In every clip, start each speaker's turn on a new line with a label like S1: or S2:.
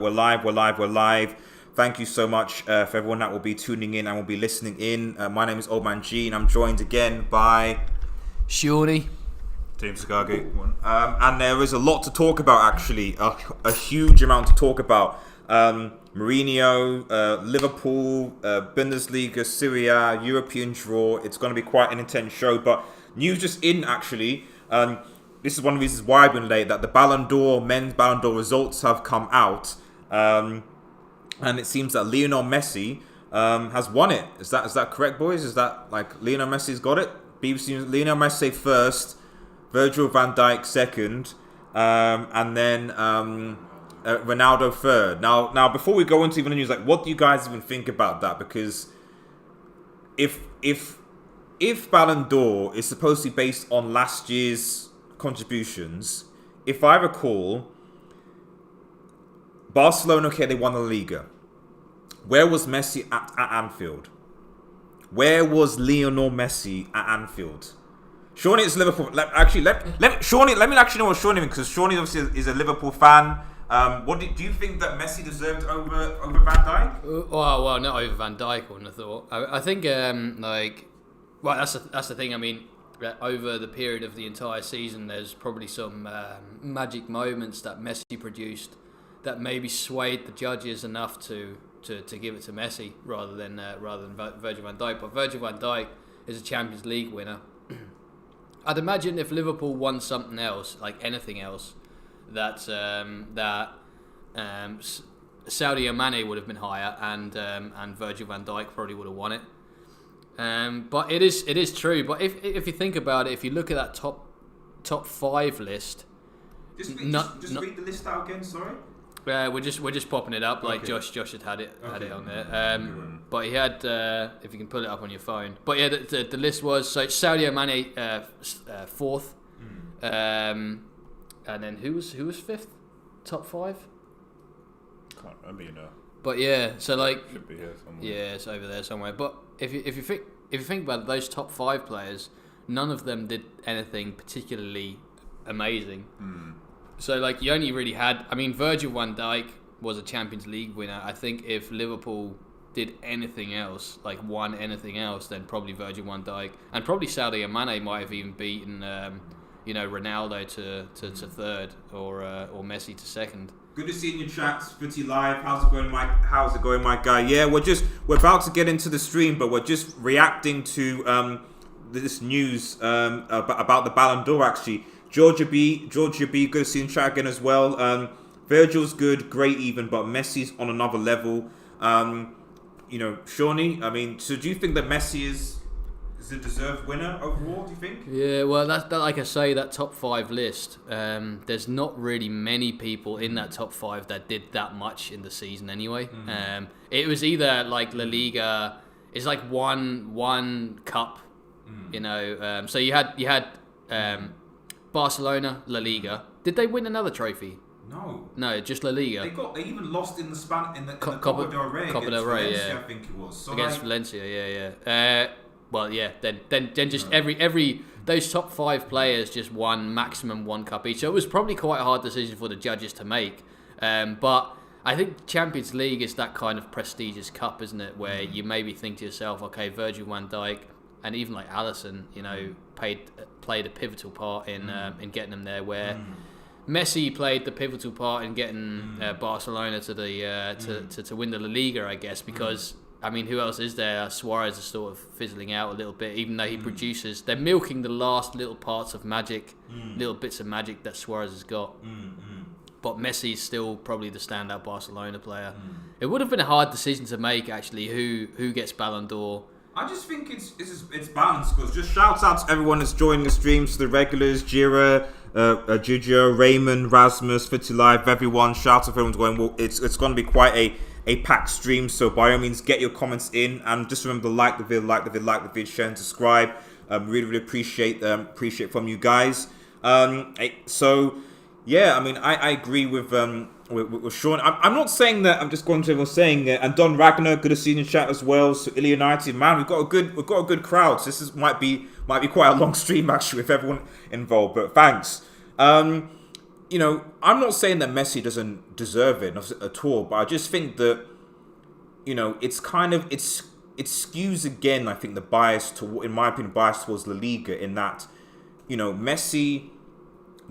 S1: We're live. Thank you so much for everyone that will be tuning in and will be listening in. My name is Old Man G, and I'm joined again by
S2: Shawnee.
S1: Team Sagagi. And there is a lot to talk about, actually. A huge amount to talk about. Mourinho, Liverpool, Bundesliga, Serie, European draw. It's going to be quite an intense show. But news just in, actually. This is one of the reasons why I've been late, that the men's Ballon d'Or results have come out. And it seems that Lionel Messi has won it. Is that correct, boys? Is that like Lionel Messi's got it? BBC Lionel Messi first, Virgil van Dijk second, and then Ronaldo third. Now, before we go into even the news, like, what do you guys even think about that? Because if Ballon d'Or is supposed to be based on last year's contributions, if I recall, Barcelona, okay, they won the La Liga. Where was Messi at Anfield? Where was Lionel Messi at Anfield? Shawnee is Liverpool. Let me actually know what Shawnee means, because Shawnee obviously is a Liverpool fan. What do you think that Messi deserved over Van Dijk?
S2: Well, not over Van Dijk, I wouldn't have thought. I think that's the thing. I mean, over the period of the entire season, there's probably some magic moments that Messi produced that maybe swayed the judges enough to give it to Messi rather than Virgil van Dijk. But Virgil van Dijk is a Champions League winner. I'd imagine if Liverpool won something else, like anything else, that Sadio Mane would have been higher, and Virgil van Dijk probably would have won it. But it is true. But if you think about it, if you look at that top five list,
S1: just read the list out again. Sorry.
S2: We're just popping it up, like okay. Josh had it on there. But he had, if you can pull it up on your phone. But yeah, the list was, so Sadio Mane fourth, and then who was fifth? Top five?
S3: Can't remember,
S2: But yeah, so like
S3: should be here somewhere.
S2: Yeah, it's over there somewhere. But if you think about it, those top five players, none of them did anything particularly amazing. So, like, you only really had... I mean, Virgil van Dijk was a Champions League winner. I think if Liverpool did anything else, like won anything else, then probably Virgil van Dijk. And probably Sadio Mane might have even beaten, Ronaldo to third or Messi to second.
S1: Good to see you in your chats, Footy Live. How's it going, my guy? Yeah, we're about to get into the stream, but we're just reacting to this news about the Ballon d'Or, actually. Georgia B, good to see you in chat again as well. Virgil's good, great even, but Messi's on another level. Shawnee, I mean, so do you think that Messi is a deserved winner overall, do you think?
S2: Yeah, well, that like I say, that top five list, there's not really many people in that top five that did that much in the season anyway. Mm-hmm. It was either like La Liga, it's like one cup, so you had Barcelona, La Liga. Did they win another trophy? No, just La Liga.
S1: They even lost in the Copa del Rey against Valencia, yeah. I think it was. So
S2: against Valencia, yeah. Well, yeah. Then just every those top five players just won maximum one cup each. So it was probably quite a hard decision for the judges to make. But I think Champions League is that kind of prestigious cup, isn't it? Where you maybe think to yourself, okay, Virgil van Dijk and even like Alisson, played a pivotal part in getting them there. Where Messi played the pivotal part in getting Barcelona to the to win the La Liga, I guess, because I mean, who else is there? Suarez is sort of fizzling out a little bit, even though he produces. They're milking the last little parts of magic, little bits of magic that Suarez has got. But Messi's still probably the standout Barcelona player. It would have been a hard decision to make, actually, who gets Ballon d'Or.
S1: I just think it's balanced, because just shouts out to everyone that's joining the streams, to the regulars, Jira, Giorgio, Raymond, Rasmus, Fitty Live, everyone. Shout out to everyone's going. Well, it's going to be quite a packed stream, so by all means get your comments in, and just remember to like the video, share and subscribe. Really appreciate from you guys. So yeah, I mean, I agree with Sean. I'm not saying that. I'm just going to everyone saying it. And Don Ragnar, good to see you in the chat as well. So Ilya United, man, we've got a good crowd. So this might be quite a long stream actually with everyone involved. But thanks. I'm not saying that Messi doesn't deserve it at all, but I just think that, it's kind of, it skews again, I think, the bias, in my opinion, bias towards La Liga, in that, Messi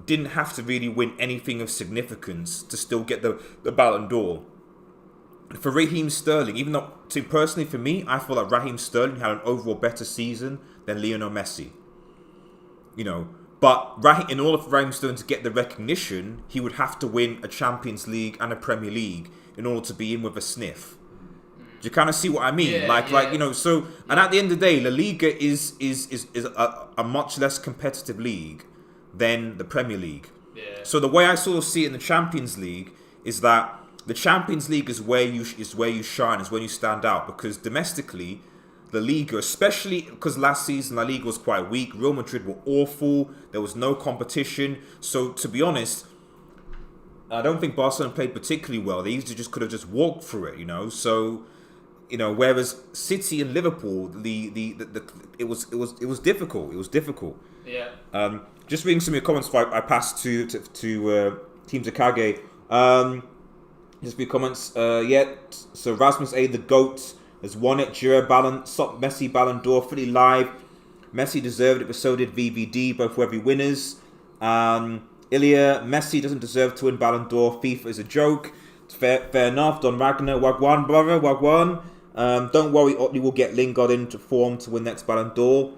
S1: didn't have to really win anything of significance to still get the Ballon d'Or. For Raheem Sterling, even though, personally for me, I feel like Raheem Sterling had an overall better season than Lionel Messi. But in order for Raheem Sterling to get the recognition, he would have to win a Champions League and a Premier League in order to be in with a sniff. Do you kind of see what I mean? So, and at the end of the day, La Liga is a much less competitive league than the Premier League.
S2: Yeah.
S1: So the way I sort of see it in the Champions League is that the Champions League is where you shine, is when you stand out, because domestically, La Liga, especially because last season La Liga was quite weak, Real Madrid were awful, there was no competition. So to be honest, I don't think Barcelona played particularly well. They easily just could have just walked through it, So, whereas City and Liverpool, it was difficult. It was difficult.
S2: Yeah.
S1: Just reading some of your comments before I pass to Team Takage. Just a few comments. So Rasmus A, the GOAT, has won it. Messi Ballon d'Or, fully live. Messi deserved it, but so did VVD. Both were heavy winners. Ilya, Messi doesn't deserve to win Ballon d'Or. FIFA is a joke. Fair enough. Don Ragnar, Wagwan, brother, Wagwan. Don't worry, Otley will get Lingard into form to win next Ballon d'Or.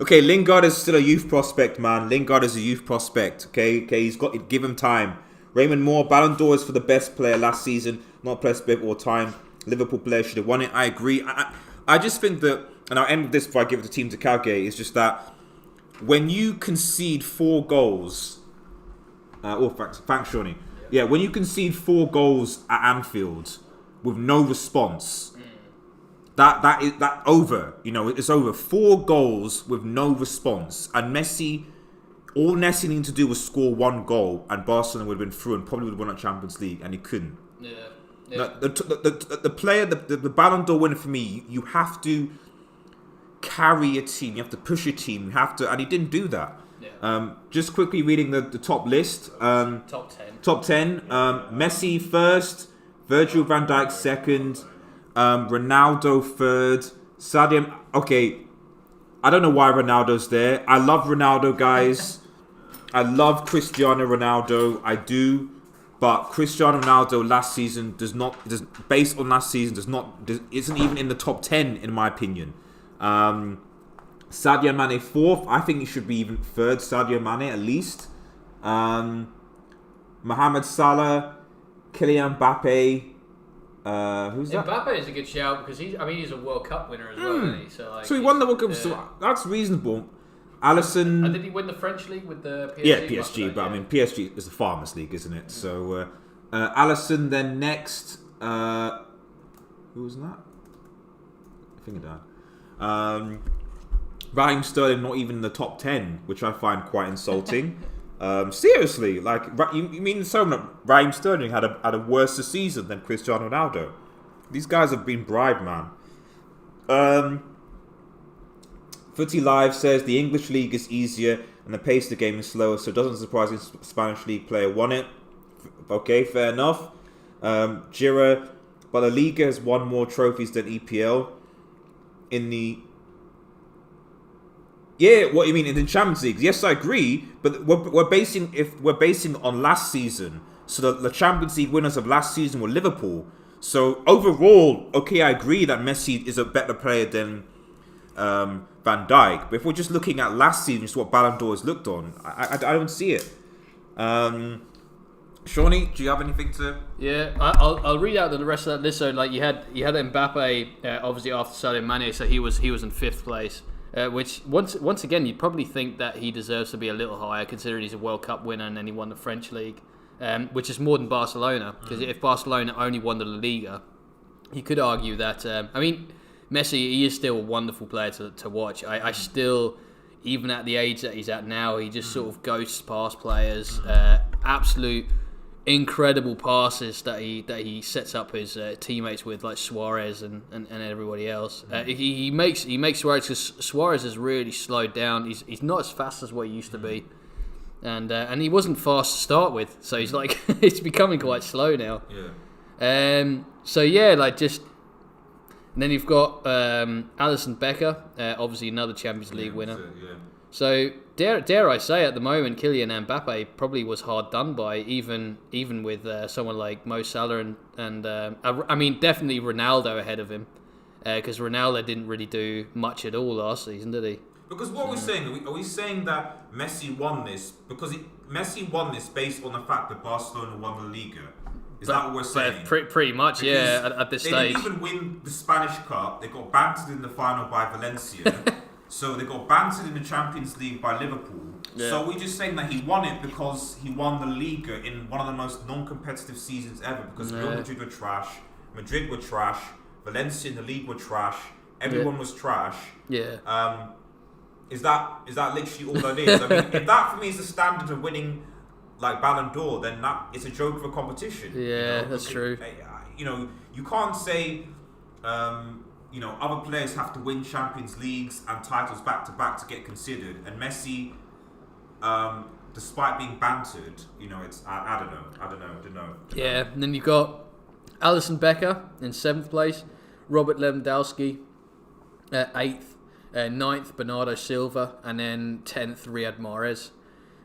S1: Okay, Lingard is still a youth prospect, man. Lingard is a youth prospect. Okay, he's got to give him time. Raymond Moore, Ballon d'Or is for the best player last season, not best player of all time. Liverpool player should have won it. I agree. I just think that, and I'll end with this before I give it to Team Takage, is just that when you concede 4 goals, thanks, Shawnee. Yeah, when you concede 4 goals at Anfield with no response, that over. It's over. 4 goals with no response, and Messi. All Messi needed to do was score 1 goal, and Barcelona would have been through and probably would have won the Champions League, and he couldn't.
S2: Yeah.
S1: The player, the Ballon d'Or winner for me, you have to carry a team, you have to push a team, you have to, and he didn't do that.
S2: Yeah.
S1: Just quickly reading the top list.
S2: Top 10.
S1: Top 10. Messi first, Virgil van Dijk second, Ronaldo third, Sadio. Okay, I don't know why Ronaldo's there. I love Ronaldo, guys. I love Cristiano Ronaldo. I do. But Cristiano Ronaldo last season based on last season, isn't even in the top 10 in my opinion. Sadio Mane fourth. I think he should be even third. Sadio Mane at least. Mohamed Salah, Kylian Mbappe. Who's that?
S2: Mbappe is a good shout because he's a World Cup winner as well, isn't he? So
S1: he won the World Cup. So that's reasonable. Alisson.
S2: And did he win the French league with the PSG?
S1: Yeah, PSG. But I mean, PSG is the Farmers League, isn't it? So Alisson then next. Who was that? I think it died. Raheem Sterling not even in the top 10, which I find quite insulting. Seriously, you mean so much? Raheem Sterling had a worse season than Cristiano Ronaldo. These guys have been bribed, man. Footy Live says the English league is easier and the pace of the game is slower, so it doesn't surprise the Spanish league player won it. Okay, fair enough. Jira, but La Liga has won more trophies than EPL in the. Yeah, what you mean in the Champions League? Yes, I agree, but we're basing on last season. So the Champions League winners of last season were Liverpool. So overall, okay, I agree that Messi is a better player than Van Dijk. But if we're just looking at last season, just what Ballon d'Or has looked on, I don't see it. Shawnee, do you have anything to?
S2: Yeah, I'll read out the rest of that list. So you had Mbappe obviously after Sadio Mane, so he was in 5th place. Which once again you'd probably think that he deserves to be a little higher considering he's a World Cup winner and then he won the French league, which is more than Barcelona, because if Barcelona only won the La Liga, you could argue that Messi, he is still a wonderful player to watch. I still, even at the age that he's at now, he just sort of ghosts past players. Absolute incredible passes that he sets up his teammates with, like Suarez and everybody else. He makes Suarez, because Suarez has really slowed down. He's not as fast as what he used to be, and he wasn't fast to start with, so he's like it's becoming quite slow now. So yeah, like just. And then you've got Alisson Becker, obviously another Champions League winner. So dare I say, at the moment, Kylian Mbappe probably was hard done by, even with someone like Mo Salah and I mean definitely Ronaldo ahead of him, because Ronaldo didn't really do much at all last season, did he?
S1: Because what are we saying? Are we saying that Messi won this because Messi won this based on the fact that Barcelona won the Liga? Is that what we're saying?
S2: Pretty much, because yeah. At this stage,
S1: they didn't even win the Spanish Cup. They got bantered in the final by Valencia. So they got bantered in the Champions League by Liverpool. Yeah. So we're just saying that he won it because he won the Liga in one of the most non-competitive seasons ever. Because Real Madrid were trash, Madrid were trash, Valencia in the league were trash, everyone was trash.
S2: Yeah.
S1: Is that literally all that is? I mean, if that for me is the standard of winning, like Ballon d'Or, then that it's a joke of a competition.
S2: Yeah, that's true.
S1: You can't say, other players have to win Champions Leagues and titles back to back to get considered. And Messi, despite being bantered, it's I don't know.
S2: Yeah, and then you've got Alisson Becker in 7th place, Robert Lewandowski 8th, 9th Bernardo Silva, and then 10th Riyad Mahrez.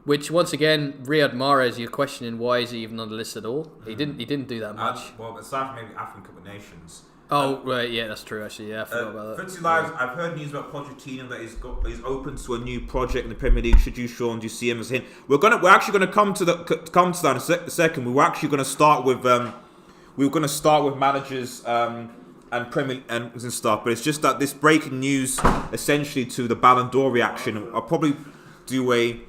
S2: Which once again, Riyad Mahrez, you're questioning why is he even on the list at all? He didn't do that much.
S1: Well, aside from maybe African Cup of Nations.
S2: Oh right, yeah, that's true. Actually, yeah, I forgot about that.
S1: Fritzy Lives, I've heard news about Pochettino that he's open to a new project in the Premier League. Should you, Sean? Do you see him as him? We're actually gonna come to that in a second. We were actually gonna start with managers and Premier and stuff. But it's just that this breaking news, essentially to the Ballon d'Or reaction, I'll probably do a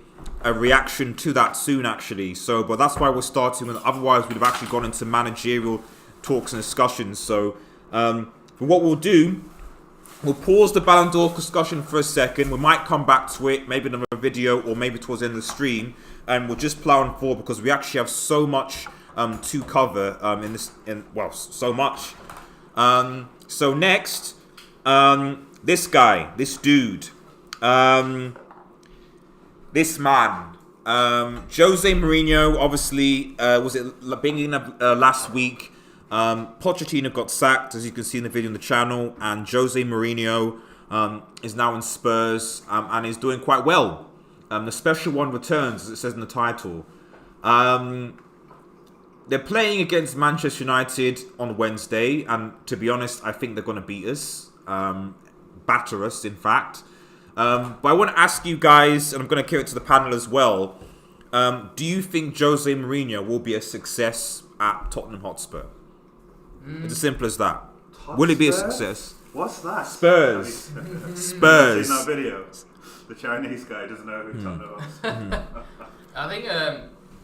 S1: reaction to that soon, actually. So, but that's why we're starting with. Otherwise, we'd have actually gone into managerial talks and discussions. So, what we'll do, we'll pause the Ballon d'Or discussion for a second. We might come back to it, maybe in another video or maybe towards the end of the stream, and we'll just plow on forward because we actually have so much to cover so much. So next, this dude. This man, Jose Mourinho, obviously, was it beginning of last week? Pochettino got sacked, as you can see in the video on the channel, and Jose Mourinho is now in Spurs and is doing quite well. The special one returns, as it says in the title. They're playing against Manchester United on Wednesday, and to be honest, I think they're going to beat us, batter us, in fact. But I want to ask you guys, and I'm going to give it to the panel as well. Do you think Jose Mourinho will be a success at Tottenham Hotspur? It's as simple as that. Will it be a success?
S4: What's that?
S1: Spurs. Spurs.
S4: Seen that video? The Chinese guy doesn't know who Tottenham is.
S2: I think.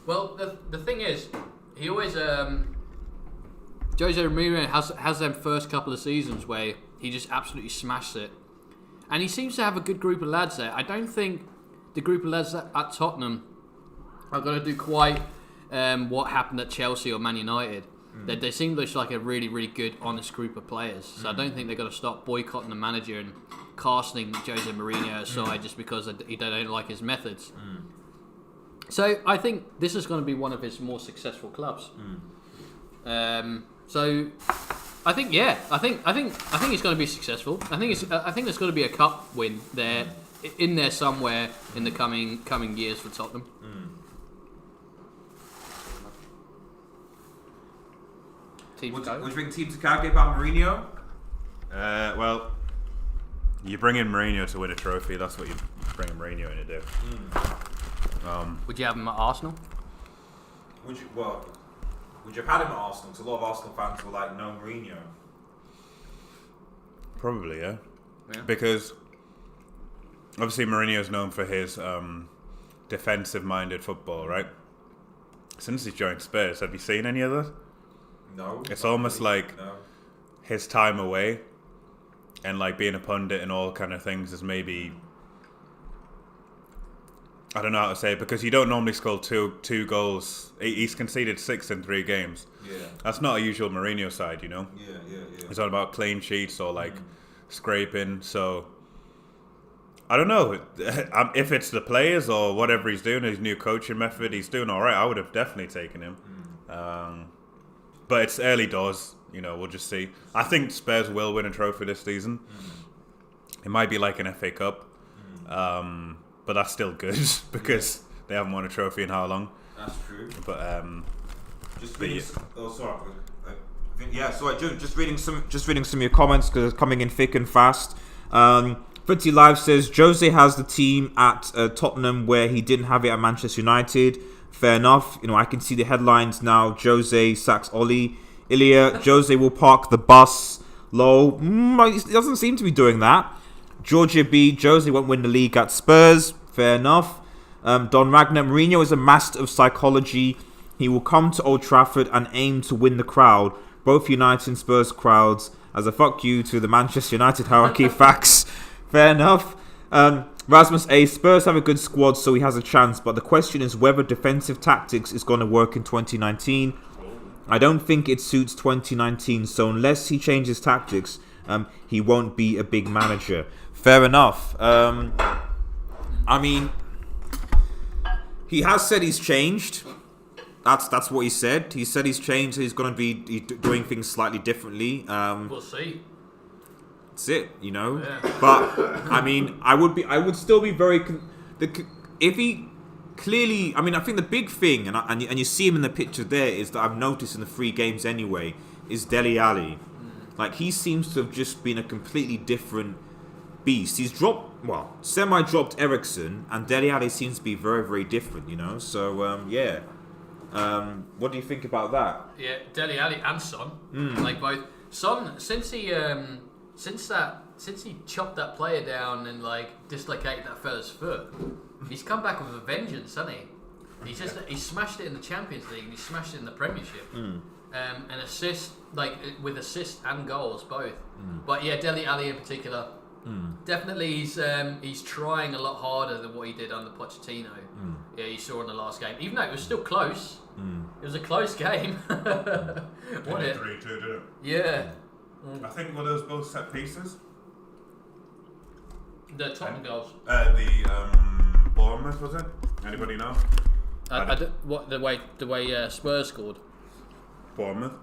S2: Well, the thing is, he always Jose Mourinho has them first couple of seasons where he just absolutely smashed it. And he seems to have a good group of lads there. I don't think the group of lads at Tottenham are going to do quite what happened at Chelsea or Man United. They seem like a really, really good, honest group of players. So I don't think they're going to stop boycotting the manager and casting Jose Mourinho aside just because they don't like his methods. So I think this is going to be one of his more successful clubs. So I think it's going to be successful. I think there's going to be a cup win there, in there somewhere in the coming years for Tottenham.
S1: What do you think Team Takagi about Mourinho?
S4: Well, you bring in Mourinho to win a trophy. That's what you bring Mourinho in to do.
S2: Would you have him at Arsenal?
S1: Would you have had him at Arsenal? Because a lot of Arsenal fans were like, no Mourinho.
S4: Probably, yeah. Because obviously Mourinho is known for his defensive-minded football, right? Since he's joined Spurs, have you seen any of that?
S1: No.
S4: It's almost like his time away and like being a pundit and all kind of things is maybe I don't know how to say it, because you don't normally score two goals. He's conceded 6 in 3 games.
S1: Yeah.
S4: That's not a usual Mourinho side, you know.
S1: Yeah.
S4: It's all about clean sheets or like scraping. So I don't know if it's the players or whatever he's doing, his new coaching method. He's doing all right. I would have definitely taken him. But it's early doors. You know, we'll just see. I think Spurs will win a trophy this season. It might be like an FA Cup. But that's still good because they haven't won a trophy in how long?
S1: That's true.
S4: But
S1: just reading. Just reading some of your comments because it's coming in thick and fast. Pretty Live says Jose has the team at Tottenham where he didn't have it at Manchester United. Fair enough. You know, I can see the headlines now. Jose sacks Oli. Ilya, Jose will park the bus. Lol. He doesn't seem to be doing that. Georgia B, Jose won't win the league at Spurs. Fair enough. Don Ragnar, Mourinho is a master of psychology. He will come to Old Trafford and aim to win the crowd. Both United and Spurs crowds as a fuck you to the Manchester United hierarchy. Facts. Fair enough. Rasmus A, Spurs have a good squad, so he has a chance. But the question is whether defensive tactics is going to work in 2019. I don't think it suits 2019. So unless he changes tactics, he won't be a big manager. Fair enough. I mean, he has said he's changed. That's what he said. He said he's changed. He's going to be doing things slightly differently.
S2: We'll see.
S1: That's it, you know.
S2: Yeah.
S1: But I mean, I would still be very. If he clearly, I mean, I think the big thing, and you see him in the picture there, is that I've noticed in the 3 games anyway, is Dele Alli. Like he seems to have just been a completely different beast. He's semi-dropped Eriksen, and Dele Alli seems to be very, very different, you know. So yeah. What do you think about that?
S2: Yeah, Dele Alli and Son, like both. Son, since he chopped that player down and like dislocated that fella's foot, he's come back with a vengeance, hasn't he? He smashed it in the Champions League and he smashed it in the Premiership. And assist, like with assists and goals both. But yeah, Dele Alli in particular, definitely he's trying a lot harder than what he did under Pochettino. Yeah, you saw in the last game, even though it was still close. It was a close game. What it?
S4: 3-2, did it?
S2: Yeah.
S4: I think were those both set pieces?
S2: The Tottenham goals.
S4: The Bournemouth, was it? Anybody know?
S2: What the way Spurs scored?
S4: Bournemouth.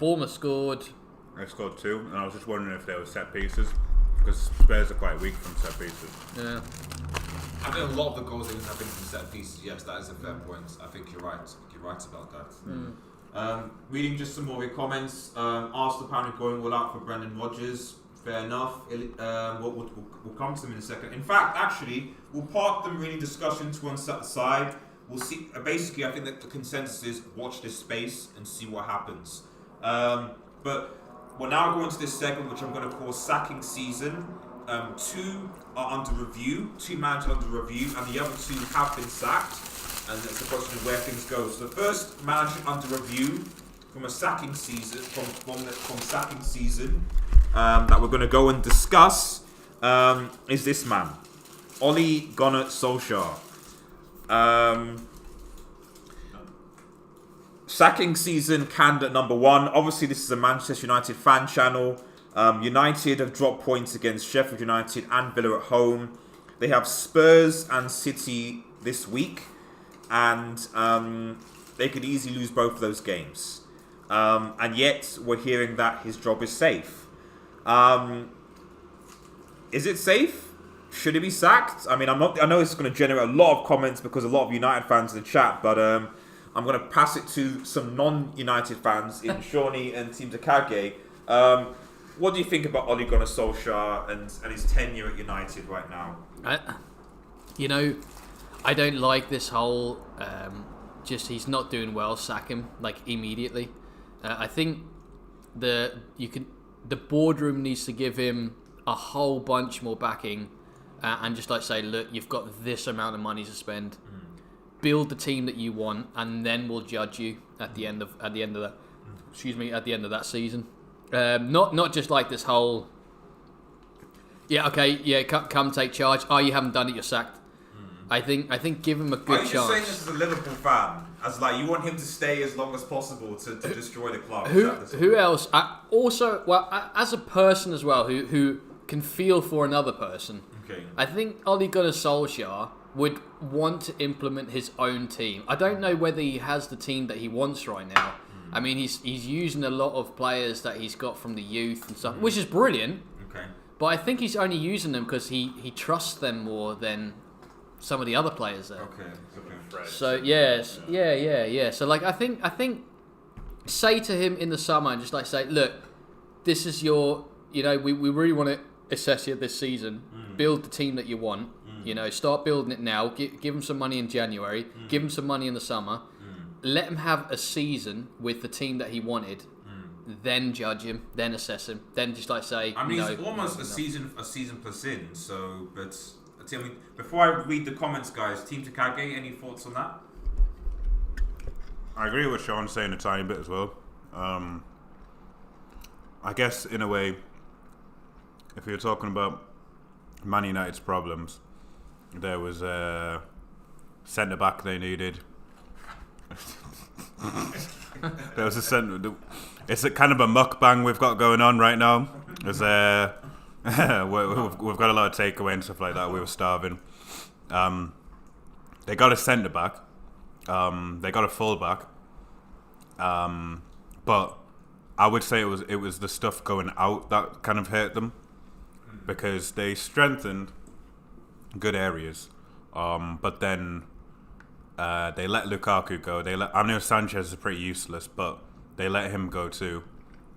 S2: Bournemouth scored.
S4: They scored 2, and I was just wondering if they were set pieces because Spurs are quite weak from set pieces.
S2: Yeah.
S1: I think a lot of the goals have been from set pieces. Yes, that is a fair point. I think you're right. You're right about that. Reading just some more of your comments. Arsenal apparently going all out for Brendan Rodgers. Fair enough. We'll come to them in a second. In fact, actually, we'll park the Mourinho discussion to one side. We'll see. Basically, I think that the consensus is watch this space and see what happens. But we're now going to this segment, which I'm going to call sacking season. 2 are under review, 2 managers under review, and the other 2 have been sacked. And it's a question of where things go. So the first manager under review from a sacking season, from sacking season, that we're going to go and discuss is this man, Ole Gunnar Solskjaer. Sacking season candidate number 1. Obviously, this is a Manchester United fan channel. United have dropped points against Sheffield United and Villa at home. They have Spurs and City this week, and they could easily lose both of those games. And yet, we're hearing that his job is safe. Is it safe? Should he be sacked? I mean, I know it's going to generate a lot of comments because a lot of United fans in the chat, but I'm going to pass it to some non-United fans in Shawnee and Team Takage. What do you think about Ole Gunnar Solskjaer and his tenure at United right now?
S2: I don't like this whole he's not doing well, sack him like immediately. I think the boardroom needs to give him a whole bunch more backing and just like say, look, you've got this amount of money to spend. Build the team that you want, and then we'll judge you at the end of that season. Not just like this whole. Yeah, okay, yeah, come take charge. Oh, you haven't done it, you're sacked. I think give him a
S1: Are
S2: good
S1: you just saying
S2: chance.
S1: this as a Liverpool fan? As like you want him to stay as long as possible to destroy the club?
S2: Who else? As a person as well, who can feel for another person.
S1: Okay.
S2: I think Ole Gunnar Solskjaer would want to implement his own team. I don't know whether he has the team that he wants right now. I mean, he's using a lot of players that he's got from the youth and stuff, which is brilliant.
S1: Okay.
S2: But I think he's only using them because he trusts them more than some of the other players there.
S1: Okay.
S2: So yes, yeah. So like I think say to him in the summer and just like say, look, this is your, we really want to assess you this season. Build the team that you want. Start building it now. Give him some money in January. Give him some money in the summer. Let him have a season with the team that he wanted. Then judge him. Then assess him. Then just like say.
S1: I mean, he's almost a season plus in. So, but tell me before I read the comments, guys. Team Takagi, any thoughts on that?
S4: I agree with Sean saying a tiny bit as well. I guess in a way, if you're talking about Man United's problems, there was a centre back they needed. There was a centre. It's a kind of a mukbang we've got going on right now. There's we've got a lot of takeaway and stuff like that. We were starving. They got a centre back. They got a full back. But I would say it was the stuff going out that kind of hurt them, because they strengthened good areas, but then they let Lukaku go. I know Sanchez is pretty useless, but they let him go too,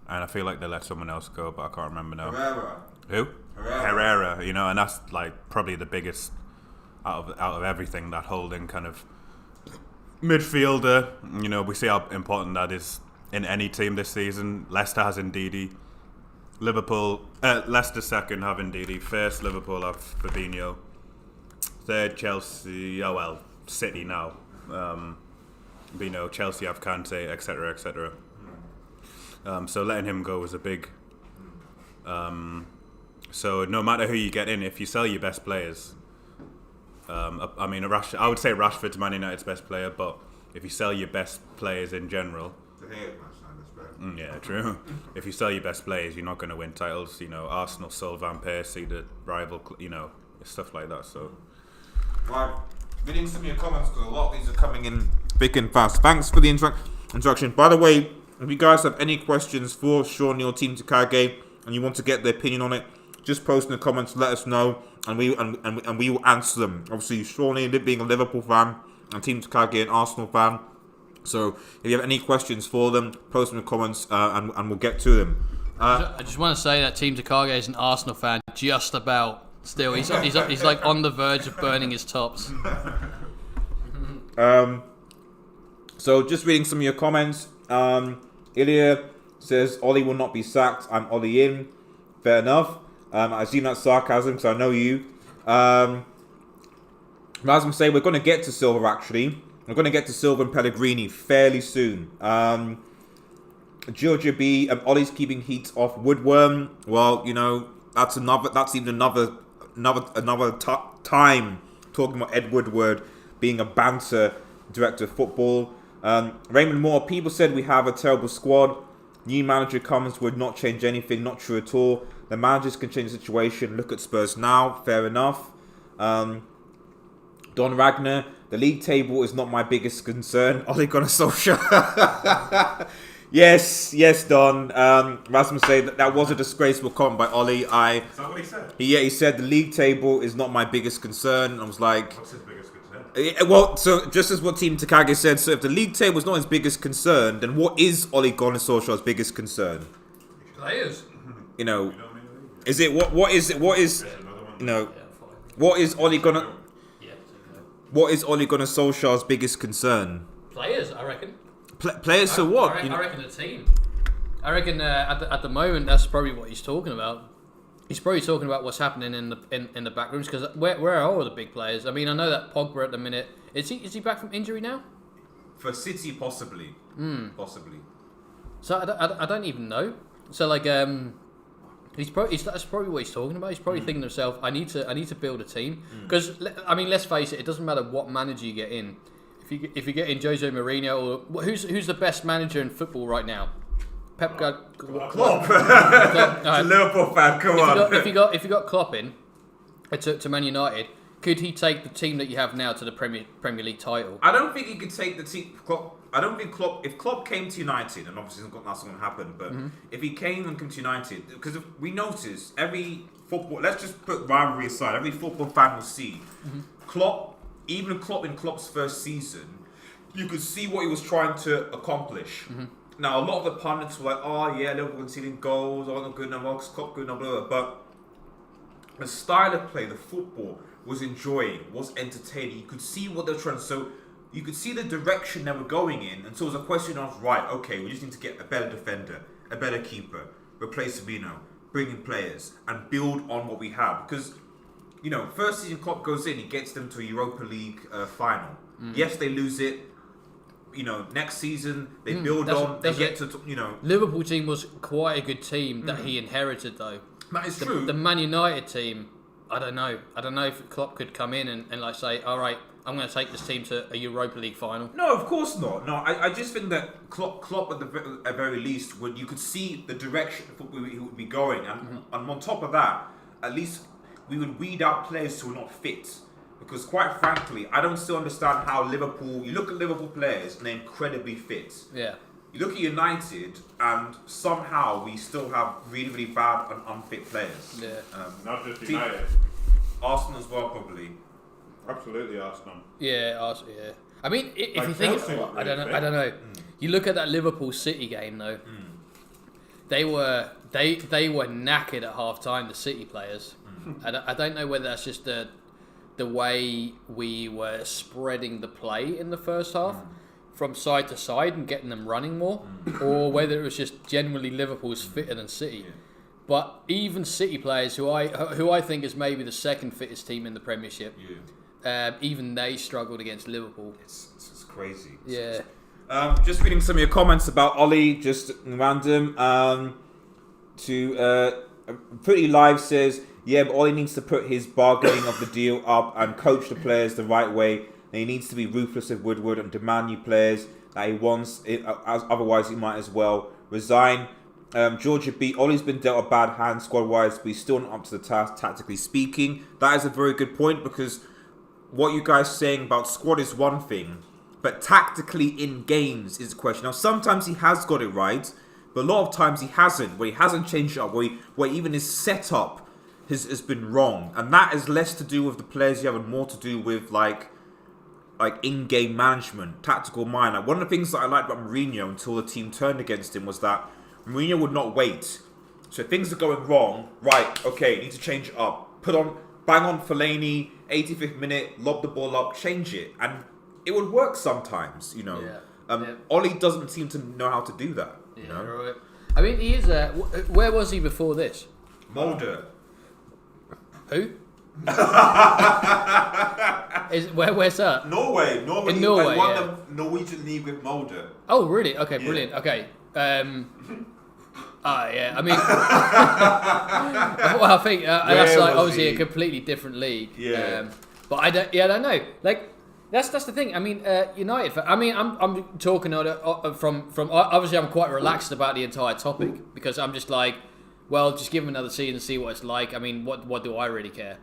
S4: and I feel like they let someone else go, but I can't remember now.
S1: Herrera.
S4: Who?
S1: Herrera.
S4: And that's like probably the biggest out of everything, that holding kind of midfielder. We see how important that is in any team this season. Leicester has Ndidi. Leicester second have Ndidi. First, Liverpool have Fabinho. Third, Chelsea. City now. Chelsea have Kante, etc., etc. So letting him go was a big. So no matter who you get in, if you sell your best players, I would say Rashford's Man United's best player, but if you sell your best players in general. Yeah, true. If you sell your best players, you're not going to win titles. Arsenal sold Van Persie, the rival. Stuff like that. So,
S1: right, reading some of your comments because a lot of these are coming in thick and fast. Thanks for the introduction. By the way, if you guys have any questions for Sean or Team Takagi and you want to get their opinion on it, just post in the comments. Let us know, and we will answer them. Obviously, Sean being a Liverpool fan and Team Takagi an Arsenal fan. So if you have any questions for them, post them in the comments and we'll get to them.
S2: I just want to say that Team Takagi is an Arsenal fan, just about. Still, he's like on the verge of burning his tops.
S1: So just reading some of your comments. Ilya says Ollie will not be sacked. I'm Ollie in. Fair enough. I've seen that sarcasm because I know you. Rasmus say we're going to get to Silva actually. We're going to get to Silva and Pellegrini fairly soon. Georgia B. Ollie's keeping heat off Woodworm. Well, that's even another time talking about Ed Woodward being a banter director of football. Raymond Moore. People said we have a terrible squad. New manager comes would not change anything. Not true at all. The managers can change the situation. Look at Spurs now. Fair enough. Don Ragnar. The league table is not my biggest concern. Ole Gunnar Solskjaer. Yes, Don. Rasmus said that was a disgraceful comment by Ollie.
S4: is that what he said?
S1: He said the league table is not my biggest concern. I was like,
S4: What's his biggest concern?
S1: well, so just as what Team Takagi said, so if the league table is not his biggest concern, then what is Ole Gunnar Solskjaer's biggest concern?
S2: Players.
S1: Is it what is Ole Gunnar? What is Ole Gunnar Solskjaer's biggest concern?
S2: Players, I reckon.
S1: Players, so what?
S2: I reckon the team. I reckon at the moment that's probably what he's talking about. He's probably talking about what's happening in the back rooms because where are all the big players? I mean, I know that Pogba at the minute is he back from injury now?
S1: For City, possibly. Possibly.
S2: So I don't even know. So like That's probably what he's talking about. He's probably thinking to himself, I need to build a team because I mean, let's face it, it doesn't matter what manager you get in. If you get in Jose Mourinho or who's the best manager in football right now? Pep Guardiola.
S1: Klopp. A Liverpool fan, come on.
S2: If you got Klopp in to Man United, could he take the team that you have now to the Premier League title?
S1: I don't think he could take the team. I don't think Klopp. If Klopp came to United, and obviously that's not going to happen, but if he came and came to United, because if we notice every football. Let's just put rivalry aside. Every football fan will see Klopp. Even Klopp in Klopp's first season, you could see what he was trying to accomplish. Now, a lot of the pundits were like, "Oh yeah, Liverpool conceding goals, oh not good enough, Klopp good enough, blah, blah, blah." But the style of play, the football was enjoying, was entertaining. You could see what they were trying to. So you could see the direction they were going in, and so it was a question of right, okay, we just need to get a better defender, a better keeper, replace Sabino, bring in players, and build on what we have. Because first season Klopp goes in, he gets them to a Europa League final. Yes, they lose it. Next season they build on. They get to.
S2: Liverpool team was quite a good team that he inherited, though.
S1: That is true.
S2: The Man United team, I don't know. I don't know if Klopp could come in and like say, all right, I'm going to take this team to a Europa League final.
S1: No, of course not. No, I just think that Klopp at the very least, you could see the direction he would be going, and on top of that, at least we would weed out players who are not fit. Because quite frankly, I don't still understand how Liverpool. You look at Liverpool players and they're incredibly fit.
S2: Yeah.
S1: You look at United and somehow we still have really, really bad and unfit players.
S2: Yeah.
S4: Not just United.
S1: Arsenal as well, probably.
S4: Absolutely Arsenal.
S2: Yeah, Arsenal. Yeah. I mean, if
S4: Like
S2: you think,
S4: Chelsea were
S2: I don't
S4: really
S2: know. You look at that Liverpool City game though. They were knackered at half time. The City players. I don't know whether that's just the way we were spreading the play in the first half from side to side and getting them running more, or whether it was just generally Liverpool's fitter than City.
S1: Yeah.
S2: But even City players, who I think is maybe the second fittest team in the Premiership, even they struggled against Liverpool.
S1: It's crazy.
S2: Yeah.
S1: Just reading some of your comments about Ollie, just random. Pretty Live says, yeah, but Ollie needs to put his bargaining of the deal up and coach the players the right way. And he needs to be ruthless with Woodward and demand new players that he wants. Otherwise, he might as well resign. Georgia B. Ollie's been dealt a bad hand squad-wise, but he's still not up to the task, tactically speaking. That is a very good point, because what you guys saying about squad is one thing, but tactically in games is a question. Now, sometimes he has got it right, but a lot of times he hasn't, where he hasn't changed it up, where even his setup has been wrong. And that is less to do with the players you have and more to do with like in-game management, tactical mind. Like, one of the things that I liked about Mourinho until the team turned against him was that Mourinho would not wait. So if things are going wrong, right, okay, need to change it up. Bang on Fellaini, 85th minute, lob the ball up, change it. And it would work sometimes, Ollie doesn't seem to know how to do that,
S2: Right. I mean, he is where was he before this?
S1: Mulder.
S2: Who? Where's that?
S1: Norway.
S2: In Norway,
S1: won the Norwegian league with Mulder.
S2: Oh, really? Okay, brilliant. Okay. Yeah. I mean, well, I think that's like obviously a completely different league.
S1: Yeah.
S2: But I don't know. Like, that's the thing. I mean, United. I mean, I'm talking from obviously I'm quite relaxed about the entire topic, because I'm just like, well, just give him another season and see what it's like. I mean, what do I really care?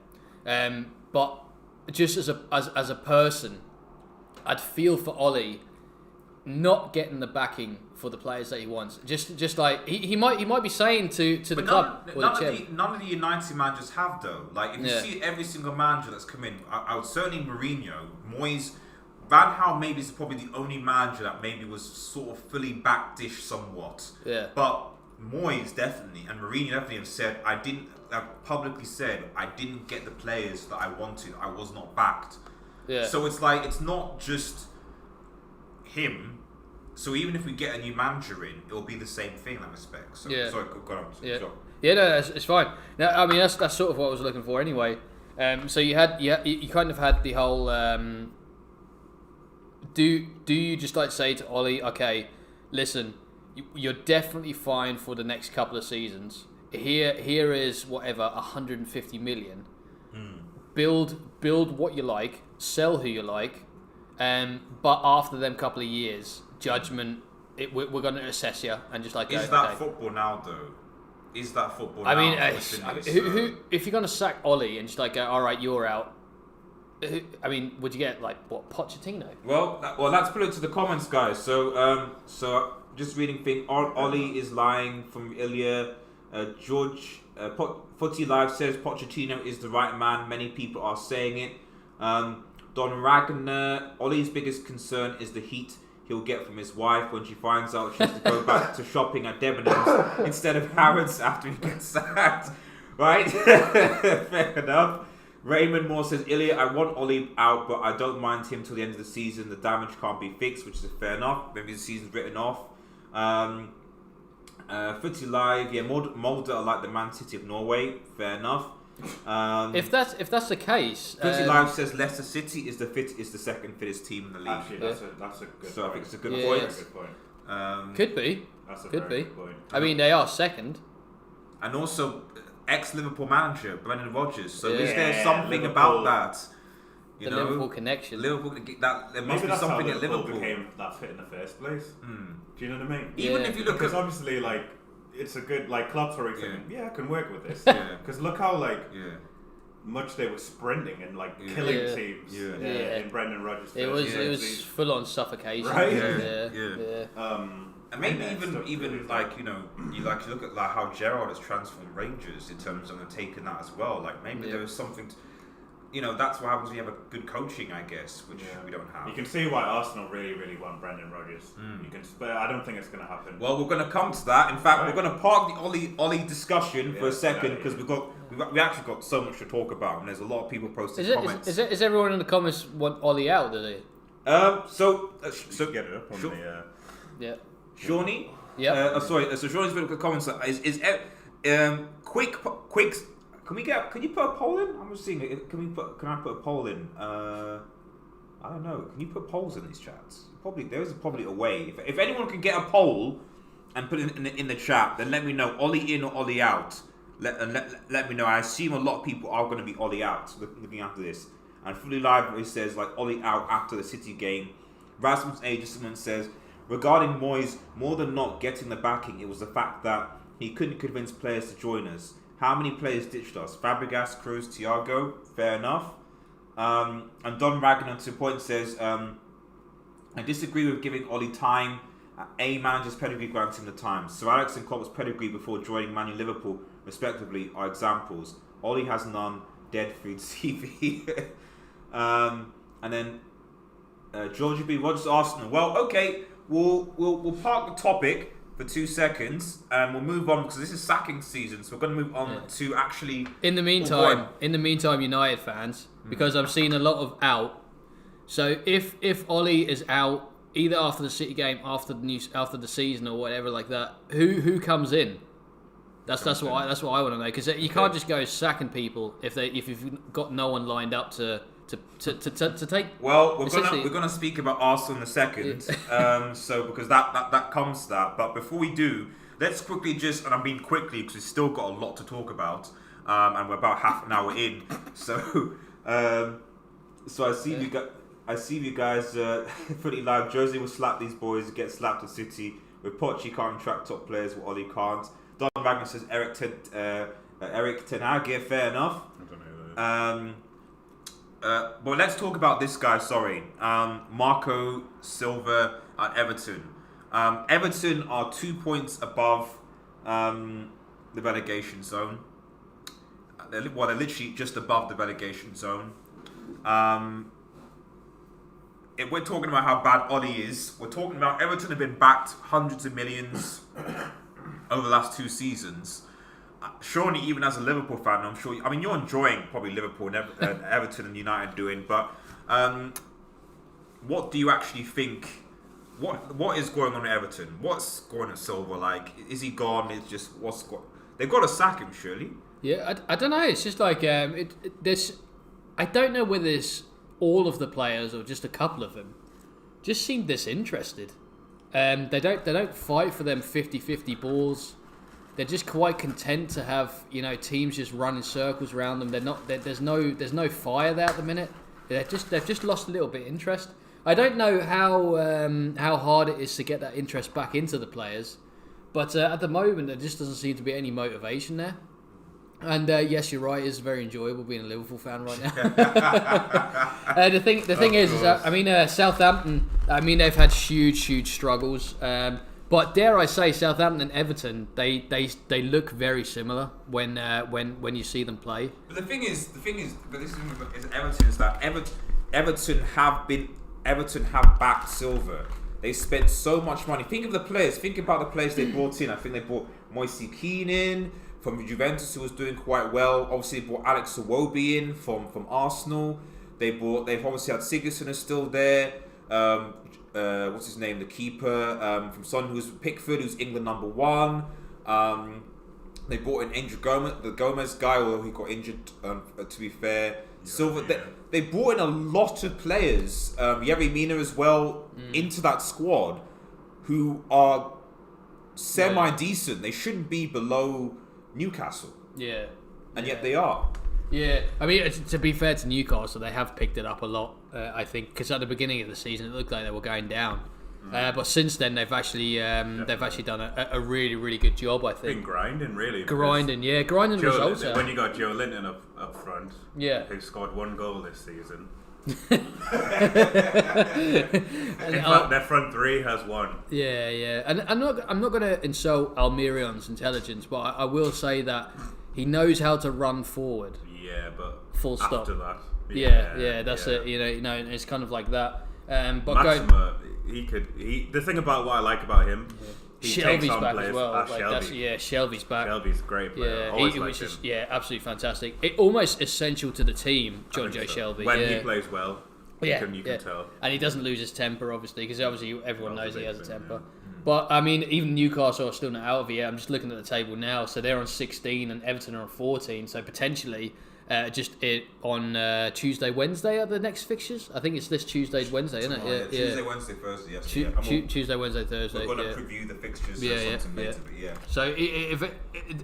S2: But just as a person, I'd feel for Ollie not getting the backing for the players that he wants. Just like he might be saying to the club or the chairman.
S1: None of the United managers have, though. Like, if you see every single manager that's come in, I would certainly Mourinho, Moyes, Van Gaal maybe is probably the only manager that maybe was sort of fully backdish somewhat.
S2: Yeah.
S1: But Moyes definitely, and Mourinho definitely have said, publicly said, I didn't get the players that I wanted. I was not backed.
S2: Yeah.
S1: So it's like, it's not just him. So even if we get a new manager in, it'll be the same thing in that respect. So,
S2: yeah.
S1: Sorry, go on.
S2: Yeah. Yeah, no, it's fine. Now, I mean, that's sort of what I was looking for anyway. So you kind of had the whole. Do you just like say to Ollie, okay, listen, you're definitely fine for the next couple of seasons here is whatever 150 million. Build what you like, sell who you like, but after them couple of years, judgment. We're going to assess you and just like.
S1: Is that football now though? Is that football?
S2: I mean,
S1: now?
S2: who if you're going to sack Ollie and just like go, all right, you're out. I mean, would you get like what Pochettino?
S1: Well, let's put it to the comments, guys. So just reading thing. Ollie is lying from Ilya. George Footy Live says Pochettino is the right man. Many people are saying it. Don Ragnar. Ollie's biggest concern is the heat he'll get from his wife when she finds out she has to go back to shopping at Debenhams instead of Harrods after he gets sacked. Right? Fair enough. Raymond Moore says, Ilya, I want Ollie out, but I don't mind him till the end of the season. The damage can't be fixed, which is fair enough. Maybe the season's written off. Footy Live, yeah, Mulder are like the Man City of Norway. Fair enough.
S2: If that's the case,
S1: Footy Live says Leicester City is the second fittest team in the league.
S3: Actually, that's a good
S1: So
S3: point.
S1: I think it's a good
S2: Yeah.
S1: point.
S3: Very good point.
S2: could be.
S3: That's a
S2: Could
S3: very
S2: be.
S3: good point.
S2: I mean, they are second.
S1: And also, ex-Liverpool manager Brendan Rodgers. So is
S2: Yeah,
S1: there something
S3: Liverpool.
S1: about that? You
S2: The
S1: know,
S2: Liverpool connection.
S1: Liverpool. That there must
S3: Maybe
S1: be
S3: that's
S1: something
S3: how
S1: at
S3: Liverpool
S1: Liverpool.
S3: became that fit in the first place. Do you know what I mean?
S1: Even
S2: Yeah.
S1: if you look
S3: Because
S1: at
S3: obviously, like, it's a good, like, Klopp's already thinking, yeah, I can work with this.
S1: Yeah.
S3: Because look how, like,
S1: yeah.
S3: much they were sprinting and, like,
S1: Yeah.
S3: killing
S2: Yeah.
S3: teams
S2: Yeah.
S3: in Brendan Rodgers'
S2: It
S3: first
S2: was
S3: season.
S2: full on suffocation.
S3: Right?
S1: Yeah. And maybe
S3: and
S1: even
S3: stuff really
S1: like you look at like how Gerrard has transformed Rangers in terms of taking that as well. Like maybe there was something. That's what happens when you have a good coaching, I guess, which we don't have.
S3: You can see why Arsenal really, really want Brendan Rodgers. But I don't think it's going to happen.
S1: Well, we're going to come to that. In fact, we're going to park the Ollie discussion for a second because we actually got so much to talk about, and there's a lot of people posting comments.
S2: Is everyone in the comments want Ollie out? Do they?
S1: So
S3: get it up on the.
S2: Yeah.
S1: Shawnee.
S2: Yeah.
S1: Sorry. So Shawnee's been comments. Quick. Can you put a poll in? I'm just seeing it. Can I put a poll in? I don't know. Can you put polls in these chats? There is probably a way. If anyone can get a poll and put it in the chat, then let me know. Ollie in or Ollie out. Let me know. I assume a lot of people are going to be Ollie out. Looking after this, and Fully Live it says like Ollie out after the City game. Rasmus Agerson says regarding Moyes, more than not getting the backing, it was the fact that he couldn't convince players to join us. How many players ditched us? Fabregas, Cruz, Thiago. Fair enough. And Don Ragnar to point says, I disagree with giving Ollie time. A manager's pedigree grants him the time. Sir Alex and Klopp's pedigree before joining Man U Liverpool, respectively, are examples. Ollie has none. Dead food CV. And then Georgia B. Rogers Arsenal. Well, okay, we'll park the topic for 2 seconds and we'll move on because this is sacking season, so we're going to move on to actually.
S2: In the meantime, United fans, because I'm seeing a lot of out. So if Ollie is out either after the City game, after the season or whatever like that, who comes in? That's what I want to know, because you can't just go sacking people if you've got no one lined up to take.
S1: Well, we're gonna speak about Arsenal in a second. So because that comes to that, but before we do, let's quickly and I mean quickly because we've still got a lot to talk about, and we're about half an hour in. So I see you guys pretty live. Jersey will slap these boys, get slapped at City. With Poch, can't track top players, what Ollie can't. Don Wagner says Eric Ten Hag, yeah, fair enough.
S3: I don't know that.
S1: But let's talk about this guy, Marco Silva at Everton. Everton are 2 points above the relegation zone. They're literally just above the relegation zone. If we're talking about how bad Ollie is, we're talking about Everton have been backed hundreds of millions over the last 2 seasons. Surely, even as a Liverpool fan, I'm sure. You're enjoying probably Liverpool and Everton and United doing, but what do you actually think? What is going on at Everton? What's going on at Silva? Like, is he gone? It's just they've got to sack him, surely.
S2: Yeah, I don't know. It's just like this. I don't know whether it's all of the players or just a couple of them. Just seem disinterested. They don't fight for them 50-50 balls. they're just quite content to have teams just run in circles around them. They're not. There's no fire there at the minute. They've just lost a little bit of interest. I don't know how hard it is to get that interest back into the players, but at the moment there just doesn't seem to be any motivation there. And yes, you're right. It's very enjoyable being a Liverpool fan right now. The thing is that, Southampton. They've had huge struggles. But dare I say, Southampton and Everton, they look very similar when you see them play.
S1: But the thing is, but this is Everton is that Everton have backed Silva. They spent so much money. Think of the players. Think about the players they brought in. I think they brought Moise-Kean in from Juventus, who was doing quite well. Obviously, they brought Alex Iwobi in from Arsenal. They've obviously had Sigurdsson is still there. What's his name? The keeper from Son, who's Pickford, who's England #1. They brought in Andrew Gomez, the Gomez guy, although he got injured. To be fair, Silva. They brought in a lot of players, Yerry Mina as well, into that squad, who are semi-decent. They shouldn't be below Newcastle.
S2: Yeah.
S1: And yet they are.
S2: Yeah. To be fair to Newcastle, they have picked it up a lot, I think, because at the beginning of the season, it looked like they were going down. But since then, they've actually done a really, really good job, I think.
S4: Been grinding, really.
S2: Grinding results.
S4: When you got Joe Linton up front,
S2: yeah,
S4: who scored 1 goal this season.
S2: And
S4: In fact, their front 3 has 1.
S2: Yeah. And I'm not going to insult Almirion's intelligence, but I will say that he knows how to run forward.
S4: Yeah, but
S2: full stop.
S4: After that,
S2: that's it. It's kind of like that. But
S4: Maxima, the thing about what I like about him, he
S2: Shelby's
S4: takes on
S2: back
S4: players.
S2: as well.
S4: Shelby.
S2: Shelby's back.
S4: Shelby's a great player.
S2: Which is absolutely fantastic. Almost essential to the team, John Joe Shelby.
S4: When he plays well, you can tell.
S2: And he doesn't lose his temper, obviously, because obviously everyone knows he has a temper. But even Newcastle are still not out of it yet. I'm just looking at the table now, so they're on 16 and Everton are on 14. So potentially, on Tuesday, Wednesday are the next fixtures. I think it's this Tuesday, Wednesday, isn't it?
S1: Tuesday, Wednesday, Thursday. Yes.
S2: Tuesday, Wednesday, Thursday.
S1: We're going to preview the fixtures. Later.
S2: So if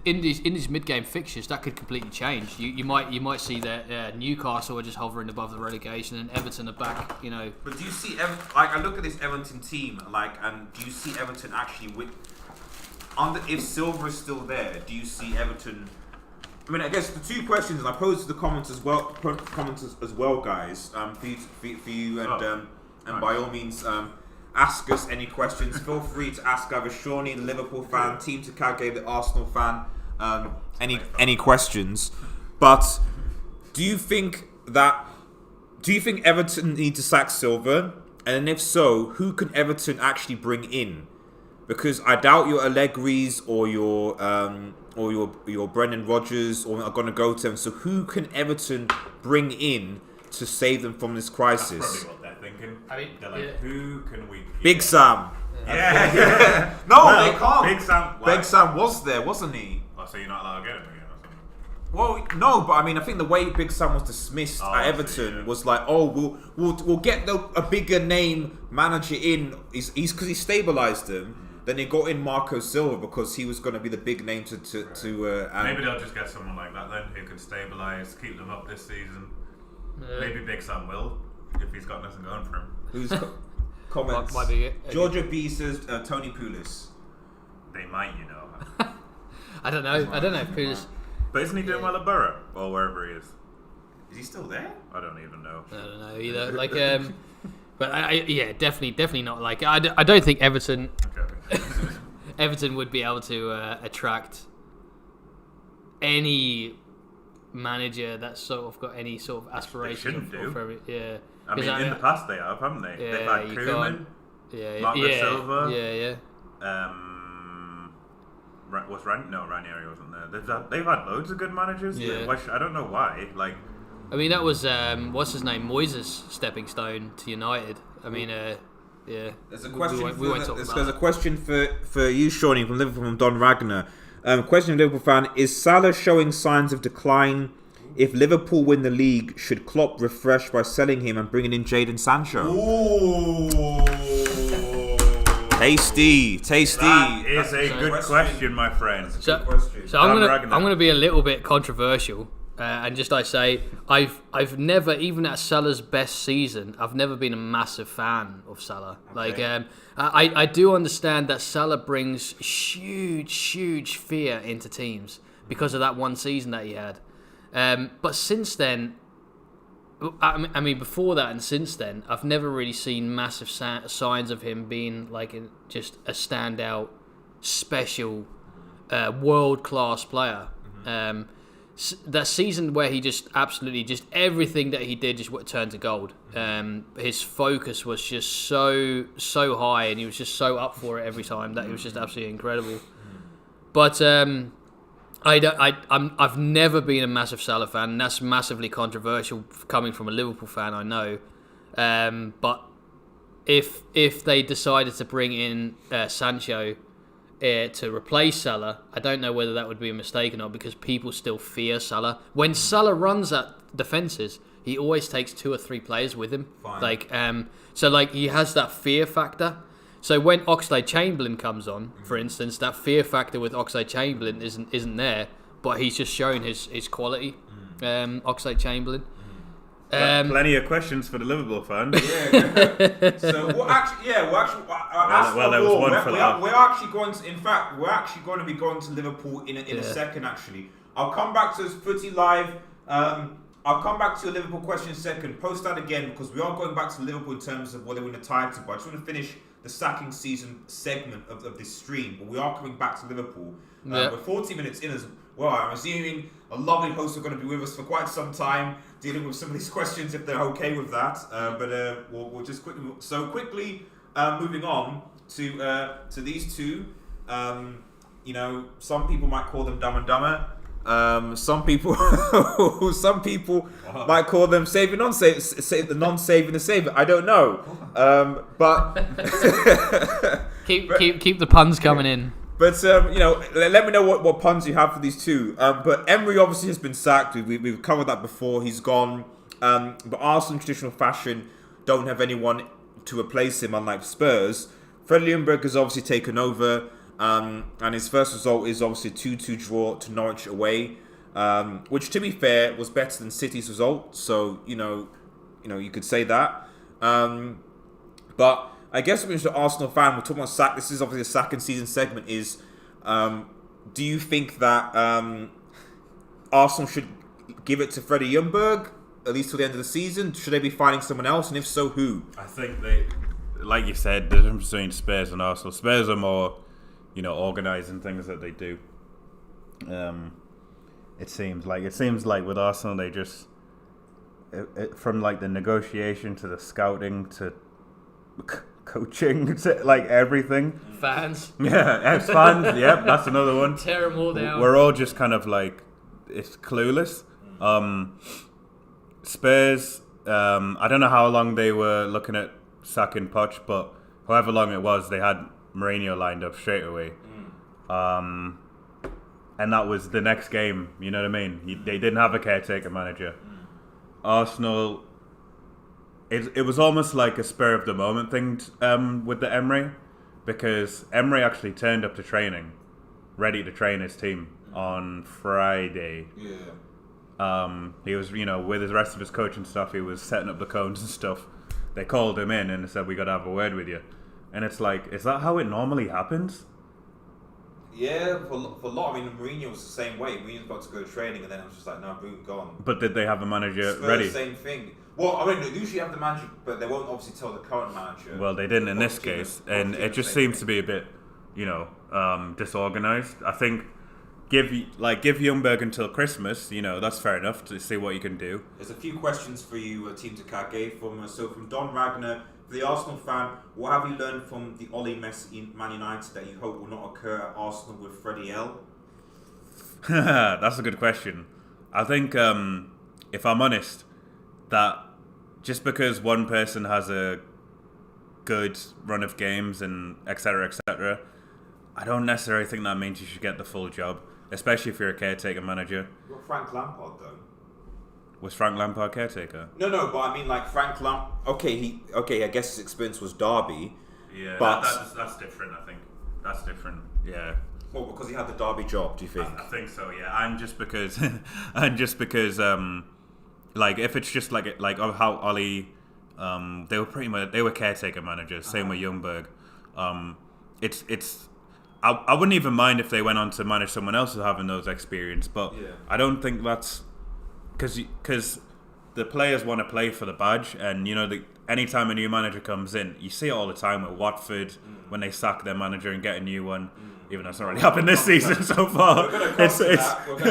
S2: in these mid-game fixtures, that could completely change. You might see that Newcastle are just hovering above the relegation and Everton are back.
S1: But do you see I look at this Everton team and do you see Everton actually if Silva is still there? Do you see Everton? I guess the 2 questions, and I pose to the comments as well, guys. For you, and by all means, ask us any questions. Feel free to ask either Shawnee, the Liverpool fan, Team Takage, the Arsenal fan, any questions. But do you think Everton need to sack Silva? And if so, who can Everton actually bring in? Because I doubt your Allegri's or your Brendan Rodgers are going to go to them. So who can Everton bring in to save them from this crisis?
S4: That's probably what they're thinking. They're like, who can we keep?
S1: Big Sam.
S4: Yeah.
S1: They can't.
S4: Big Sam.
S1: Big Sam was there, wasn't he?
S4: Oh, so you're not allowed to get him again or something?
S1: Well, no, but I think the way Big Sam was dismissed at Everton was like, we'll get a bigger name manager in. He's because he stabilised them. Then they got in Marco Silva because he was going to be the big name to
S4: maybe they'll just get someone like that then who can stabilise, keep them up this season. Maybe Big Sam will, if he's got nothing going for him.
S1: Who's comments?
S2: Might be it.
S1: Georgia B says Tony Pulis.
S4: They might,
S2: I don't know if Pulis.
S4: But isn't he doing well at Borough or wherever he is?
S1: Is he still there?
S4: I don't even know.
S2: I don't know either. But definitely not. I don't think Everton.
S4: Okay.
S2: Everton would be able to attract any manager that's sort of got any sort of aspirations.
S4: They shouldn't do.
S2: Yeah.
S4: In the past they have, haven't they?
S2: Yeah,
S4: They've had Koeman, Marco Silva.
S2: Yeah.
S4: Was Ranieri wasn't there. They've had loads of good managers.
S2: Yeah.
S4: I don't know why.
S2: That was what's his name, Moises' stepping stone to United. Yeah.
S1: There's a question. There's a question for you, Shawnee, from Liverpool, from Don Ragnar. Question, Liverpool fan: is Salah showing signs of decline? If Liverpool win the league, should Klopp refresh by selling him and bringing in Jadon Sancho?
S4: Ooh.
S1: Tasty.
S4: That is a good question, my friend.
S2: So
S4: Dan
S2: I'm gonna be a little bit controversial, and just say I've never, even at Salah's best season, I've never been a massive fan of Salah.
S1: Okay.
S2: Like I do understand that Salah brings huge fear into teams because of that one season that he had, but since then. I mean, before that and since then, I've never really seen massive signs of him being like just a standout, special, world-class player. That season where he just absolutely, just everything that he did just turned to gold. His focus was just so high, and he was just so up for it every time that it was just absolutely incredible. But I've never been a massive Salah fan, and that's massively controversial coming from a Liverpool fan, I know. But if they decided to bring in Sancho to replace Salah, I don't know whether that would be a mistake or not, because people still fear Salah. When Salah runs at defences, he always takes 2 or 3 players with him.
S1: Fine.
S2: So he has that fear factor. So when Oxlade-Chamberlain comes on, for instance, that fear factor with Oxlade-Chamberlain isn't there, but he's just shown his quality. Oxlade-Chamberlain.
S4: Plenty of questions for the Liverpool fan.
S1: Yeah. So there was one for that. We're actually going to. In fact, we're actually going to be going to Liverpool in a second. Actually, I'll come back to this pretty live. I'll come back to your Liverpool question in a second. Post that again, because we are going back to Liverpool in terms of what they win the title. But I just want to finish the sacking season segment of this stream. But we are coming back to Liverpool. We're 40 minutes in as well. I'm assuming a lovely host are going to be with us for quite some time, dealing with some of these questions if they're okay with that. But we'll just quickly. So quickly moving on to these two. Some people might call them Dumb and Dumber. Some people might call them saving the non-saving the saver. I don't know, but
S2: keep the puns coming in.
S1: But let me know what puns you have for these two. But Emery obviously has been sacked. We've covered that before. He's gone. But Arsenal, in traditional fashion, don't have anyone to replace him, unlike Spurs. Fred Ljungberg has obviously taken over. And his first result is obviously a 2-2 draw to Norwich away, which, to be fair, was better than City's result. So you could say that. But I guess when you're an Arsenal fan, we're talking about sack. This is obviously a second season segment. Do you think that Arsenal should give it to Freddie Ljungberg at least till the end of the season? Should they be finding someone else, and if so, who?
S4: I think they, like you said, the difference between Spurs and Arsenal. Spurs are more, organising things that they do. It seems like with Arsenal, they just from like the negotiation to the scouting to coaching to like everything.
S2: Fans.
S4: Yeah, ex-fans. Yep, that's another one.
S2: Tear them all down.
S4: We're all just kind of like, it's clueless. Spurs. I don't know how long they were looking at sacking Poch, but however long it was, they had Mourinho lined up straight away. And that was the next game, you know what I mean? They didn't have a caretaker manager. Arsenal, it was almost like a spur of the moment thing with the Emery, because Emery actually turned up to training, ready to train his team on Friday.
S1: Yeah.
S4: He was, with the rest of his coaching stuff, he was setting up the cones and stuff. They called him in and said, "We got to have a word with you." And it's like, is that how it normally happens?
S1: Yeah, for a lot. I mean, Mourinho was the same way. Mourinho's about to go to training, and then it was just like, no, boom, gone.
S4: But did they have a manager
S1: Spurs,
S4: ready?
S1: Same thing. Well, I mean, they usually have the manager, but they won't obviously tell the current manager.
S4: Well, they didn't in this case, and it just seems to be a bit, disorganized. I think give Ljungberg until Christmas. That's fair enough to see what you can do.
S1: There's a few questions for you, Team Takage, from Don Ragnar. For the Arsenal fan, what have you learned from the Ole Messi Man United that you hope will not occur at Arsenal with Freddie L?
S4: That's a good question. I think, if I'm honest, that just because one person has a good run of games and etc., I don't necessarily think that means you should get the full job, especially if you're a caretaker manager.
S1: You're Frank Lampard, though.
S4: Was Frank Lampard caretaker?
S1: No, but I mean, like Frank Lampard. Okay, I guess his experience was Derby.
S4: Yeah,
S1: but
S4: that's different. that's different. Yeah.
S1: Well, because he had the Derby job, do you think?
S4: I think so, yeah. And just because, like if it's just like how Ollie, they were caretaker managers. Same with Ljungberg. I wouldn't even mind if they went on to manage someone else who's having those experience, but I don't think that's because the players want to play for the badge, and anytime a new manager comes in, you see it all the time with Watford when they sack their manager and get a new one. Even though it's not really happened this season so far.
S1: We're going to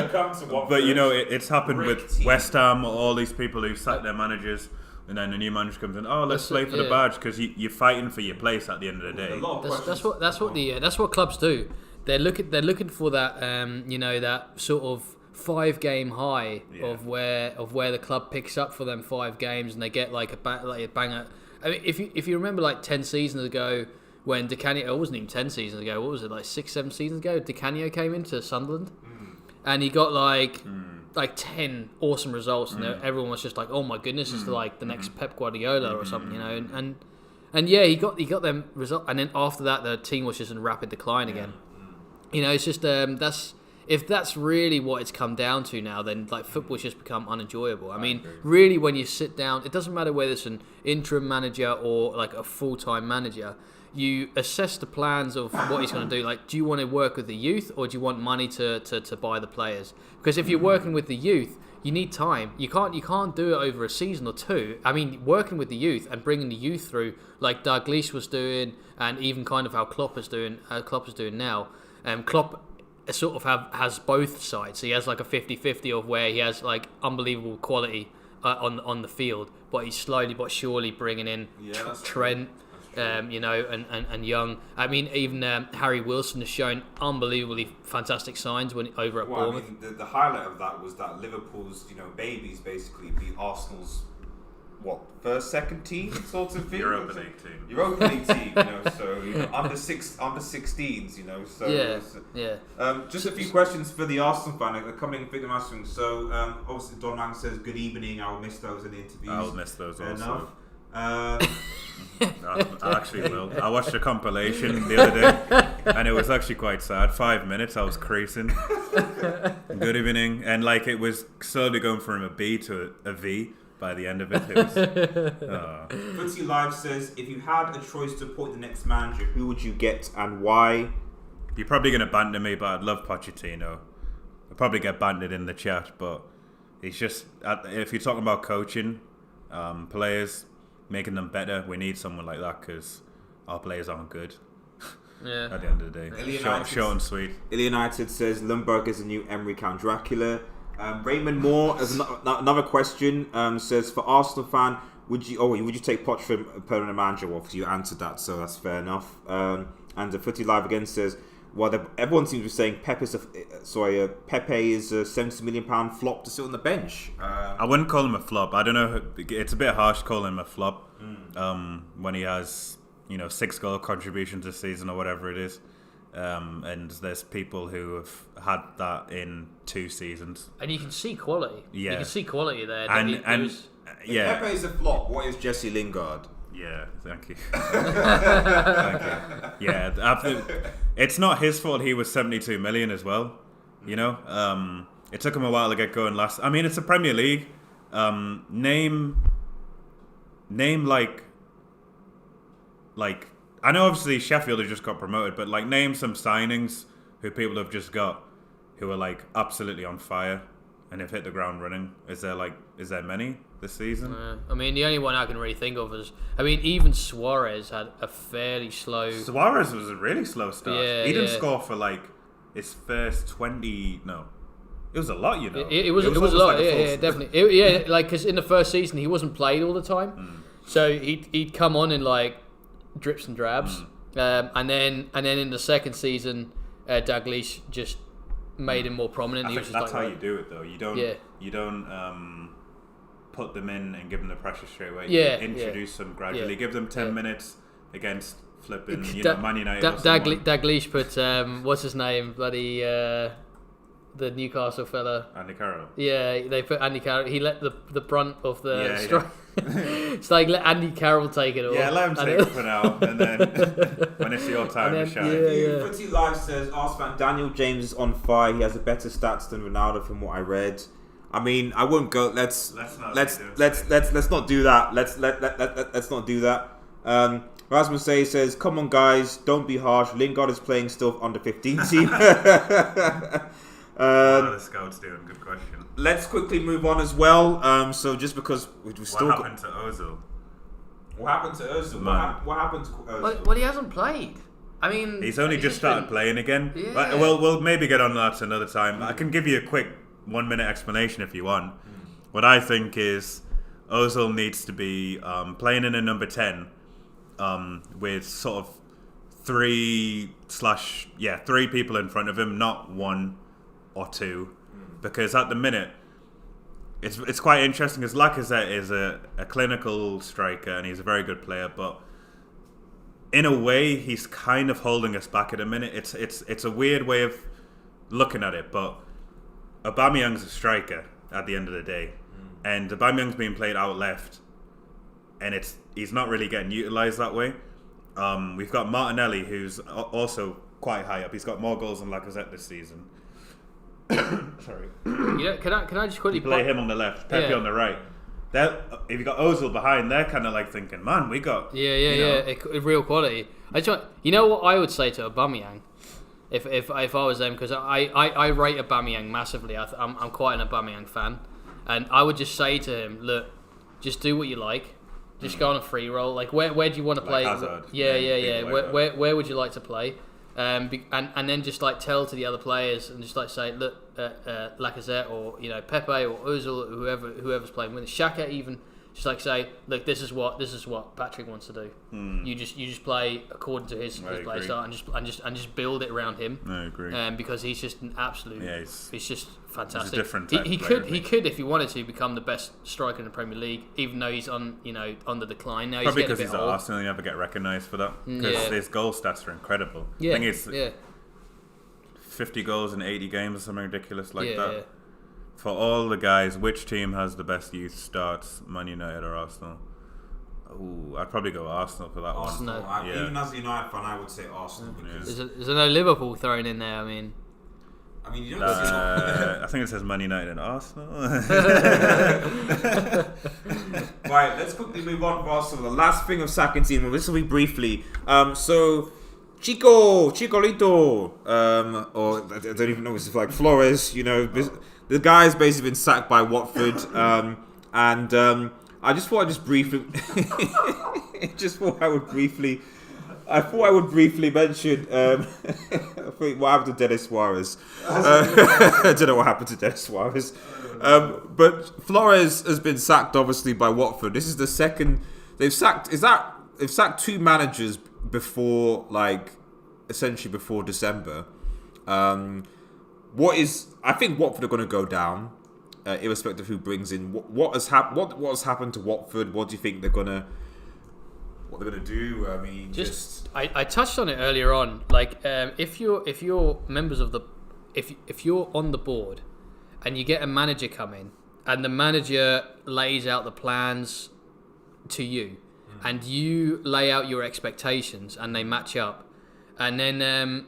S1: come to Watford.
S4: But it's happened with West Ham, all these people who sack their managers, and then a new manager comes in. Oh, let's play for the badge because you're fighting for your place at the end of the day.
S2: That's what clubs do. They're looking for that that sort of 5-game high of where the club picks up for them 5 games, and they get like a banger. I mean, if you remember like 10 seasons ago. When Di Canio, it wasn't even 10 seasons ago, what was it, like 6-7 seasons ago, Di Canio came into Sunderland and he got like 10 awesome results, and everyone was just like, oh my goodness, it's like the next Pep Guardiola or something, and yeah, he got them results, and then after that the team was just in rapid decline again. It's just if that's really what it's come down to now, then like football's just become unenjoyable. I mean, really, when you sit down, it doesn't matter whether it's an interim manager or like a full-time manager. You assess the plans of what he's going to do. Like, do you want to work with the youth, or do you want money to buy the players? Because if you're working with the youth, you need time. You can't do it over a season or two. I mean, working with the youth and bringing the youth through, like Dalglish was doing, and even kind of how Klopp is doing now. Klopp sort of has both sides. He has like a 50-50 of where he has like unbelievable quality on the field, but he's slowly but surely bringing in Trent. And Young. I mean, even Harry Wilson has shown unbelievably fantastic signs when over at Bournemouth.
S1: I mean, the highlight of that was that Liverpool's babies basically beat Arsenal's second team sort of thing.
S4: Europa League team.
S1: Europa League team, so under 16s, so just a few questions for the Arsenal fan coming Victor Mastering. So obviously Don Lang says good evening. I'll miss those in the interviews.
S4: I'll miss those also.
S1: I
S4: actually will. I watched a compilation the other day, and it was actually quite sad. 5 minutes, I was creasing. Good evening, and like it was slowly going from a B to a V by the end of it. It was.
S1: Footy Live says, if you had a choice to appoint the next manager, who would you get and why?
S4: You're probably going to banter me, but I'd love Pochettino. I'll probably get bantered in the chat, but he's just, if you're talking about coaching players, making them better, we need someone like that because our players aren't good. At the end of the day, short and sweet.
S1: Ilya United says Lundberg is a new Emery Count Dracula. Raymond Moore has another question. Says for Arsenal fan, would you take Poch for a permanent manager? Well, you answered that, so that's fair enough. And the Footy Live again says, everyone seems to be saying Pepe is a £70 million flop to sit on the bench.
S4: I wouldn't call him a flop. I don't know. It's a bit harsh calling him a flop when he has 6 goal contributions this season or whatever it is. And there's people who have had that in 2 seasons.
S2: And you can see quality.
S4: Yeah.
S2: You can see quality there.
S1: Pepe is a flop. What is Jesse Lingard?
S4: Yeah, thank you. Thank you. Yeah, it's not his fault he was 72 million as well. It took him a while to get going last. I mean, it's a Premier League. Name like I know obviously Sheffield have just got promoted, but like name some signings who people have just got who are like absolutely on fire and have hit the ground running. Is there many this season?
S2: I mean, the only one I can really think of is, even Suarez had a fairly slow...
S4: Suarez was a really slow start.
S2: Yeah,
S4: he didn't score for like his first 20... No. It was a lot,
S2: It was a lot, like definitely. Because in the first season, he wasn't played all the time. So he'd come on in like drips and drabs. And then in the second season, Dalglish just made him more prominent.
S4: I think that's how you do it, though. You don't put them in and give them the pressure straight away. You introduce them gradually. Give them 10 minutes against flipping, Man United.
S2: Dalglish put what's his name? Bloody the Newcastle fella.
S4: Andy Carroll.
S2: Yeah, they put Andy Carroll. He let the brunt of the
S4: Yeah,
S2: strike. It's like let Andy Carroll take it all.
S4: Yeah, let him take it for now, and then when it's your time to shine.
S2: Yeah.
S1: Footy Live says, Arsenal fan Daniel James is on fire. He has a better stats than Ronaldo, from what I read. I mean, I wouldn't go. Let's not do that. Let's not do that. Rasmus says, "Come on, guys, don't be harsh. Lingard is playing still under 15 team."
S4: What are the scouts doing? Good question.
S1: Let's quickly move on as well. So just because we still
S4: What happened to Ozil?
S1: What happened to Ozil? What happened to Ozil?
S2: Well, he hasn't played. I mean,
S4: He's only just started playing again.
S2: Yeah.
S4: Well, we'll maybe get on that another time. I can give you a quick 1-minute explanation if you want. What I think is Ozil needs to be playing in a number 10 with sort of three people in front of him, not one or two, because at the minute it's quite interesting because Lacazette is a clinical striker and he's a very good player, but in a way he's kind of holding us back at the minute. It's a weird way of looking at it, but Aubameyang's a striker at the end of the day, and Aubameyang's being played out left, and he's not really getting utilised that way. We've got Martinelli, who's also quite high up. He's got more goals than Lacazette this season. Sorry.
S2: Can I just quickly
S4: Play him on the left, Pepe on the right. If you got Ozil behind, they're kind of like thinking, man, we got
S2: real quality. You know what I would say to Aubameyang, if I was them, because I rate Aubameyang massively. I'm quite an Aubameyang fan, and I would just say to him, look, just do what you like. Just go on a free roll. Like where do you want to play?
S4: Hazard.
S2: Yeah. Where would you like to play? And then just like tell to the other players and just like say, look, Lacazette or Pepe or Ozil, whoever's playing with Xhaka, even just like say, look, this is what Patrick wants to do. You just play according to his play style and just build it around him.
S4: I agree.
S2: Because he's just an absolute. Yeah, he's just fantastic.
S4: He's a different
S2: he could if he wanted to become the best striker in the Premier League, even though he's on the decline now.
S4: Probably
S2: because
S4: he's at Arsenal, he never get recognised for that because his goal stats are incredible. I think it's 50 goals in 80 games or something ridiculous like that. Yeah. For all the guys, which team has the best youth starts, Man United or Arsenal? Ooh, I'd probably go Arsenal for that
S1: Arsenal.
S4: one.
S1: Even as a United fan, I would say Arsenal because
S2: is there no Liverpool thrown in there? I mean,
S1: you don't
S4: I think it says Man United and Arsenal.
S1: Right, let's quickly move on to Arsenal. The last thing of sacking team, and this will be briefly. So Chicolito, or I don't even know if it's like Flores. The guy's basically been sacked by Watford, and I just thought I would briefly mention what happened to Dennis Suarez. I don't know what happened to Dennis Suarez, but Flores has been sacked obviously by Watford. This is the second they've sacked. They've sacked two managers before, essentially before December. I think Watford are going to go down, irrespective of who brings in. What has happened to Watford? What do you think they're gonna do? I mean,
S2: I touched on it earlier on. If you're members of if you're on the board, and you get a manager come in, and the manager lays out the plans to you, and you lay out your expectations, and they match up, and then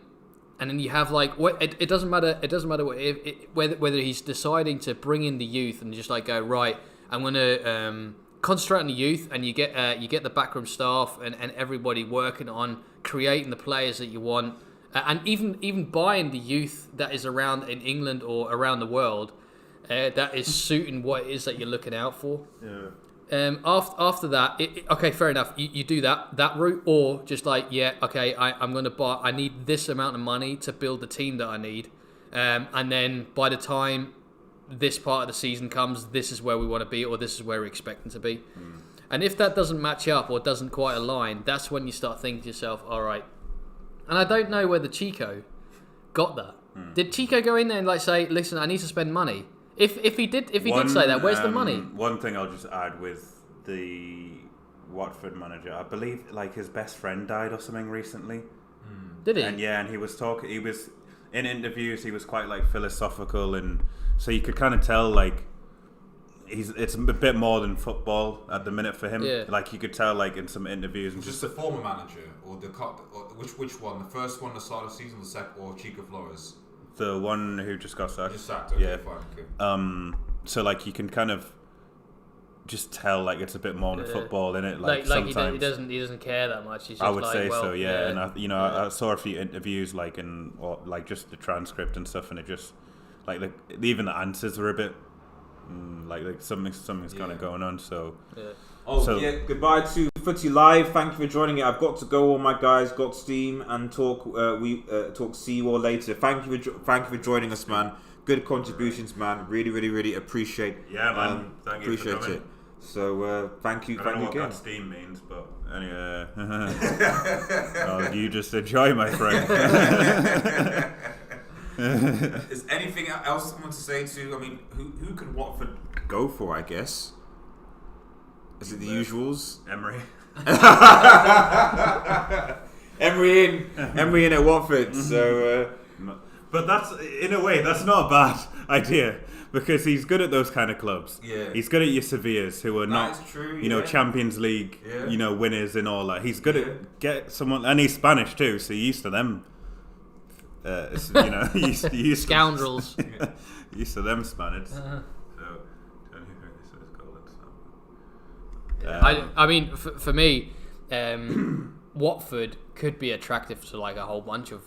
S2: you have it doesn't matter. It doesn't matter whether he's deciding to bring in the youth and just go right. I'm gonna concentrate on the youth, and you get the backroom staff and everybody working on creating the players that you want, and even buying the youth that is around in England or around the world that is suiting what it is that you're looking out for.
S4: Yeah.
S2: After that, okay, fair enough. You do that route, or just I'm going to buy. I need this amount of money to build the team that I need, and then by the time this part of the season comes, this is where we want to be, or this is where we're expecting to be. And if that doesn't match up or doesn't quite align, that's when you start thinking to yourself, all right. And I don't know whether Chico got that. Did Chico go in there and say, listen, I need to spend money? If he did say that, where's the money?
S4: One thing I'll just add with the Watford manager, I believe his best friend died or something recently.
S2: Did he?
S4: And he was talking. in interviews he was quite like philosophical, and so you could kind of tell like it's a bit more than football at the minute for him.
S2: Yeah.
S4: Like you could tell like in some interviews and
S5: Just the former manager, or which one? The first one, the start of the season, the second, or Chico Flores?
S4: the one who just got sacked.
S5: Just sacked. Okay,
S4: Yeah.
S5: fine. Okay.
S4: So like you can kind of just tell like it's a bit more than football in it. Like
S2: he
S4: sometimes
S2: doesn't care that much. He's just
S4: I would
S2: like,
S4: say
S2: well,
S4: so, yeah. And I saw a few interviews like or like just the transcript and stuff, and it just like even the answers were a bit like something's kind of going on. So
S1: Goodbye to Footy Live. Thank you for joining it. I've got to go. All my guys got steam and talk. We talk. See you all later. Thank you for joining us, man. Good contributions, man. Really appreciate.
S4: Yeah, man. Thank you for
S1: appreciate
S4: coming.
S1: it. So thank you.
S4: I don't know what
S1: again.
S4: that steam means, but anyway, you just enjoy, my friend.
S1: Is anything else I want to say to? I mean, who can Watford go for? I guess. Is it the usuals?
S4: Emery.
S1: Emery in at Watford. So,
S4: but that's in a way that's not a bad idea because he's good at those kind of clubs.
S1: Yeah.
S4: He's good at your Sevillas who are not,
S1: true,
S4: Champions League,
S1: Yeah.
S4: Winners and all that. He's good at get someone, and he's Spanish too, so you're used to them. Used
S2: Scoundrels.
S4: used to them Spanish.
S2: I mean, for me, Watford could be attractive to like a whole bunch of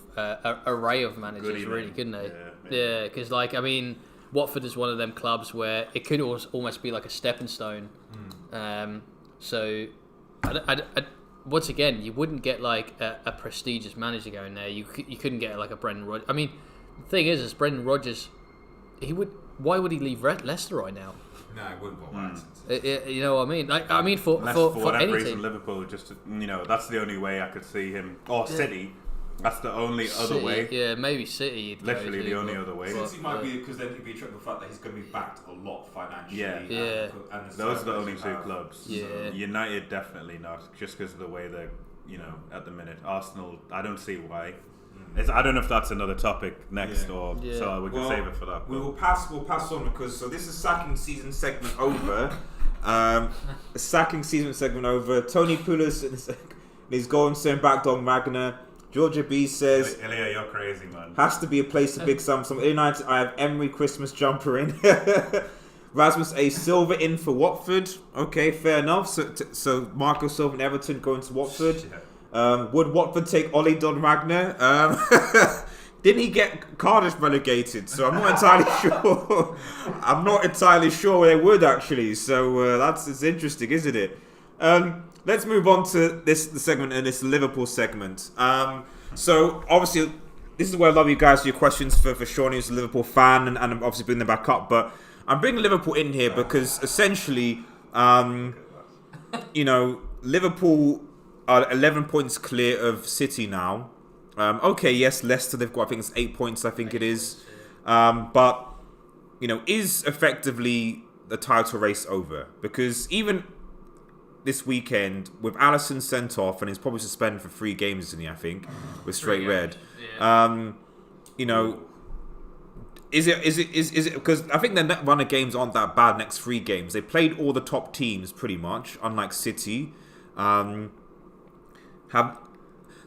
S2: array of managers, really, couldn't they? Yeah, because like I mean, Watford is one of them clubs where it could almost be like a stepping stone. So, once again, you wouldn't get like a prestigious manager going there. You couldn't get like a Brendan Rodgers. I mean, the thing is Brendan Rodgers, why would he leave Leicester right now?
S5: No, it wouldn't go right.
S2: You know what I mean? Like, I mean, for
S4: whatever
S2: any
S4: reason,
S2: team.
S4: Liverpool just that's the only way I could see him. Or City, that's the only other way.
S2: Yeah, maybe City. you'd go
S4: Literally
S2: to,
S4: the only
S2: but-
S4: other way.
S1: City might be because then he'd be attracted to the fact that he's going to be backed a lot financially.
S4: Yeah.
S1: And the
S4: Those are the
S1: salaries
S4: only
S1: you
S4: two
S1: have.
S4: clubs.
S2: Yeah.
S4: United definitely not, just because of the way they're, at the minute. Arsenal, I don't see why. I don't know if that's another topic next, or so we can save it for that.
S1: We'll pass on because this is sacking season segment over. Sacking season segment over. Tony Pulis he's going sent back Don Magna. Georgia B says
S4: Ilya, you're crazy, man.
S1: has to be a place to big sum. United, I have Emery Christmas jumper in. Rasmus A. Silva in for Watford. Okay, fair enough. So Marco Silva and Everton going to Watford. Would Watford take Ollie Don Magna? Didn't he get Cardiff relegated? So I'm not entirely sure. I'm not entirely sure they would actually. So it's interesting, isn't it? Let's move on to the segment and this Liverpool segment. So obviously, this is where I love you guys for your questions for Sean, who's a Liverpool fan, and I'm obviously bringing them back up. But I'm bringing Liverpool in here because essentially, Liverpool are 11 points clear of City now. Okay, yes, Leicester, they've got, I think it's 8 points, I think it is. But, is effectively the title race over? Because even this weekend, with Alisson sent off, and he's probably suspended for 3 games, isn't he, I think, with straight red.
S2: Yeah.
S1: Is it because I think their run of games aren't that bad next 3 games. They played all the top teams pretty much, unlike City.
S2: So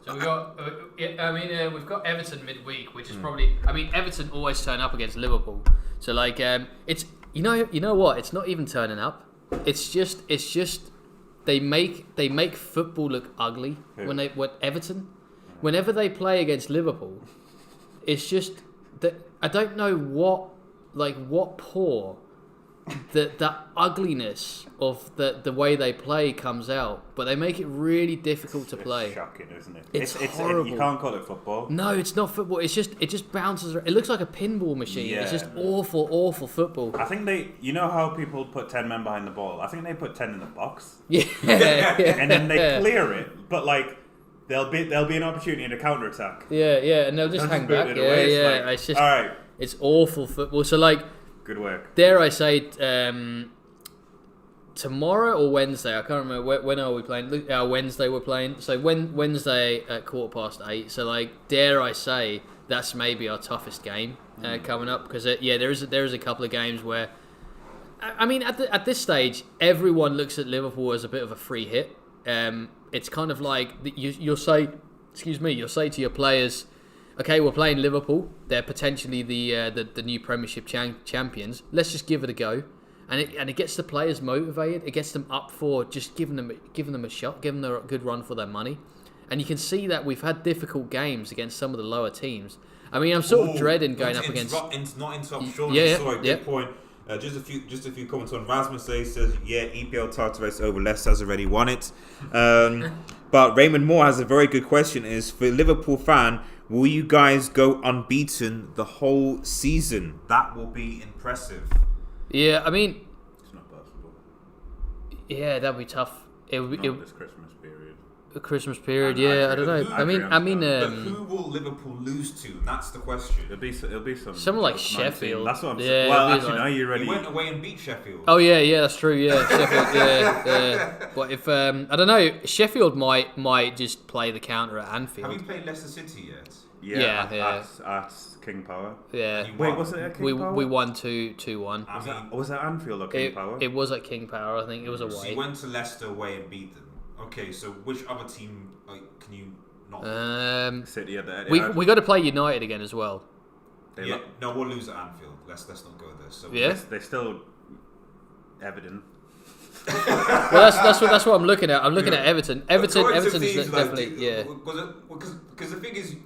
S2: we've got Everton midweek, which is probably. I mean, Everton always turn up against Liverpool. So like, it's you know what? It's not even turning up. It's just they make football look ugly when Everton, whenever they play against Liverpool, it's just that I don't know what poor. The ugliness of the way they play comes out, but they make it really difficult to play.
S4: It's shocking, isn't it?
S2: It's horrible.
S4: You can't call it football.
S2: No, it's not football. It just bounces around. It looks like a pinball machine.
S4: Yeah.
S2: It's just awful football.
S4: I think how people put 10 men behind the ball. I think they put 10 in the box.
S2: Yeah.
S4: And then they clear it, but like there'll be an opportunity to counter attack.
S2: Yeah, and they'll just hang
S4: boot
S2: back.
S4: it
S2: Yeah,
S4: away.
S2: yeah.
S4: Like,
S2: It's just
S4: all right.
S2: It's awful football. So like,
S4: Good work.
S2: dare I say, tomorrow or Wednesday. I can't remember when are we playing. Wednesday we're playing. So Wednesday at 8:15. So like, dare I say, that's maybe our toughest game coming up, because there is a couple of games where, I mean, at this stage, everyone looks at Liverpool as a bit of a free hit. It's kind of like you'll say to your players, okay, we're playing Liverpool. They're potentially the new Premiership champions. Let's just give it a go, and it gets the players motivated. It gets them up for just giving them a shot, giving them a good run for their money. And you can see that we've had difficult games against some of the lower teams. I mean, I'm sort of dreading going up against.
S1: Not interrupt, Sean.
S2: Yeah,
S1: Sorry, good point. Just a few comments on Rasmus. Says, EPL title race over. Leicester's already won it. But Raymond Moore has a very good question. Is for a Liverpool fan, will you guys go unbeaten the whole season? That will be impressive.
S2: Yeah, I mean,
S4: It's not possible.
S2: yeah, that'd be tough. It would be
S4: Not this Christmas period.
S2: a Christmas period. Yeah, I don't know. I mean,
S1: But who will Liverpool lose to? That's the question.
S4: It'll be some.
S2: Someone like
S4: 19.
S2: Sheffield.
S4: That's what I'm
S2: Yeah,
S4: saying. Well,
S2: it'll be
S4: actually,
S2: like-
S4: no, you
S1: He
S4: already.
S1: went away and beat Sheffield.
S2: Oh yeah, that's true. Yeah, Sheffield. Yeah. But if I don't know, Sheffield might just play the counter at
S1: Have you
S2: Anfield.
S1: played Leicester City yet?
S2: Yeah.
S4: At King Power.
S2: Yeah,
S1: You
S4: Wait,
S1: won.
S4: was it at King
S2: we
S4: Power?
S2: won 2-1.
S1: I mean,
S4: Was that Anfield or King Power?
S2: It was at King Power. I think it was
S1: so
S2: away.
S1: you went to Leicester away and beat them. Okay, so which other team can you not?
S4: City at the
S2: We got to play United again as well.
S1: No, we'll lose at Anfield. Let's not go there. So
S2: Yeah.
S4: They're still Everton.
S2: Well, that's what I'm looking at. I'm looking at Everton. Everton's definitely
S1: Because the thing is,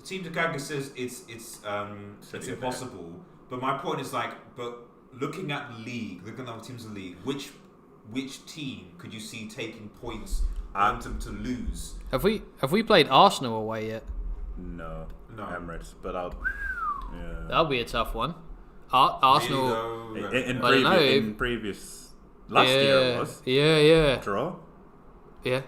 S1: Team Takagi says it's impossible. But my point is but looking at the league, looking at other teams in the league, which team could you see taking points to lose?
S2: Have we played Arsenal away yet?
S4: No.
S1: No.
S4: Emirates, but I'll. Yeah.
S2: That'll be a tough one. Arsenal.
S4: In
S2: I don't know.
S4: in previous last year it was
S2: Yeah.
S4: draw.
S2: Yeah.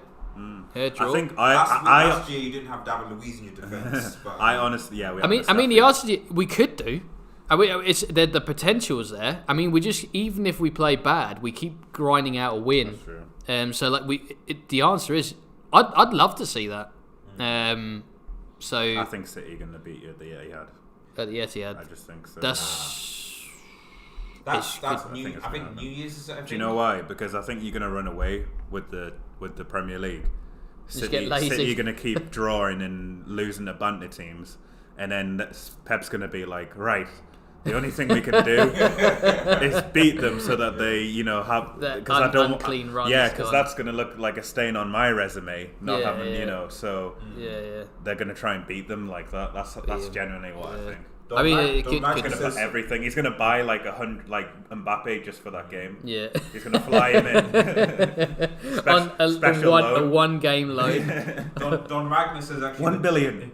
S2: Yeah, draw.
S4: I think
S1: last year you didn't have David Luiz in your defence. But
S4: I honestly, yeah. We
S2: I mean, the answer we could do. I mean, it's the potential's there. I mean, we just, even if we play bad, we keep grinding out a win.
S4: That's true.
S2: So like the answer is, I'd love to see that. So
S4: I think City gonna beat you at the Etihad.
S2: at the Etihad,
S4: I just think so.
S1: that's
S4: I
S1: New.
S4: think it's
S1: I think
S4: gonna
S1: New Year's is.
S4: Do you know why? Because I think you're gonna run away with the Premier League.
S2: get lazy.
S4: City are gonna keep drawing and losing to banter teams, and then Pep's gonna be like, right. The only thing we can do is beat them so that they, have
S2: That
S4: because I don't
S2: unclean runs
S4: yeah, because
S2: gone.
S4: that's gonna look like a stain on my resume. Not
S2: Yeah,
S4: having,
S2: yeah.
S4: so
S2: yeah.
S4: they're gonna try and beat them like that. That's genuinely what I think.
S2: I mean, it
S1: Don
S2: could-
S1: Mac
S2: could-
S4: He's gonna put everything. He's gonna buy like 100, like Mbappe just for that game.
S2: Yeah.
S4: He's gonna fly him in.
S2: On a
S4: special loan.
S2: one game loan.
S1: Don Ragnar says actually
S4: 1 billion.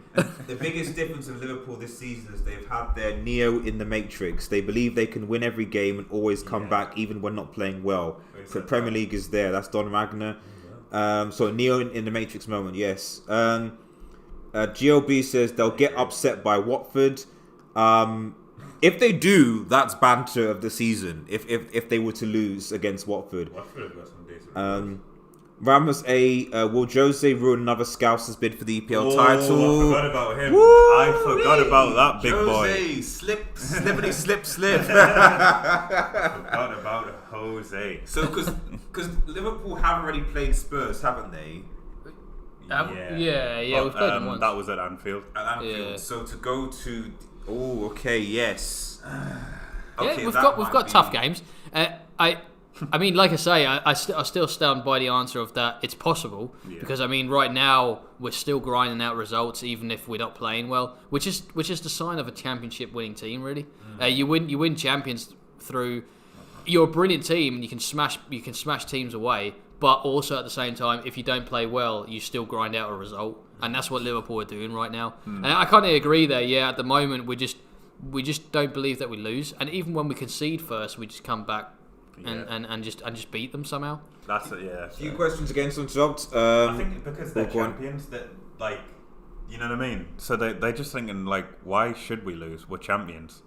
S1: The biggest difference of Liverpool this season is they've had their Neo in the Matrix. They believe they can win every game and always come back even when not playing well. The Premier League is there. That's Don Ragnar. So Neo in the Matrix moment, yes. GLB says they'll get upset by Watford. If they do, that's banter of the season. If they were to lose against Watford. Ramos will Jose ruin another Scouser's bid for the EPL title?
S4: I forgot about him.
S1: Woo!
S4: I forgot about that big
S1: Jose,
S4: boy.
S1: slip. Forgot
S4: about Jose.
S1: So because Liverpool have already played Spurs, haven't they?
S2: Yeah,
S4: But,
S2: we've played them once.
S4: that was at Anfield.
S1: At Anfield.
S2: Yeah.
S1: So to go to yes.
S2: Yeah, we've got tough games. I mean, like I say, I still stand by the answer of that. It's possible because I mean, right now we're still grinding out results, even if we're not playing well, which is the sign of a championship winning team. Really, you win champions through. You're a brilliant team, and you can smash teams away. But also at the same time, if you don't play well, you still grind out a result, and that's what Liverpool are doing right now. And I kind of agree there. Yeah, at the moment we just don't believe that we lose, and even when we concede first, we just come back and just beat them somehow.
S4: That's it. Yeah.
S1: A few questions against interrupt.
S4: I think because they're
S1: go on.
S4: champions, that like You know what I mean? So they're just thinking, like, why should we lose? We're champions.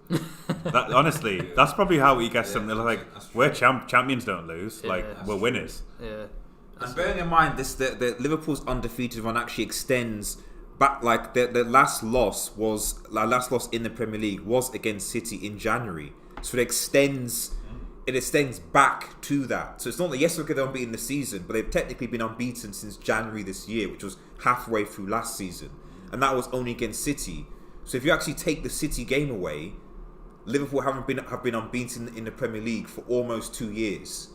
S4: Honestly, that's probably how he gets them. They're like, we're champions don't lose.
S2: Yeah,
S4: like, we're winners.
S2: Yeah.
S1: And bearing in mind, the Liverpool's undefeated run actually extends back. Like the last loss in the Premier League was against City in January, so it extends back to that. So it's not that yes, they're unbeaten this season, but they've technically been unbeaten since January this year, which was halfway through last season, and that was only against City. So if you actually take the City game away, Liverpool have been unbeaten in the Premier League for almost 2 years.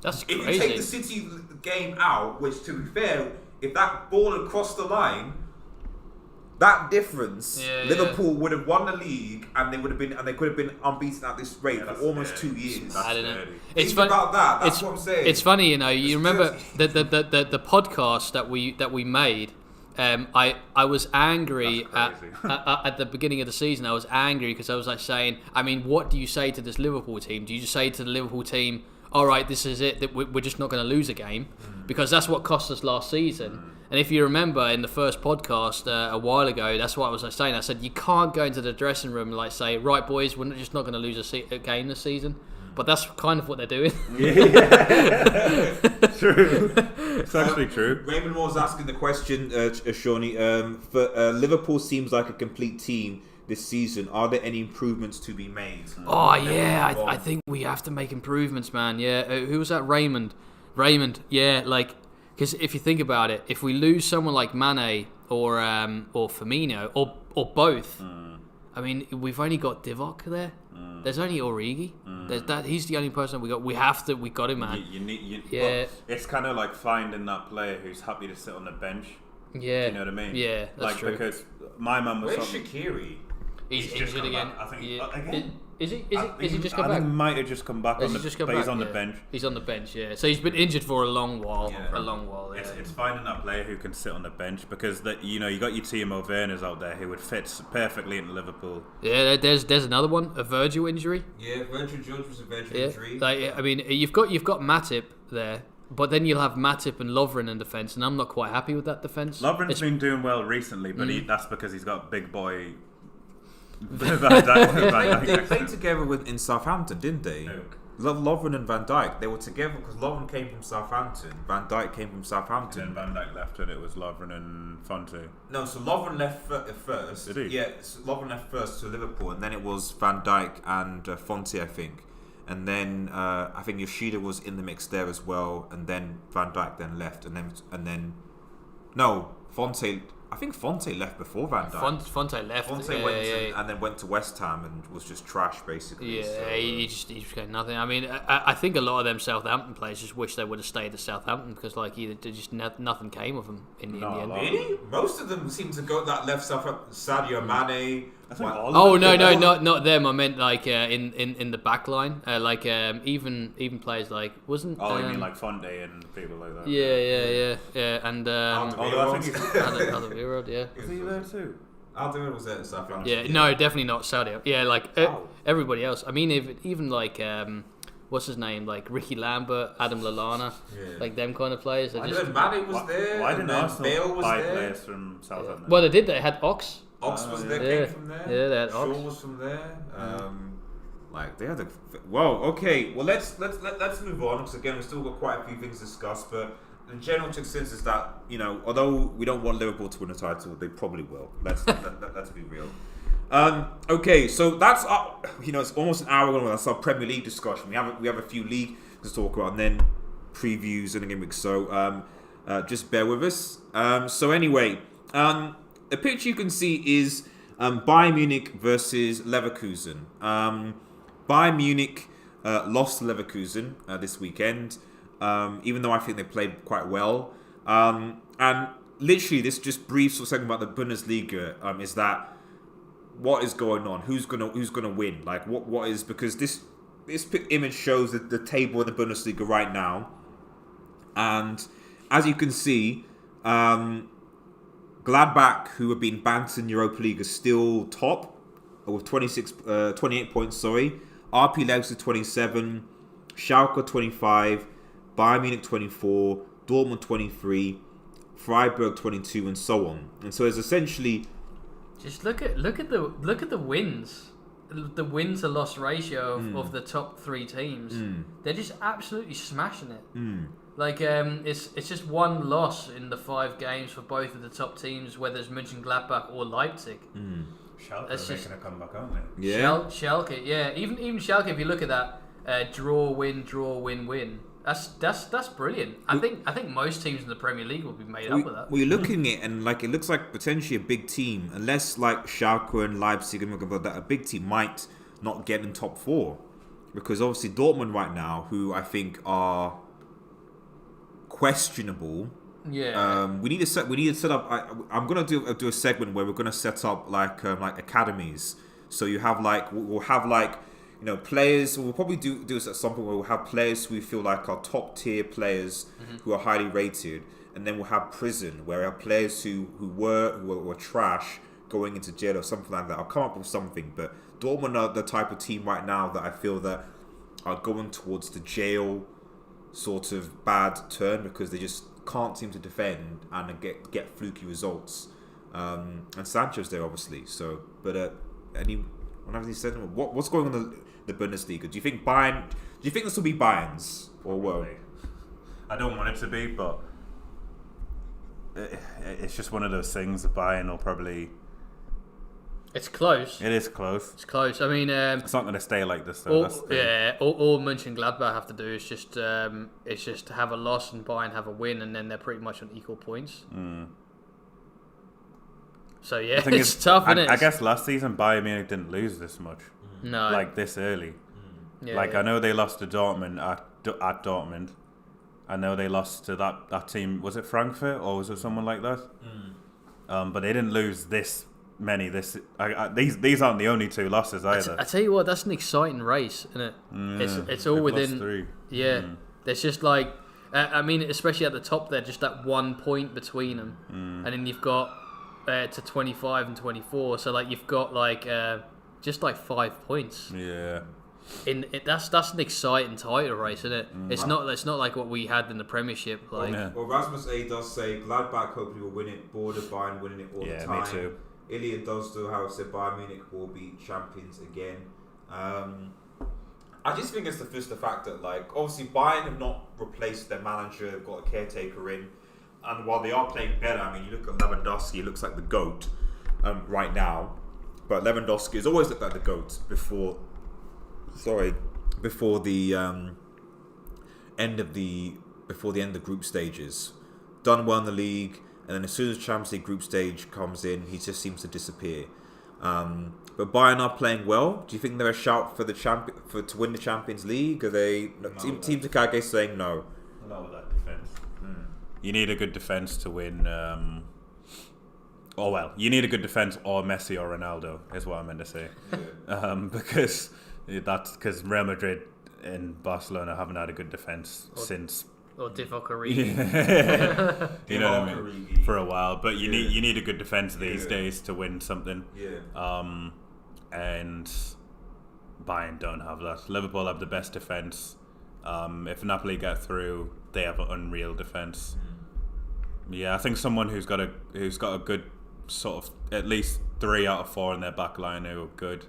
S2: That's
S1: If
S2: crazy.
S1: you take the City game out, which to be fair, if that ball had crossed the line, that difference, Liverpool would have won the league, and they could have been unbeaten at this rate for almost 2 years.
S2: I don't know.
S1: Think
S2: It's funny
S1: about that. That's what I'm saying.
S2: It's funny, you know. You remember the podcast that we made. I was angry at the beginning of the season. I was angry because I was like saying, I mean, what do you say to this Liverpool team? Do you just say to the Liverpool team, all right, this is it, that we're just not going to lose a game? Because that's what cost us last season. And if you remember in the first podcast a while ago, that's what I was saying. I said, you can't go into the dressing room and like say, right, boys, we're just not going to lose a game this season. But that's kind of what they're doing.
S4: True. It's actually true.
S1: Raymond was asking the question, Shawnee. For Liverpool seems like a complete team this season. Are there any improvements to be made?
S2: Oh yeah, I think we have to make improvements, man. Yeah, who was that? Raymond. Yeah, like because if you think about it, if we lose someone like Mane or Firmino or both, I mean we've only got Divock there. There's only Origi. There's that. He's the only person we got. We got him, man.
S4: Well, it's kind of like finding that player who's happy to sit on the bench.
S2: Yeah.
S4: Do you know what I mean?
S2: Yeah, that's
S4: like
S2: true.
S4: because my mum was.
S1: Where's Shaqiri?
S2: He's
S4: just
S2: injured
S4: come
S2: again.
S4: back, I think.
S2: Yeah.
S4: Again?
S2: Is he just come
S4: I
S2: back?
S4: think he might have just come back
S2: Has
S4: on
S2: he
S4: the.
S2: just come
S4: But he's
S2: back?
S4: on the
S2: Yeah.
S4: bench.
S2: He's on the bench, yeah. So he's been injured for a long while.
S1: Yeah.
S2: Yeah.
S4: It's finding that player who can sit on the bench because you got your Timo Werners out there who would fit perfectly into Liverpool.
S2: Yeah, there's another one, a Virgil injury.
S5: Yeah, Virgil George was a Virgil
S2: Yeah,
S5: injury.
S2: like I mean, you've got Matip there, but then you'll have Matip and Lovren in defence, and I'm not quite happy with that defence.
S4: Lovren's been doing well recently, but that's because he's got big boy.
S1: They played together in Southampton, didn't they?
S4: No.
S1: Lovren and Van Dijk, they were together because Lovren came from Southampton, Van Dijk came from Southampton.
S4: And then Van Dijk left and it was Lovren and Fonte.
S1: No, so Lovren left first.
S4: Did he?
S1: Yeah, so Lovren left first to Liverpool, and then it was Van Dijk and Fonte, I think. And then I think Yoshida was in the mix there as well, and then Van Dijk then left, and then no, Fonte. I think Fonte left before Van Dijk.
S2: Fonte left.
S1: Fonte and then went to West Ham and was just trash basically.
S2: Yeah,
S1: so,
S2: he just got nothing. I mean, I think a lot of them Southampton players just wish they would have stayed at Southampton because like nothing came of them in the end.
S1: Really? Most of them seem to go that left Sadio Mane.
S4: I think all
S2: Oh
S4: of them.
S2: no, not them. I meant like in the back line, like even players like wasn't.
S4: Oh, you mean like Fonte and people like that?
S2: Yeah, and
S4: Although I think he's
S2: Alderweireld, yeah.
S4: is he there too?
S1: Alderweireld was there at Southampton.
S2: Yeah, no, definitely not Sadio. Yeah, like everybody else. I mean, even like what's his name, like Ricky Lambert, Adam Lallana, like them kind of players.
S1: And then Mane was there.
S4: Why
S1: and
S4: didn't
S1: then
S4: Arsenal
S1: Bale was
S4: buy
S1: there.
S4: players from Southampton?
S2: Well, they did. They had Ox.
S1: Ox was there.
S2: Yeah.
S1: Came from there.
S2: Yeah, they had
S1: Shaw
S2: Ox.
S1: was from there. Like they had a okay. Well, let's move on because again we've still got quite a few things to discuss. But the general consensus is that although we don't want Liverpool to win a title, they probably will. Let's be real. Okay, so that's it's almost an hour long. That's our Premier League discussion. We have a few league to talk about, and then previews and a game week. So just bear with us. So anyway, a picture you can see is Bayern Munich versus Leverkusen. Bayern Munich lost to Leverkusen this weekend, even though I think they played quite well. And literally, this just brief sort of segment about the Bundesliga is that what is going on? Who's gonna win? Like what is, because this image shows the table in the Bundesliga right now, and as you can see, Gladbach, who have been banned in Europa League, is still top with 28 points. Sorry, RP Leipzig 27, Schalke 25, Bayern Munich 24, Dortmund 23, Freiburg 22, and so on. And so it's essentially
S2: Just look at the wins, the win to loss ratio of the top 3 teams. They're just absolutely smashing it. Like it's just one loss in the 5 games for both of the top teams, whether it's Mönchengladbach or Leipzig.
S3: Schalke are making a comeback, aren't they?
S1: yeah.
S2: Schalke, yeah. Even Schalke, if you look at that, draw, win, win. That's brilliant. I think most teams in the Premier League will be made up of that.
S1: We're looking at it, and like it looks like potentially a big team, unless like Schalke and Leipzig and that a big team might not get in top 4, because obviously Dortmund right now, who I think are questionable.
S2: Yeah.
S1: We need to set up. I'm gonna do a segment where we're gonna set up like academies. So you have we'll have players. We'll probably do this at some point where we'll have players who we feel like are top tier players who are highly rated, and then we'll have prison where we have players who were trash going into jail or something like that. I'll come up with something, but Dortmund are the type of team right now that I feel that are going towards the jail sort of bad turn because they just can't seem to defend and get fluky results. And Sanchez there obviously. So, but anyone have any said what's going on in the Bundesliga? Do you think Bayern? Do you think this will be Bayern's or what?
S4: I don't want it to be, but it's just one of those things. The Bayern will probably.
S2: It's close.
S4: It is close.
S2: It's close. I mean,
S4: it's not going to stay like this though.
S2: All Mönchengladbach have to do is just have a loss and Bayern have a win, and then they're pretty much on equal points. So yeah, it's tough, isn't it?
S4: I guess last season Bayern Munich didn't lose this much.
S2: No,
S4: like this early.
S2: Yeah,
S4: like I know they lost to Dortmund at Dortmund. I know they lost to that team. Was it Frankfurt or was it someone like that? But they didn't lose this many. These aren't the only 2 losses either.
S2: I tell you what, that's an exciting race, isn't it? It's all within
S4: 3.
S2: Yeah, there's just like I mean, especially at the top there, just that 1 point between them, and then you've got to 25 and 24. So like you've got like just like 5 points.
S4: Yeah.
S2: That's an exciting title race, isn't it? It's not like what we had in the Premiership. Like,
S1: Well, Rasmus A does say Gladbach hopefully will win it. Border Bayern winning it all the time.
S4: Yeah, me too.
S1: Ilya does do, however, say Bayern Munich will be champions again. I just think it's the fact that like obviously Bayern have not replaced their manager, they've got a caretaker in, and while they are playing better, I mean you look at Lewandowski, he looks like the GOAT right now, but Lewandowski has always looked like the GOAT before the end of the group stages. Done well in the league, and then as soon as Champions League group stage comes in, he just seems to disappear. But Bayern are playing well. Do you think they're a shout for to win the Champions League? Are they Team Takage saying no?
S3: Not with that defense.
S4: You need a good defense to win. You need a good defense or Messi or Ronaldo is what I meant to say.
S1: Yeah.
S4: Because Real Madrid and Barcelona haven't had a good defense since.
S2: or Divock Origi.
S4: You know what I mean? For a while, but you need a good defense these days to win something.
S1: Yeah.
S4: And Bayern don't have that. Liverpool have the best defense. If Napoli get through, they have an unreal defense. Yeah, I think someone who's got a good sort of at least 3 out of 4 in their back line who are good,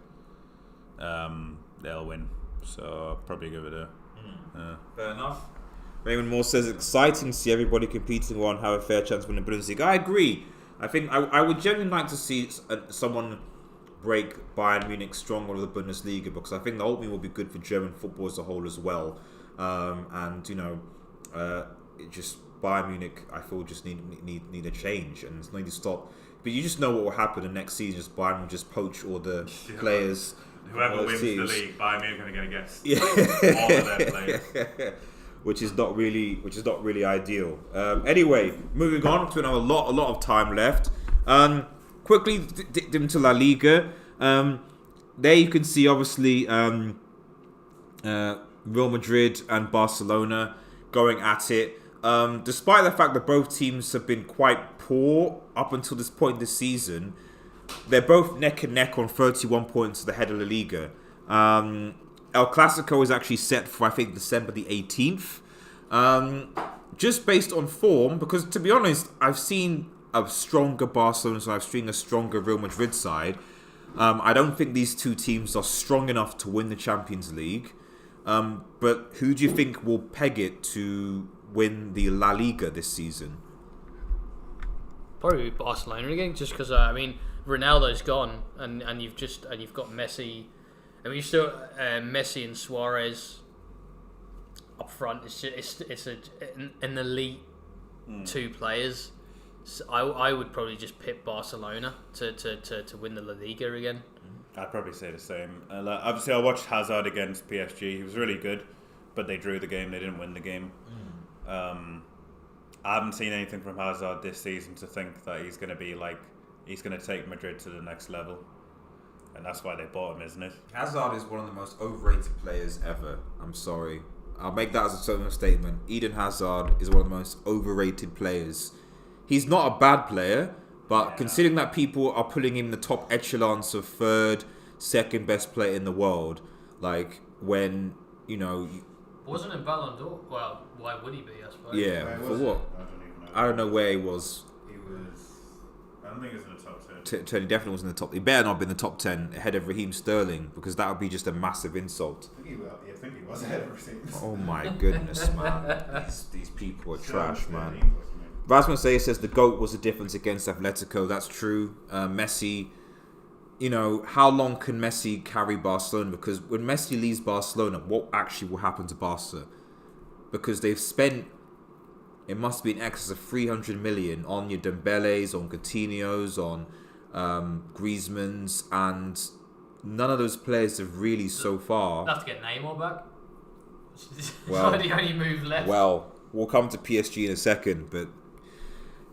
S4: they'll win. So I'll probably give it a.
S1: Fair enough. Raymond Moore says, exciting to see everybody competing well and have a fair chance to win the Bundesliga. I agree. I think I would genuinely like to see someone break Bayern Munich strong out of the Bundesliga, because I think the ultimately will be good for German football as a whole as well. And just Bayern Munich, I feel just need a change and need to stop. But you just know what will happen the next season. Just Bayern will just poach all the players.
S3: Whoever wins the league, Bayern Munich are going to get all of their players.
S1: Which is not really ideal. Anyway, moving on to a lot of time left. Quickly dip into La Liga. There you can see obviously Real Madrid and Barcelona going at it. Despite the fact that both teams have been quite poor up until this point this season, they're both neck and neck on 31 points at the head of La Liga. El Clasico is actually set for, I think, December the 18th. Just based on form, because to be honest, I've seen a stronger Barcelona side, I've seen a stronger Real Madrid side. I don't think these two teams are strong enough to win the Champions League. But who do you think will peg it to win the La Liga this season?
S2: Probably Barcelona again, just because Ronaldo's gone, and you've got Messi. I mean, you still Messi and Suarez up front. It's an elite two players. So I would probably just pick Barcelona to win the La Liga again.
S4: I'd probably say the same. Obviously, I watched Hazard against PSG. He was really good, but they drew the game. They didn't win the game. I haven't seen anything from Hazard this season to think that he's going to take Madrid to the next level. And that's why they bought him, isn't it?
S1: Hazard is one of the most overrated players ever. I'm sorry. I'll make that as a certain statement. Eden Hazard is one of the most overrated players. He's not a bad player, but considering that people are putting him in the top echelons of third, second best player in the world, like when,
S2: Wasn't in Ballon d'Or? Well, why would he be, I suppose?
S1: Yeah, for what?
S3: I don't even know.
S1: I don't know where he was.
S3: I don't think he was in the top 10.
S1: He definitely was in the top. He better not be in the top 10 ahead of Raheem Sterling, because that would be just a massive insult.
S3: I think he was ahead of Raheem.
S1: Oh my goodness, man. These people are trash, man. Rasmus says the GOAT was the difference against Atletico. That's true. Messi, how long can Messi carry Barcelona? Because when Messi leaves Barcelona, what actually will happen to Barca? Because they've spent, it must be in excess of 300 million on your Dembeles, on Coutinho's, on Griezmann's, and none of those players have really so far.
S2: Have to get Neymar back.
S1: Well,
S2: the only move left.
S1: Well, we'll come to PSG in a second, but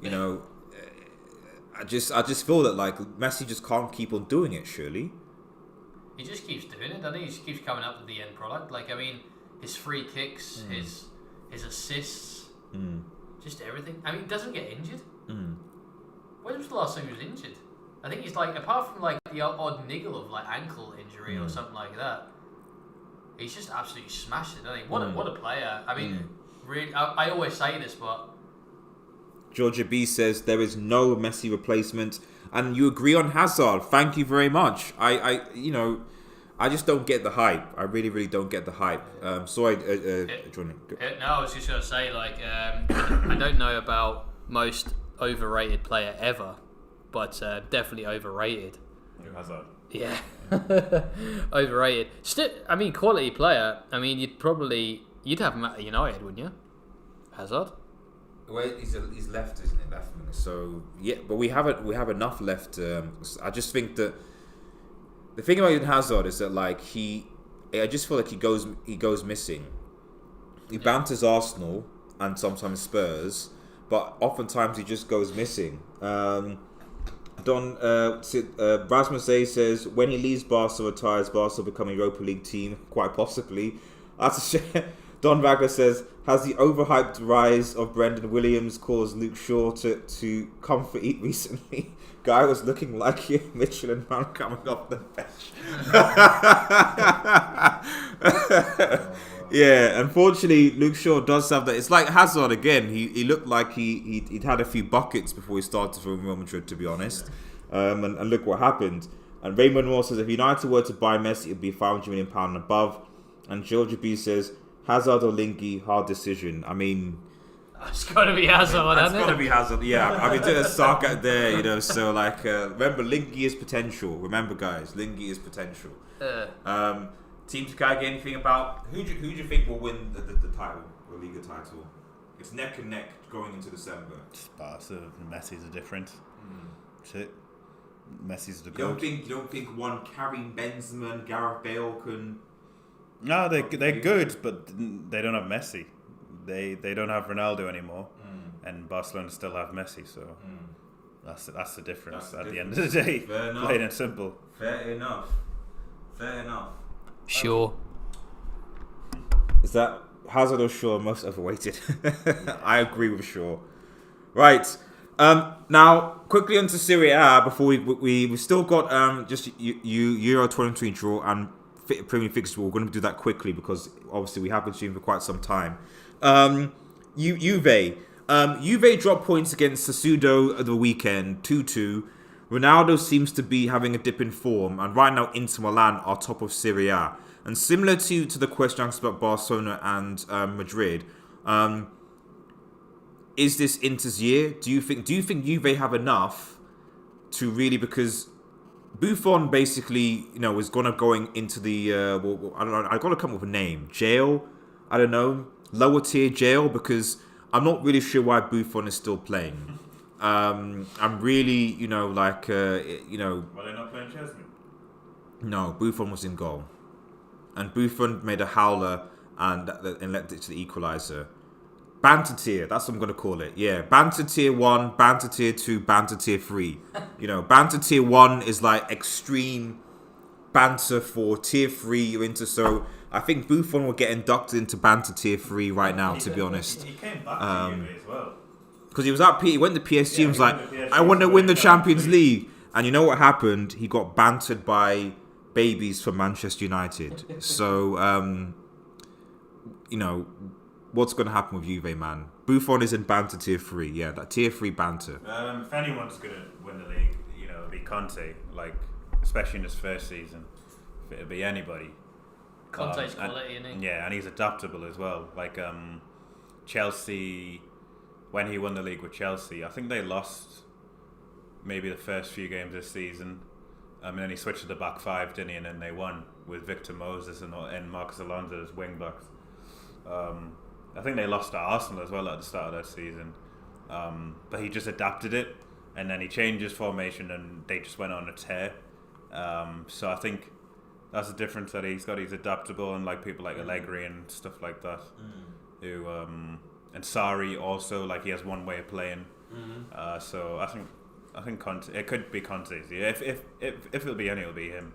S1: I just feel that like Messi just can't keep on doing it. Surely
S2: he just keeps doing it. I think he just keeps coming up with the end product. Like, I mean, his free kicks, his assists, just everything. I mean, he doesn't get injured. When was the last time he was injured? I think he's like, apart from like the odd niggle of like ankle injury or something like that, he's just absolutely smashed it. I think what a player. I mean, really, I always say this, but.
S1: Georgia B says there is no Messi replacement, and you agree on Hazard. Thank you very much. I just don't get the hype. I really, really don't get the hype. Sorry, Johnny.
S2: No, I was just gonna say I don't know about most overrated player ever, but definitely overrated.
S3: Hazard.
S2: Yeah, overrated. Still, I mean, quality player. I mean, you'd have him at United, wouldn't you? Hazard.
S1: Well, he's left, isn't he? Left winger. So yeah, but we have enough left. I just think that the thing about Eden Hazard is that like I just feel like he goes missing. He banters Arsenal and sometimes Spurs, but oftentimes he just goes missing. Rasmus A says when he leaves Barca, retires, Barca will become a Europa League team, quite possibly. That's a shame. Don Wagner says, has the overhyped rise of Brendan Williams caused Luke Shaw to comfort eat recently? Guy was looking like a Michelin man coming off the bench. Yeah, unfortunately, Luke Shaw does have that. It's like Hazard again. He looked like he'd had a few buckets before he started for Real Madrid, to be honest. And look what happened. And Raymond Moore says, if United were to buy Messi, it would be £500 million and above. And Georgia B says, Hazard or Linky, hard decision. I mean,
S2: it's got to be Hazard,
S1: it's got to be Hazard. Yeah, I mean, there's a sark out there, So, like, remember, Linky is potential. Remember, guys, Linky is potential. Team to get anything about who do you think will win the title, the Liga title? It's neck and neck going into December.
S4: Barca, Messi's a difference. That's it. Messi's the
S1: goat.
S4: goat.
S1: You don't think one Karim Benzema and Gareth Bale can?
S4: No, they're good, but they don't have Messi. They don't have Ronaldo anymore, and Barcelona still have Messi. So that's the difference at the end of the day.
S1: Fair enough.
S4: Plain and simple.
S1: Fair enough.
S2: Sure.
S1: Is that Hazard or Shaw most overweighted? I agree with Shaw. Right. Now, quickly onto Serie A before we've still got just Euro 2023 draw and Premier Fixture. We're going to do that quickly because obviously we have been streaming for quite some time. Juve. Juve dropped points against Sassuolo the weekend, 2-2. Ronaldo seems to be having a dip in form, and right now Inter Milan are top of Serie A. And similar to the question asked about Barcelona and Madrid, is this Inter's year? Do you think Juve have enough to really, because Buffon basically, is going into the I don't know. I got to come up with a name. Jail. I don't know. Lower tier jail, because I'm not really sure why Buffon is still playing. I'm really,
S3: Were they not playing Chesney?
S1: No, Buffon was in goal, and Buffon made a howler and let it to the equaliser. Banter tier, that's what I'm going to call it. Yeah, banter tier 1, banter tier 2, banter tier 3. Banter tier 1 is like extreme banter for tier 3 you're into. So I think Buffon will get inducted into banter tier 3 right now, to be honest.
S3: He came back to Juve as well.
S1: Because he was at he went to PSG and was like, I want to win the Champions League. And you know what happened? He got bantered by babies from Manchester United. So, what's going to happen with Juve, man? Buffon is in banter tier 3. Yeah, that tier 3 banter.
S3: If anyone's going to win the league, it'll be Conte. Like, especially in his first season. It'll be anybody.
S2: Conte's quality, isn't he?
S3: Yeah, and he's adaptable as well. Like, Chelsea, when he won the league with Chelsea, I think they lost maybe the first few games this season. And then he switched to the back 5, didn't he? And then they won with Victor Moses and Marcus Alonso as wing backs. I think they lost to Arsenal as well at the start of that season. But he just adapted it, and then he changed his formation, and they just went on a tear. So I think that's the difference that he's got. He's adaptable, and like people like Allegri and stuff like that. Who and Sarri also, like, he has one way of playing. So I think Conte, it could be Conte's. Yeah, if it'll be any, it'll be him.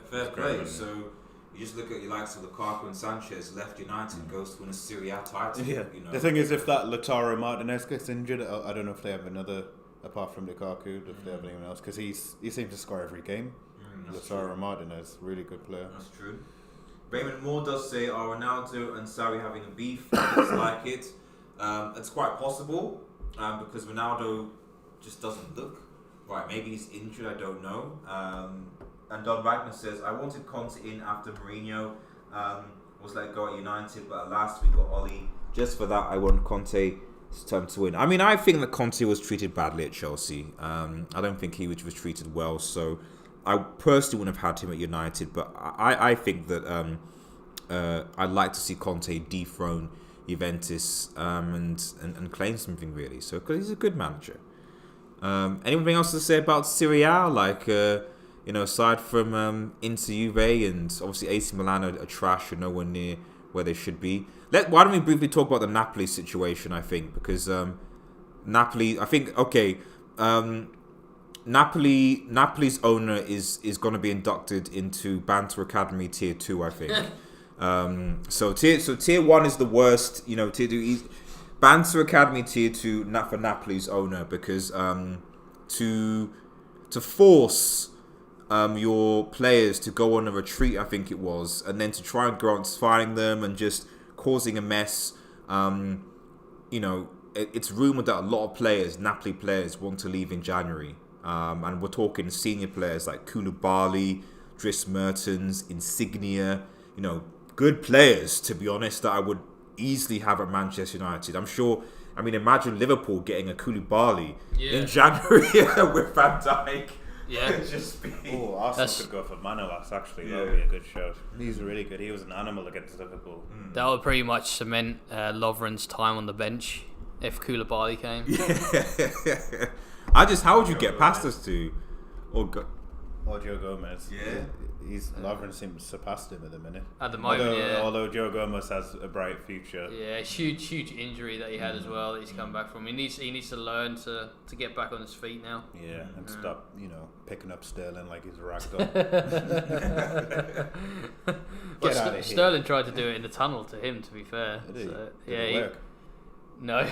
S6: Fair play. So you just look at your likes of Lukaku and Sanchez, left United, goes to win a Serie A title.
S4: Yeah. The thing is, if that Lautaro Martinez gets injured, I don't know if they have another, apart from Lukaku, if they have anyone else, because he seems to score every game. Lautaro Martinez, really good player.
S6: That's true. Raymond Moore does say, are Ronaldo and Sarri having a beef? Looks like it. It's quite possible, because Ronaldo just doesn't look right. Maybe he's injured, I don't know. And Don Wagner says, I wanted Conte in after Mourinho was let go at United, but alas, we got Oli. Just for that, I want Conte's time to win.
S1: I mean, I think that Conte was treated badly at Chelsea. I don't think he was treated well. So I personally wouldn't have had him at United. But I think that I'd like to see Conte dethrone Juventus and claim something, really. So, because he's a good manager. Anything else to say about Serie A? Like, aside from Inter, Juve, and obviously AC Milan are trash and nowhere near where they should be. Why don't we briefly talk about the Napoli situation? I think because Napoli. I think Napoli's owner is going to be inducted into Banter Academy Tier 2. I think. So Tier 1 is the worst. Tier 2. Banter Academy Tier 2 for Napoli's owner, because to force your players to go on a retreat, I think it was, and then to try and go out firing them and just causing a mess. It's rumoured that a lot of Napoli players, want to leave in January. And we're talking senior players like Koulibaly, Dries Mertens, Insignia. Good players, to be honest, that I would easily have at Manchester United. I'm sure. I mean, imagine Liverpool getting a Koulibaly in January with Van Dijk.
S2: Yeah.
S3: Arsenal could go for Manolas, actually. That would be a good shout. He's really good. He was an animal against Liverpool.
S2: That would pretty much cement Lovren's time on the bench if Koulibaly came.
S1: Yeah. How would you get past us two?
S3: Or Joe Gomez.
S6: Yeah.
S3: Lovren seems to surpass him at the minute.
S2: At the moment,
S3: Although Joe Gomez has a bright future.
S2: Yeah, huge injury that he had as well that he's come back from. He needs to learn to get back on his feet now.
S3: Yeah, and stop, picking up Sterling like he's a ragdoll.
S2: Get out of here. Sterling tried to do it in the tunnel to him, to be fair.
S3: Did he?
S2: So,
S3: Did it work?
S2: No.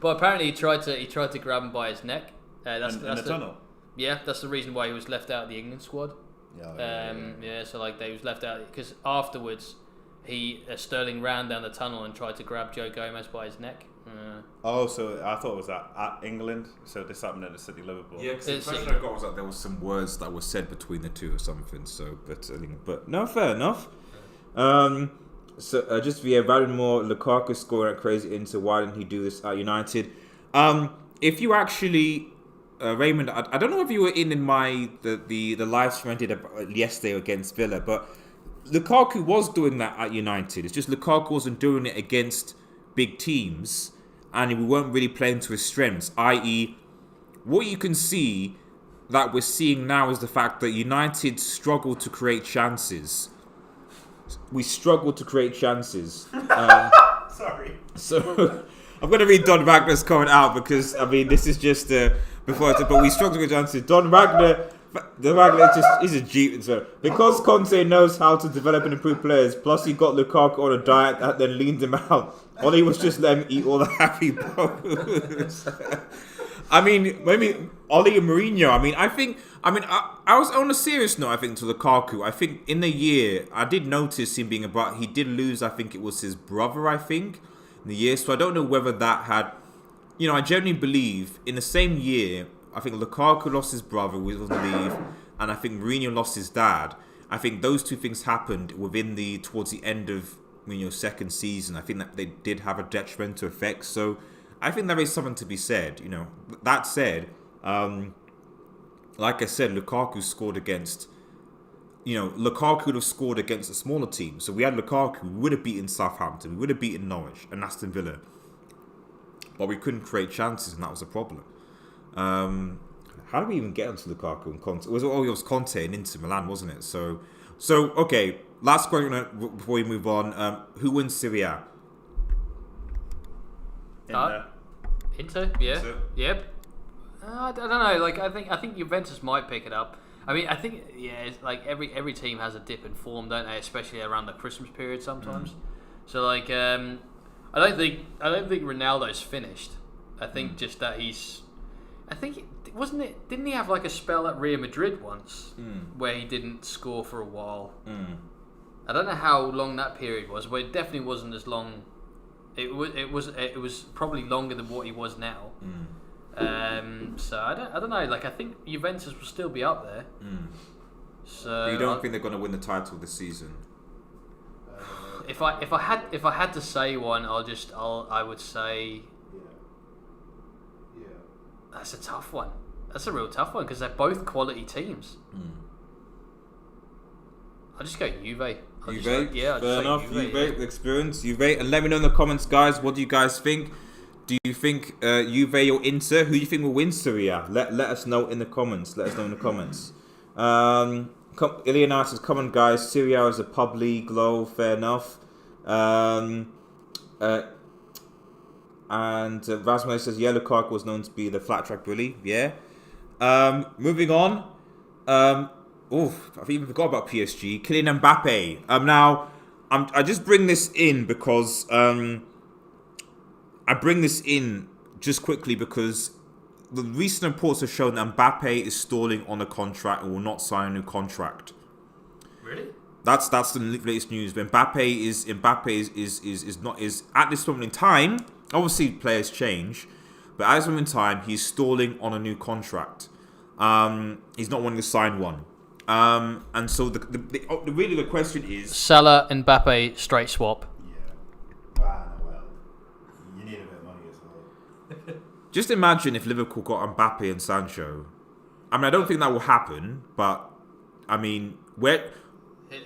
S2: But apparently he tried to grab him by his neck. That's
S3: in the tunnel?
S2: Yeah, that's the reason why he was left out of the England squad.
S3: Yeah.
S2: So like they was left out because afterwards Sterling ran down the tunnel and tried to grab Joe Gomez by his neck.
S4: Oh, so I thought it was at England. So this happened at the City Liverpool.
S1: Yeah, because the impression I got was that there was some words that were said between the two or something. So, but no, fair enough. So just via Moore, Lukaku scoring at crazy Inter. Why didn't he do this at United? If you actually, Raymond, I don't know if you were in my the live stream I did yesterday against Villa, but Lukaku was doing that at United. It's just Lukaku wasn't doing it against big teams, and we weren't really playing to his strengths. I.e., what you can see that we're seeing now is the fact that United struggle to create chances. We struggle to create chances.
S4: Sorry.
S1: So I'm going to read Don Wagner's comment out because, I mean, this is just but we struggle to create chances. Don Wagner is a Jeep. So because Conte knows how to develop and improve players, plus he got Lukaku on a diet that then leaned him out. Ollie was just letting him eat all the happy bones. I mean, maybe Ollie and Mourinho. I was on a serious note. I think to Lukaku. I think in the year I did notice him being about. He did lose. I think it was his brother. I think in the year. So I don't know whether that had. I genuinely believe in the same year. I think Lukaku lost his brother with on leave, and I think Mourinho lost his dad. I think those two things happened towards the end of Mourinho's second season. I think that they did have a detrimental effect. So I think there is something to be said. That said, like I said, Lukaku scored against. Lukaku would have scored against a smaller team. So we had Lukaku. We would have beaten Southampton. We would have beaten Norwich and Aston Villa. But we couldn't create chances, and that was a problem. How did we even get onto Lukaku and Conte? It was Conte and Inter Milan, wasn't it? So okay. Last question before we move on. Who wins Serie A?
S2: Inter, yeah, yep. I don't know. Like I think Juventus might pick it up. I mean, I think it's like every team has a dip in form, don't they? Especially around the Christmas period sometimes. So like, I don't think Ronaldo's finished. I think just that he's. I think didn't he have like a spell at Real Madrid once where he didn't score for a while? I don't know how long that period was, but it definitely wasn't as long. It was probably longer than what he was now. So I don't know. Like I think Juventus will still be up there. So
S1: but you don't think they're going to win the title this season?
S2: If I had to say one, I would say. That's a tough one. That's a real tough one because they're both quality teams. I'll just go Juve.
S1: Fair enough. Juve, experience. Juve. And let me know in the comments, guys, what do you guys think? Do you think Juve or Inter? Who do you think will win Serie A? Let us know in the comments. Iliana says, come on, guys. Serie A is a pub league, low. Fair enough. And Rasmus says, yeah, Lukaku was known to be the flat track bully. Yeah. Moving on. I've even forgot about PSG. Kylian Mbappe. Now, I just bring this in because I bring this in just quickly because the recent reports have shown that Mbappe is stalling on a contract and will not sign a new contract.
S2: Really?
S1: That's the latest news. But Mbappe is not at this moment in time. Obviously, players change, but at this moment in time, he's stalling on a new contract. He's not wanting to sign one. And so the question is
S2: Salah and Mbappe straight swap.
S4: Yeah. Well, you need a bit of money as well.
S1: Just imagine if Liverpool got Mbappe and Sancho. I mean, I don't think that will happen, but I mean,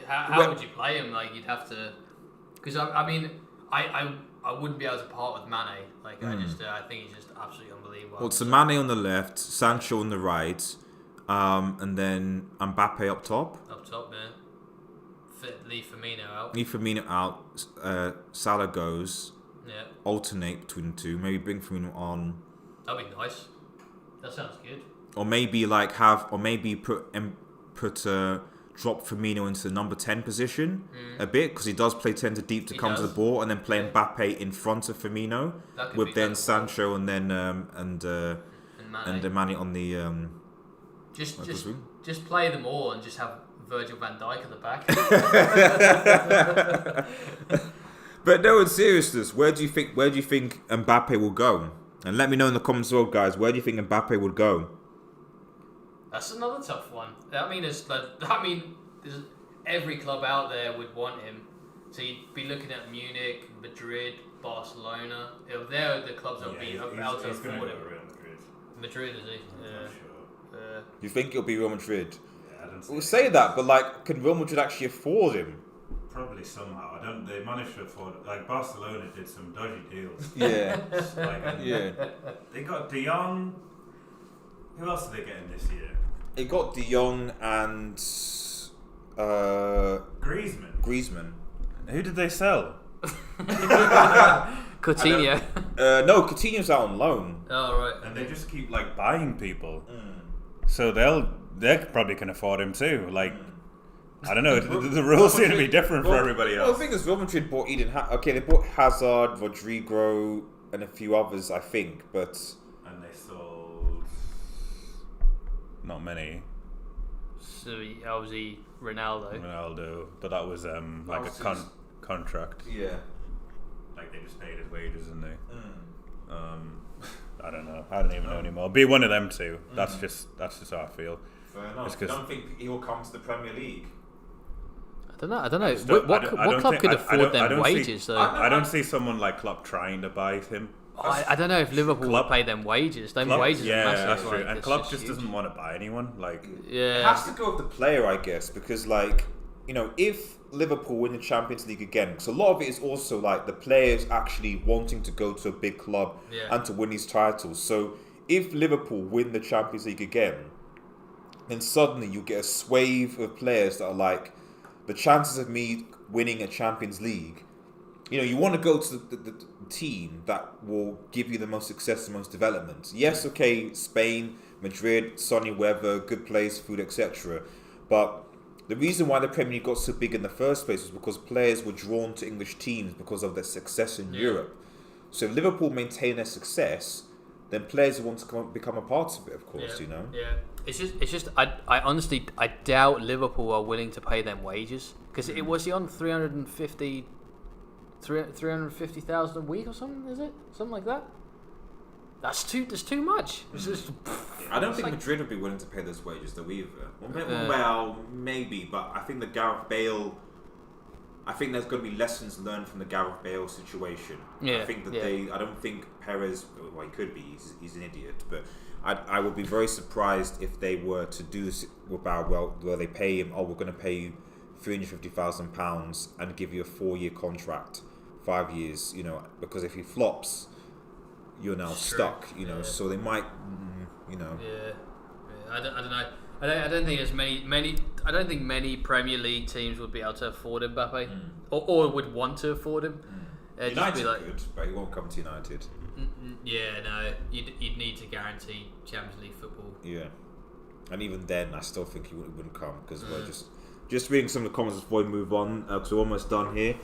S2: How would you play him? Like you'd have to, because I wouldn't be able to part with Mane. Like I think he's just absolutely unbelievable.
S1: Well, it's Mane on the left, Sancho on the right, and then Mbappe up top.
S2: Up top, man. Leave
S1: Firmino out. Salah goes.
S2: Yeah.
S1: Alternate between the two. Maybe bring Firmino on.
S2: That'd be nice. That sounds good.
S1: Or maybe drop Firmino into the number 10 position a bit because he does play 10 to deep to come to the ball, and then play Mbappe in front of Firmino with then Sancho and then and Mane on the
S2: just play them all and just have Virgil van Dijk at the back.
S1: But no, in seriousness, where do you think Mbappe will go? And let me know in the comments as well, guys. Where do you think Mbappe would go?
S2: That's another tough one. There's every club out there would want him. So you'd be looking at Munich, Madrid, Barcelona. They're the clubs that would be able to afford him.
S3: Real Madrid.
S2: Madrid, is he?
S3: I'm not sure.
S1: You think it'll be Real Madrid?
S3: Yeah, I don't see
S1: We'll
S3: it.
S1: say that, but like, can Real Madrid actually afford him?
S3: Probably somehow. They managed to afford. Like Barcelona did some dodgy deals.
S1: Yeah,
S3: Like,
S1: yeah.
S3: they got De Jong. Who else are they getting this year?
S1: It got De Jong and Griezmann.
S3: Who did they sell?
S2: Coutinho.
S1: No, Coutinho's out on loan.
S2: Oh, right.
S3: And they just keep like buying people.
S1: Mm.
S3: So they probably can afford him too. Like, I don't know. The rules seem to be different for everybody
S1: Well,
S3: else.
S1: the thing is, Real Madrid bought Eden. Okay, they bought Hazard, Rodrigo, and a few others, I think. But
S3: And they sold not many.
S2: So obviously
S3: Ronaldo, but that was like a contract.
S1: yeah,
S3: Like they just paid his wages, and they.
S1: Mm.
S3: I don't know. I don't even know anymore. Be one of them two. That's just how I feel.
S1: Fair enough.
S3: It's
S1: You
S3: 'cause-
S1: don't think he will come to the Premier League?
S2: I don't know.
S3: just don't-
S2: What
S3: I
S2: club
S3: don't
S2: could
S3: think-
S2: afford
S3: I
S2: them
S3: don't see-
S2: wages, though?
S3: I don't see someone like Klopp trying to buy him.
S2: I don't know if Liverpool
S3: Club-
S2: would pay them wages. Them
S3: Klopp-
S2: wages
S3: yeah,
S2: are massive.
S3: that's
S2: like,
S3: true. And
S2: it's
S3: Klopp just
S2: huge.
S3: doesn't want to buy anyone. Like,
S1: It
S2: Yeah.
S1: has to go with the player, I guess, because like, you know, if Liverpool win the Champions League again, because a lot of it is also like the players actually wanting to go to a big club
S2: Yeah.
S1: and to win these titles. So if Liverpool win the Champions League again, then suddenly you get a swathe of players that are like, the chances of me winning a Champions League, you know, you want to go to the team that will give you the most success and most development. Yes, okay, Spain, Madrid, sunny weather, good place, food, etc. But the reason why the Premier League got so big in the first place was because players were drawn to English teams because of their success in Europe. So if Liverpool maintain their success, then players want to become a part of it, of course, you know.
S2: Yeah. It's just. I honestly doubt Liverpool are willing to pay them wages because it was he on 350,000 a week or something? Is it something like that? That's too much. It's just,
S1: I don't think
S2: like-
S1: Madrid would be willing to pay those wages though either. Well, maybe, but I think the Gareth Bale. I think there's going to be lessons learned from the Gareth Bale situation.
S2: Yeah,
S1: I think that
S2: yeah.
S1: I don't think Perez. Well, he could be. He's an idiot, but I would be very surprised if they were to do this about where they pay him. Oh, we're going to pay you £350,000 and give you a 4-year contract, 5 years. You know, because if he flops, you're now stuck. You know, so they might. You know.
S2: Yeah. I don't know. I don't think there's many. I don't think many Premier League teams would be able to afford Mbappe, or would want to afford him. It'd just
S1: United
S2: be like,
S1: could, but he won't come to United.
S2: yeah, no. You'd need to guarantee Champions League football.
S1: Yeah, and even then, I still think he wouldn't come because we're just reading some of the comments before we move on because we're almost done here.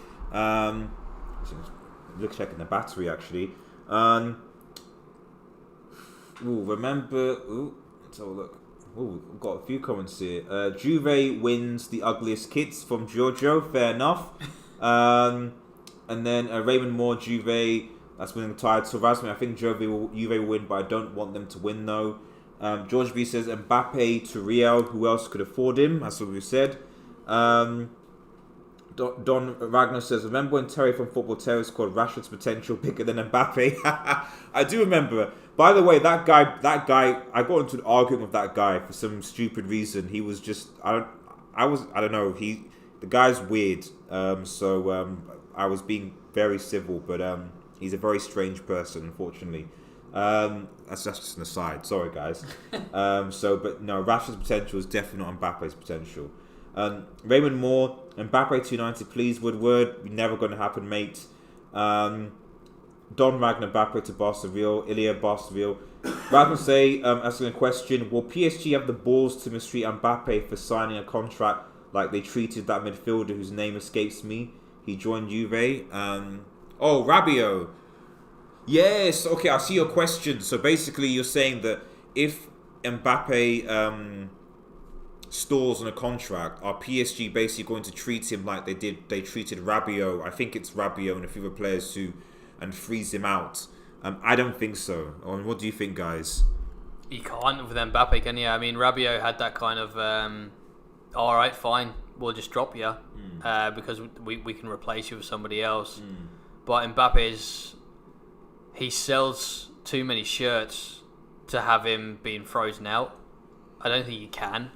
S1: Look, checking the battery actually. Let's have a look. Ooh, we've got a few comments here. Juve wins the ugliest kits from Giorgio. Fair enough. And then Raymond Moore, Juve. That's winning the title. Rasmus, I think Juve will win, but I don't want them to win though. George B says Mbappe to Real. Who else could afford him? That's what we said. Don Ragnar says, remember when Terry from Football Terry called Rashford's potential bigger than Mbappe? I do remember. By the way, that guy, I got into an argument with that guy for some stupid reason. He was just, I don't know. The guy's weird. So I was being very civil, but he's a very strange person, unfortunately. That's just an aside. Sorry, guys. But no, Rashford's potential is definitely not Mbappe's potential. Raymond Moore, Mbappe to United, please, Woodward. Never going to happen, mate. Don Ragnar, Mbappe to Barcelona, Ilya Barcelona. Ragnar say, asking a question, will PSG have the balls to mistreat Mbappe for signing a contract like they treated that midfielder whose name escapes me? He joined Juve. Rabiot. Yes, okay, I see your question. So basically you're saying that if Mbappe stalls on a contract, are PSG basically going to treat him like they treated Rabiot? I think it's Rabiot and a few other players too, and freeze him out. I don't think so. What do you think, guys?
S2: You can't with Mbappe, can you? I mean, Rabiot had that kind of, all right, fine, we'll just drop you because we can replace you with somebody else. But Mbappe he sells too many shirts to have him being frozen out. I don't think you can.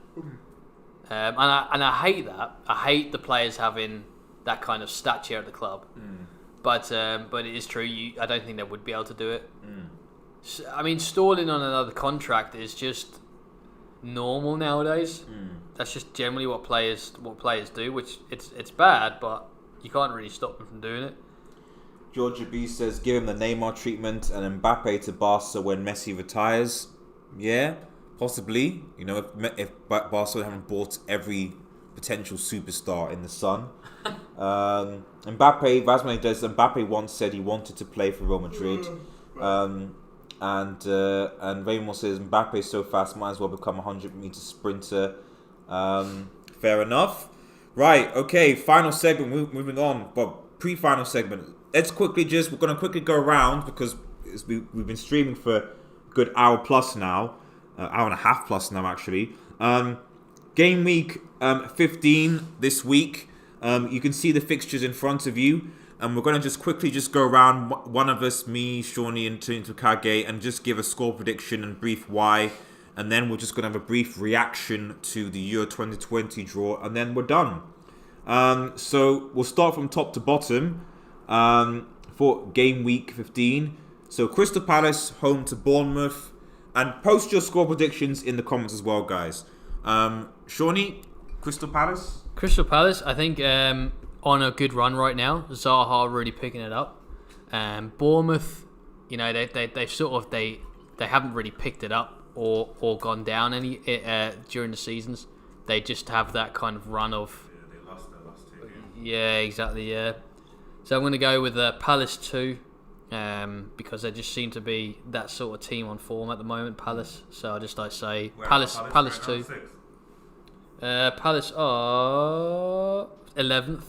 S2: And I hate that. I hate the players having that kind of stature at the club. But it is true. I don't think they would be able to do it. I mean, stalling on another contract is just normal nowadays. That's just generally what players do, which it's bad, but you can't really stop them from doing it.
S1: Georgia B says, give him the Neymar treatment and Mbappe to Barca when Messi retires. Yeah, possibly. You know, if Barcelona haven't bought every potential superstar in the sun. Mbappe once said he wanted to play for Real Madrid. And Raymond says, Mbappe is so fast, might as well become a 100-meter sprinter. Fair enough. Right, okay, final segment, moving on. But pre-final segment, we're going to quickly go around because we've been streaming for a good hour plus now. Hour and a half plus now, actually. Game week 15 this week. You can see the fixtures in front of you. And we're going to just quickly go around, one of us, me, Shawnee, and Kage, and just give a score prediction and brief why. And then we're just going to have a brief reaction to the Euro 2020 draw, and then we're done. So we'll start from top to bottom for game week 15. So Crystal Palace home to Bournemouth. And post your score predictions in the comments as well, guys. Shawnee, Crystal Palace?
S2: Crystal Palace, I think... on a good run right now. Zaha really picking it up. Bournemouth, you know, they haven't really picked it up or gone down any during the seasons. They just have that kind of run of.
S3: Yeah, they lost their last 2 games.
S2: Yeah, exactly. Yeah. So I'm going to go with Palace 2, because they just seem to be that sort of team on form at the moment. Palace. So I just say Palace 2. Palace are 11th.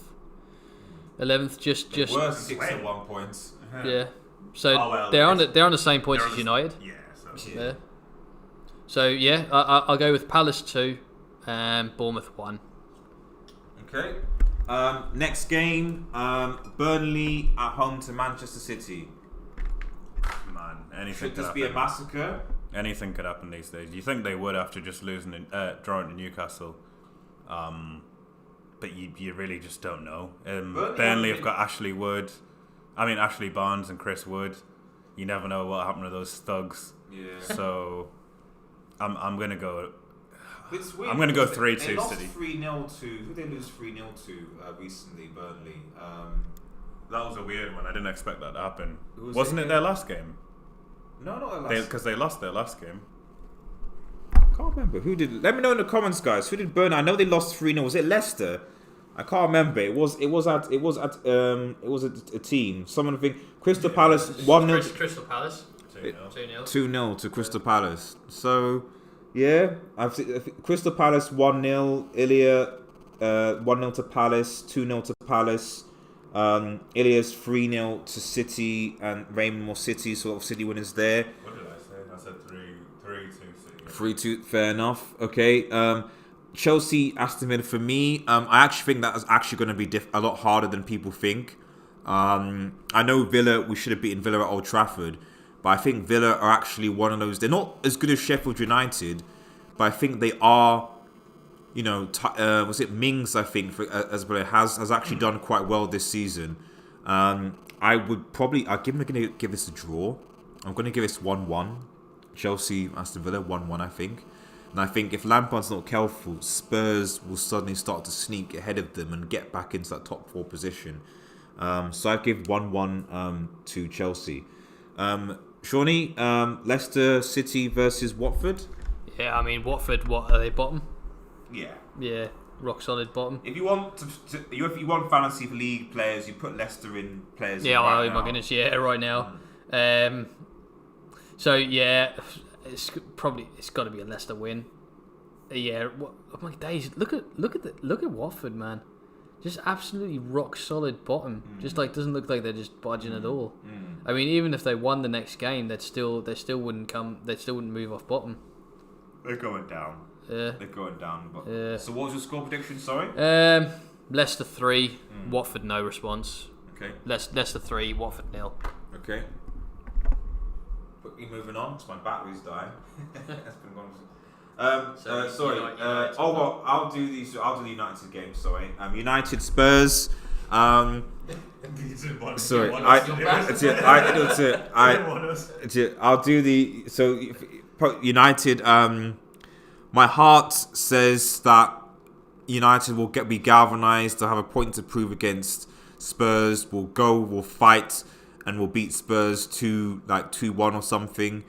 S2: 11th, just
S6: Worst 6 at 1 point.
S2: yeah. So they're on the same points as United.
S3: Yeah.
S2: So yeah, I'll go with Palace 2, Bournemouth 1.
S1: Okay. Next game, Burnley at home to Manchester City.
S3: Man, anything
S1: Should
S3: could
S1: this be a
S3: happen.
S1: massacre?
S3: Anything could happen these days. You think they would after just drawing to Newcastle. But you really just don't know. Burnley have got Ashley Barnes and Chris Wood. You never know what happened to those thugs.
S6: Yeah.
S3: So I'm gonna go.
S6: It's weird.
S3: I'm gonna go
S6: because
S3: 3-2
S6: They lost
S3: City.
S6: 3-0 to. Who did they lose 3-0 to recently? Burnley.
S3: That was a weird one. I didn't expect that to happen.
S6: Who was
S3: Wasn't
S6: it
S3: it their last game?
S6: No, not the last.
S3: Because they lost their last game.
S1: Can't remember who did. Let me know in the comments, guys. Who did Burnley? I know they lost 3-0. Was it Leicester? I can't remember. It was a team. Someone think Crystal Palace 1-0.
S2: Crystal Palace
S3: 2-0.
S1: 2-0 to Crystal Palace. So yeah, I've seen Crystal Palace 1-0. Ilya 1-0 to Palace. 2-0 to Palace. Ilya's 3-0 to City and Raymond more City. So City winners there.
S3: What did I say? I said 3-2 City.
S1: 3-2, fair enough. Okay. Chelsea, Aston Villa for me. I actually think that is actually going to be a lot harder than people think. I know Villa, we should have beaten Villa at Old Trafford, but I think Villa are actually one of those. They're not as good as Sheffield United, but I think they are. You know, was it Mings? I think as well has actually done quite well this season. I'm going to give this a draw. I'm going to give this 1-1. Chelsea, Aston Villa 1-1. I think. And I think if Lampard's not careful, Spurs will suddenly start to sneak ahead of them and get back into that top 4 position. So I give 1-1 to Chelsea. Shawnee, Leicester City versus Watford.
S2: Yeah, I mean Watford. What are they, bottom?
S1: Yeah.
S2: Yeah, rock solid bottom.
S1: If you want if you want fantasy league players, you put Leicester in players.
S2: Yeah,
S1: right
S2: oh
S1: now.
S2: my goodness, yeah, right now. So yeah, it's got to be a Leicester win. Yeah, oh my days! Look at Watford, man. Just absolutely rock solid bottom. Just like doesn't look like they're just budging at all. I mean, even if they won the next game, they still wouldn't move off bottom.
S1: They're going down.
S2: Yeah.
S1: They're going down. But, so what was your score prediction? Sorry.
S2: Leicester 3, Watford no response.
S1: Okay.
S2: Leicester 3, Watford 0.
S1: Okay. Quickly moving on, because my battery's dying. That's been gone. Sorry. I'll do the United game. Sorry. United Spurs. Sorry. I'll do the United. My heart says that United will be galvanised. They'll have a point to prove against Spurs. We'll fight, and we'll beat Spurs 2-1 or something.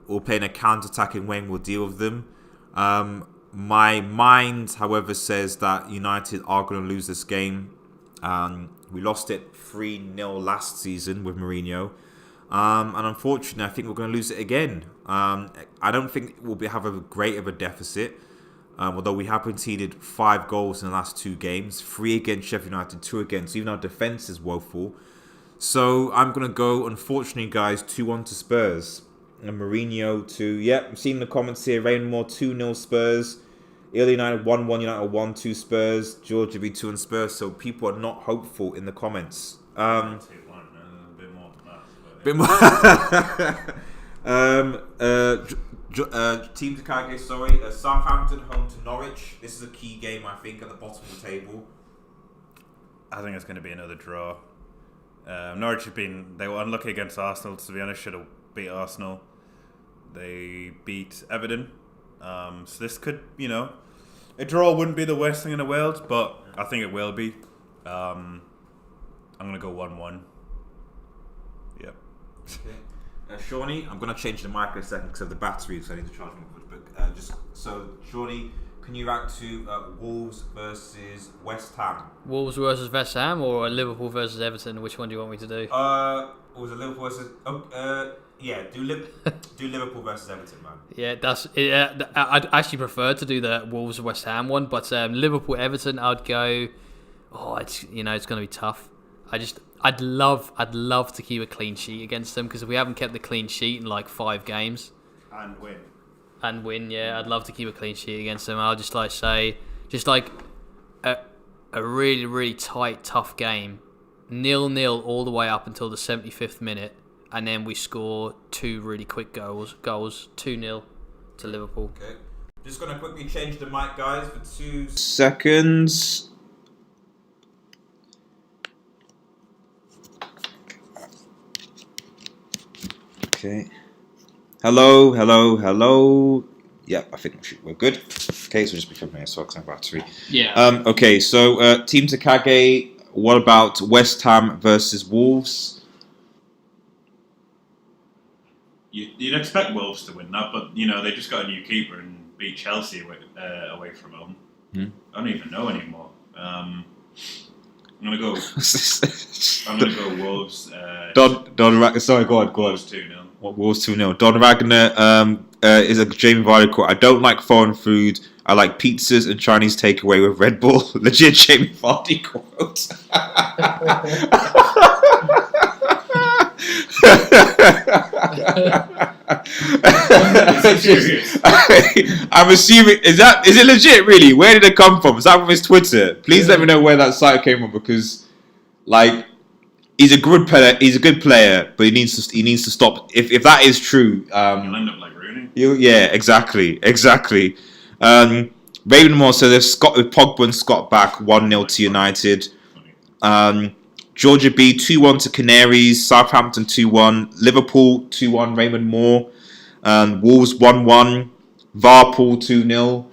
S1: We'll play in a counter-attacking way and we'll deal with them. My mind, however, says that United are going to lose this game. We lost it 3-0 last season with Mourinho. And unfortunately, I think we're going to lose it again. I don't think we'll have a great of a deficit. Although we have conceded 5 goals in the last 2 games. 3 against Sheffield United, 2 against. Even our defence is woeful. So I'm going to go, unfortunately, guys, 2-1 to Spurs. And Mourinho I'm seeing the comments here. Rainmore 2-0 Spurs. Early United 1-1, United 1-2 Spurs. Georgia v 2 and Spurs. So people are not hopeful in the comments.
S3: A bit more than that.
S1: Team Takage, sorry. Southampton home to Norwich. This is a key game, I think, at the bottom of the table.
S3: I think it's going to be another draw. Norwich they were unlucky against Arsenal, to be honest. Should have beat Arsenal. They beat Everton. So this could, a draw wouldn't be the worst thing in the world, but I think it will be. I'm going to go 1-1. Yep.
S1: Okay. Shawnee, I'm going to change the mic in a second because of the battery, so I need to charge my Shawnee, can you react to Wolves versus West Ham?
S2: Wolves versus West Ham or Liverpool versus Everton? Which one do you want me to do?
S1: Was it Liverpool versus? Do Liverpool versus Everton, man.
S2: Yeah, I'd actually prefer to do the Wolves West Ham one, but Liverpool Everton, I'd go. Oh, it's it's going to be tough. I'd love to keep a clean sheet against them, because if we haven't kept the clean sheet in like 5 games and win, yeah, I'd love to keep a clean sheet against them. I'll just say a really, really tight, tough game, 0-0 all the way up until the 75th minute, and then we score 2 really quick goals 2-0 to Liverpool.
S1: Okay, just gonna quickly change the mic, guys, for 2 seconds. Okay. Hello. Yep, I think we're good. Okay, so just become here, so I'll battery.
S2: Yeah.
S1: Okay, so Team Takage, what about West Ham versus Wolves?
S4: You'd expect Wolves to win that, but they just got a new keeper and beat Chelsea away from home. I don't even know anymore. I'm gonna go Wolves.
S1: Sorry, go on.
S4: Wolves 2-0.
S1: Wolves 2-0. Don Wagner is a Jamie Vardy quote. I don't like foreign food. I like pizzas and Chinese takeaway with Red Bull. Legit Jamie Vardy quote. I'm assuming is it legit? Really? Where did it come from? Is that from his Twitter? Please let me know where that site came from, because he's a good player. He's a good player, but he needs to stop. If that is true,
S4: He'll end up like Rooney.
S1: Yeah, exactly. Ravenmore, so they've with Pogba and Scott back 1-0 to United. Georgia B 2-1 to Canaries. Southampton 2-1. Liverpool 2-1. Raymond Moore. Wolves 1-1. Varpool 2-0.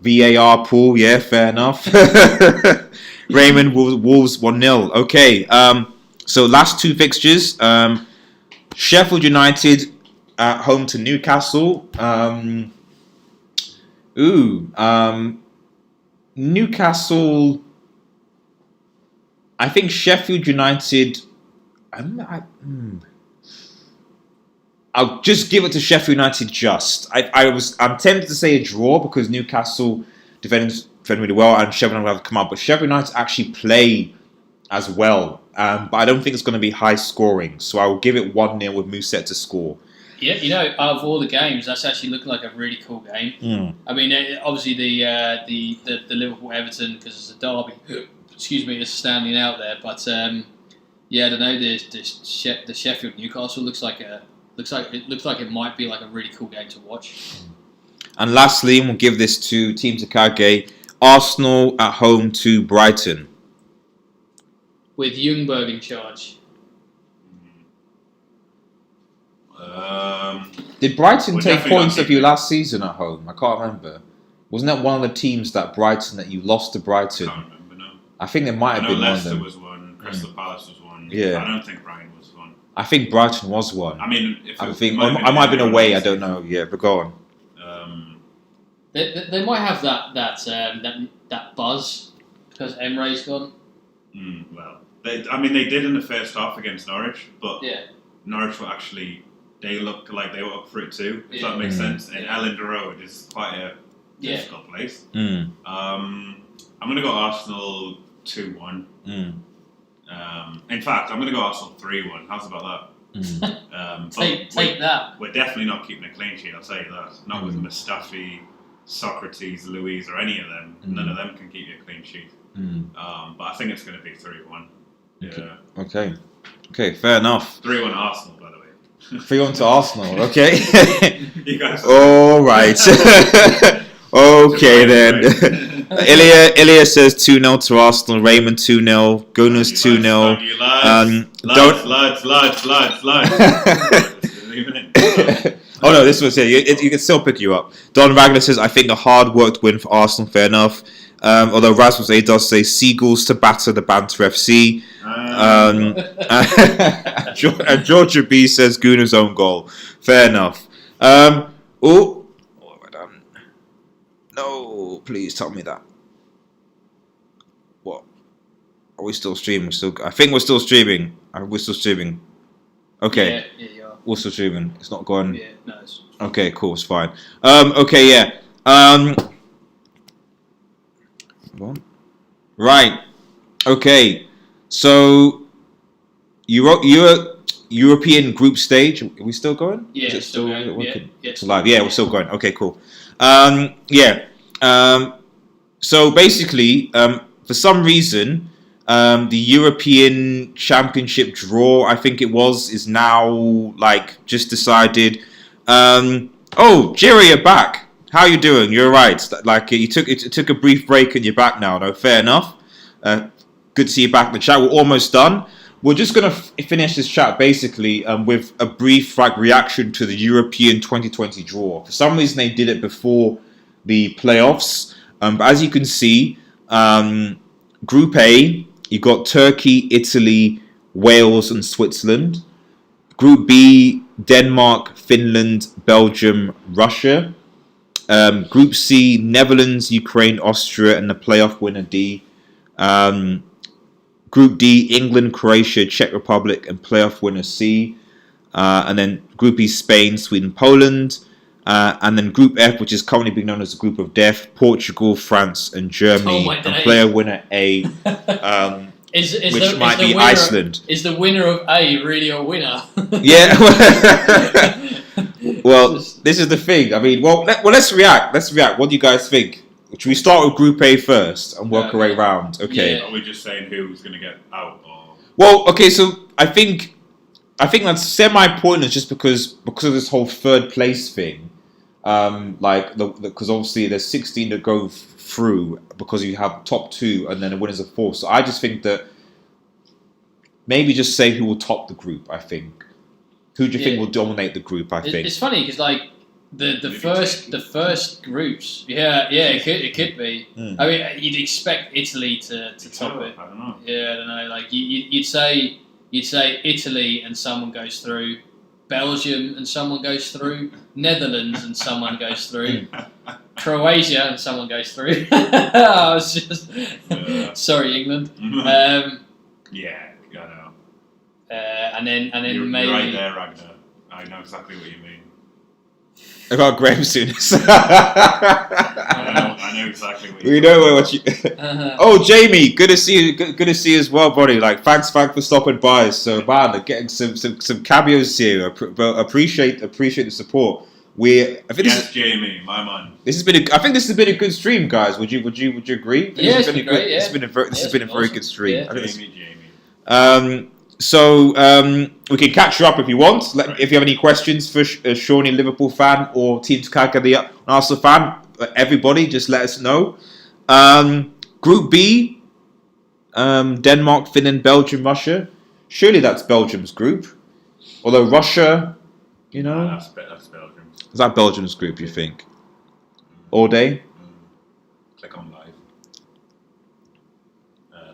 S1: VAR pool, yeah, fair enough. Raymond Wolves 1-0. Okay. So last 2 fixtures. Sheffield United at home to Newcastle. Newcastle. I think Sheffield United. I I'll just give it to Sheffield United. I'm tempted to say a draw because Newcastle defend really well and Sheffield United have come out, but Sheffield United actually play as well. But I don't think it's going to be high scoring, so I will give it 1-0 with Muset to score.
S2: Yeah, out of all the games, that's actually looking like a really cool game. I mean, obviously the Liverpool Everton, because it's a derby. Excuse me, is standing out there, but I don't know. The Sheffield Newcastle looks like it might be like a really cool game to watch.
S1: And lastly, we'll give this to Team Takage. Arsenal at home to Brighton.
S2: With Ljungberg in charge.
S1: Did Brighton take points of you last season at home? I can't remember. Wasn't that one of the teams that you lost to Brighton?
S4: I can't remember, no.
S1: I think there might have been
S4: Leicester
S1: one of them.
S4: was one, Crystal Palace was one.
S1: Yeah.
S4: I don't think Brighton was one.
S1: I think Brighton was one.
S4: I mean,
S1: I might have been away, I don't know. Yeah, but go on.
S2: They might have that buzz because Emery's gone.
S4: Well, they did in the first half against Norwich, but Norwich were actually, they looked like they were up for it too, if that makes sense. And Elland Road is quite a difficult place. I'm going to go Arsenal 2-1. In fact, I'm going to go Arsenal 3-1. How's about that?
S2: Take that.
S4: We're definitely not keeping a clean sheet, I'll tell you that. Not with Mustafi, Socrates, Louise, or any of them. None of them can keep you a clean sheet. But I think it's going to be 3-1. Yeah.
S1: Okay, fair enough.
S4: 3-1 Arsenal, by the way.
S1: 3-1 to Arsenal, okay.
S4: You guys.
S1: All right. Okay then. Ilya says 2-0 to Arsenal. Raymond 2-0. Gunnar's 2-0.
S4: Lads.
S1: Oh no, this was here. You can still pick you up. Don Ragnar says, I think a hard worked win for Arsenal. Fair enough. Although Rasmus A does say Seagulls to batter the Banter FC. And Georgia B says Gunnar's own goal. Fair enough. What have I done? No, please tell me that. What? Are we still streaming? I think we're still streaming. We're still streaming. Okay.
S2: Yeah, you are.
S1: We're still streaming. It's not gone.
S2: Yeah, no. It's...
S1: Okay, cool. It's fine. Okay, yeah. Right. Okay. So, European group stage. Are we still going?
S2: Yeah,
S1: Is it still
S2: going.
S1: It's live. Yeah, we're still going. Okay, cool. So basically, for some reason, the European Championship draw, I think it was, is now like just decided. Jerry, you're back. How you doing? You're right. Like it took a brief break and you're back now. No, fair enough. Good to see you back in the chat. We're almost done. We're just gonna finish this chat basically with a brief reaction to the European 2020 draw. For some reason, they did it before the playoffs. But as you can see, Group A, you got Turkey, Italy, Wales, and Switzerland. Group B, Denmark, Finland, Belgium, Russia. Group C, Netherlands, Ukraine, Austria, and the playoff winner D. Group D, England, Croatia, Czech Republic, and playoff winner C. And then Group E, Spain, Sweden, Poland. And then Group F, which is currently being known as the Group of Death, Portugal, France, and Germany. And player winner A, which might be Iceland.
S2: Is the winner of A really a winner?
S1: Yeah. Well, this is the thing. I mean, let's react. What do you guys think? Should we start with Group A first and work our way around? Okay.
S2: Yeah.
S4: Are we just saying who's going to get out? Or?
S1: Well, okay. So I think that's semi-pointless just because of this whole third place thing. Because obviously there's 16 that go through because you have top two and then the winners of four. So I just think that maybe just say who will top the group. I think. Who do you think will dominate the group? I think
S2: it's funny because like the first groups, it could be. I mean, you'd expect Italy to top it.
S4: I don't know.
S2: Yeah, I don't know. Like you'd say Italy and someone goes through. Belgium and someone goes through, Netherlands and someone goes through, Croatia and someone goes through. I was just sorry, England.
S4: Yeah, I know.
S2: And then
S4: You're
S2: maybe
S4: right there, Ragnar.
S3: I know exactly what you mean.
S1: About Graham Souness.
S3: I know exactly what you mean.
S1: We know what you. Oh, Jamie, good to see you. Good to see you as well, buddy. Like, thanks for stopping by. So, man, getting some cameos here. Appreciate the support. I think
S3: Jamie, my man.
S1: I think this has been a good stream, guys. Would you agree?
S2: Yeah, it's been great. Yeah,
S1: this has been a very good stream.
S2: Yeah.
S3: Jamie.
S1: So we can catch you up if you want. If you have any questions for Shawnee, Liverpool fan, or Team Takaka, the Arsenal fan, everybody, just let us know. Group B, Denmark, Finland, Belgium, Russia. Surely that's Belgium's group. Although Russia,
S3: That's Belgium.
S1: is that Belgium's group, you think? All day?
S3: Click on live.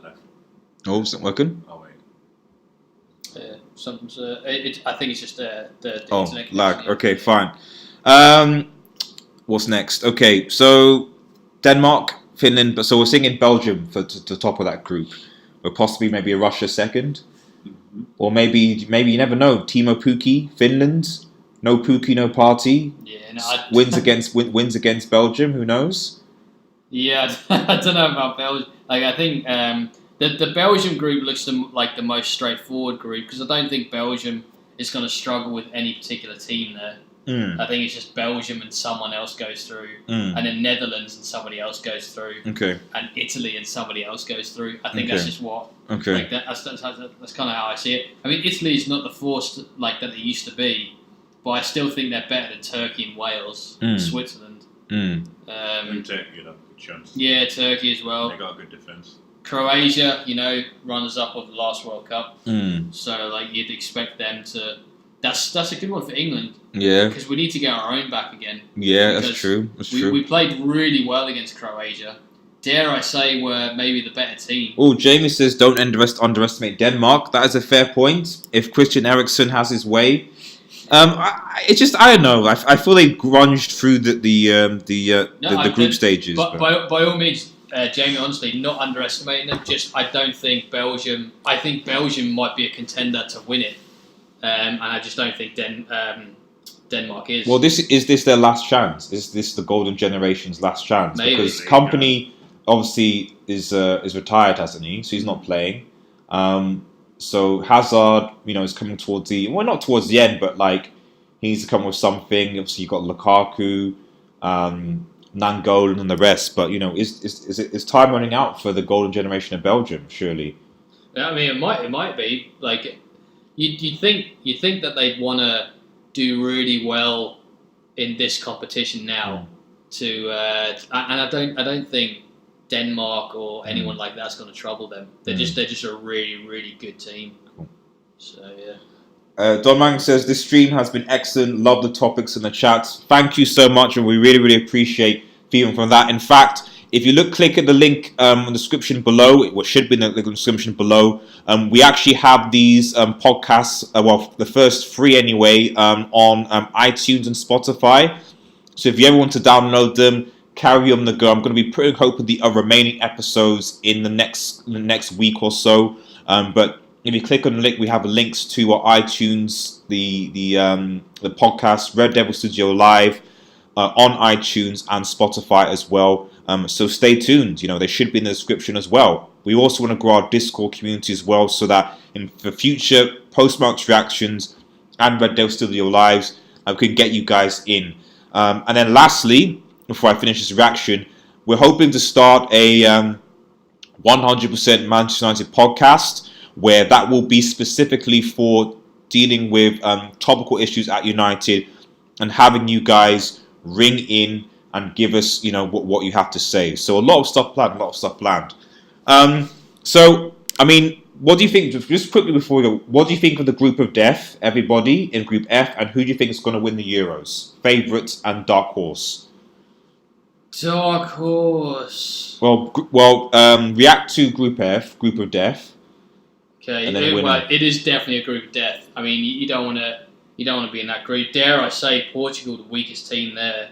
S3: Left.
S1: Oh, it's not working?
S3: Oh, wait.
S2: Something's. I think it's just the internet
S1: lag.
S2: connection.
S1: Okay, fine. What's next? Okay, so Denmark, Finland, but so we're singing Belgium for the top of that group. Or possibly maybe a Russia second. Or maybe you never know. Timo Pukki, Finland. No Pukki, no party.
S2: Yeah, no,
S1: wins against Belgium. Who knows?
S2: Yeah, I don't know about Belgium. Like, I think the Belgium group looks like the most straightforward group because I don't think Belgium is going to struggle with any particular team there. I think it's just Belgium and someone else goes through, and then Netherlands and somebody else goes through,
S1: Okay.
S2: and Italy and somebody else goes through. I think that's just what.
S1: Okay.
S2: Like that's kind of how I see it. I mean, Italy is not the force like that they used to be, but I still think they're better than Turkey and Wales, and Switzerland.
S3: And Turkey, good chance.
S2: Yeah, Turkey as well.
S3: They got a good defense.
S2: Croatia, runners up of the last World Cup. So like you'd expect them to. That's a good one for England.
S1: Yeah.
S2: Because we need to get our own back again.
S1: Yeah, that's true.
S2: We played really well against Croatia. Dare I say we're maybe the better team.
S1: Oh, Jamie says don't underestimate Denmark. That is a fair point. If Christian Eriksen has his way, it's just I don't know. I feel they grunged through the group stages.
S2: But by all means, Jamie, honestly, not underestimating them. Just I don't think Belgium. I think Belgium might be a contender to win it, and I just don't think Denmark is.
S1: Well, is this their last chance? Is this the golden generation's last chance?
S2: Maybe.
S1: Because Company obviously is retired, hasn't he? So he's not playing. So Hazard, is coming towards not towards the end, but like he needs to come with something. Obviously, you've got Lukaku, Nangolan, and the rest. But is time running out for the golden generation of Belgium? Surely.
S2: Yeah, I mean, it might be like you'd think that they'd want to do really well in this competition now. And I don't think Denmark or anyone like that's going to trouble them. They're just a really, really good team.
S1: Cool.
S2: So yeah.
S1: Don Mang says this stream has been excellent. Love the topics in the chat. Thank you so much, and we really, really appreciate feedback from that. In fact, if you click at the link in the description below, what should be in the description below, we actually have these podcasts. The first 3 anyway, on iTunes and Spotify. So if you ever want to download them, carry on the go. I'm going to be putting hopefully the remaining episodes in the next week or so. But if you click on the link, we have links to our iTunes, the podcast Red Devil Studio Live on iTunes and Spotify as well. So stay tuned. They should be in the description as well. We also want to grow our Discord community as well, so that for future post-match reactions and Red Devil Studio Lives, we can get you guys in. And then lastly, before I finish this reaction, we're hoping to start a 100% Manchester United podcast, where that will be specifically for dealing with topical issues at United and having you guys ring in and give us, what you have to say. So a lot of stuff planned. So, I mean, what do you think, just quickly before we go, what do you think of the group of death, everybody in Group F, and who do you think is going to win the Euros? Favourites and dark horse?
S2: Dark horse.
S1: Well, react to Group F, group of death.
S2: Okay,
S1: and then
S2: it is definitely a group of death. I mean, you don't want to be in that group. Dare I say, Portugal, the weakest team there.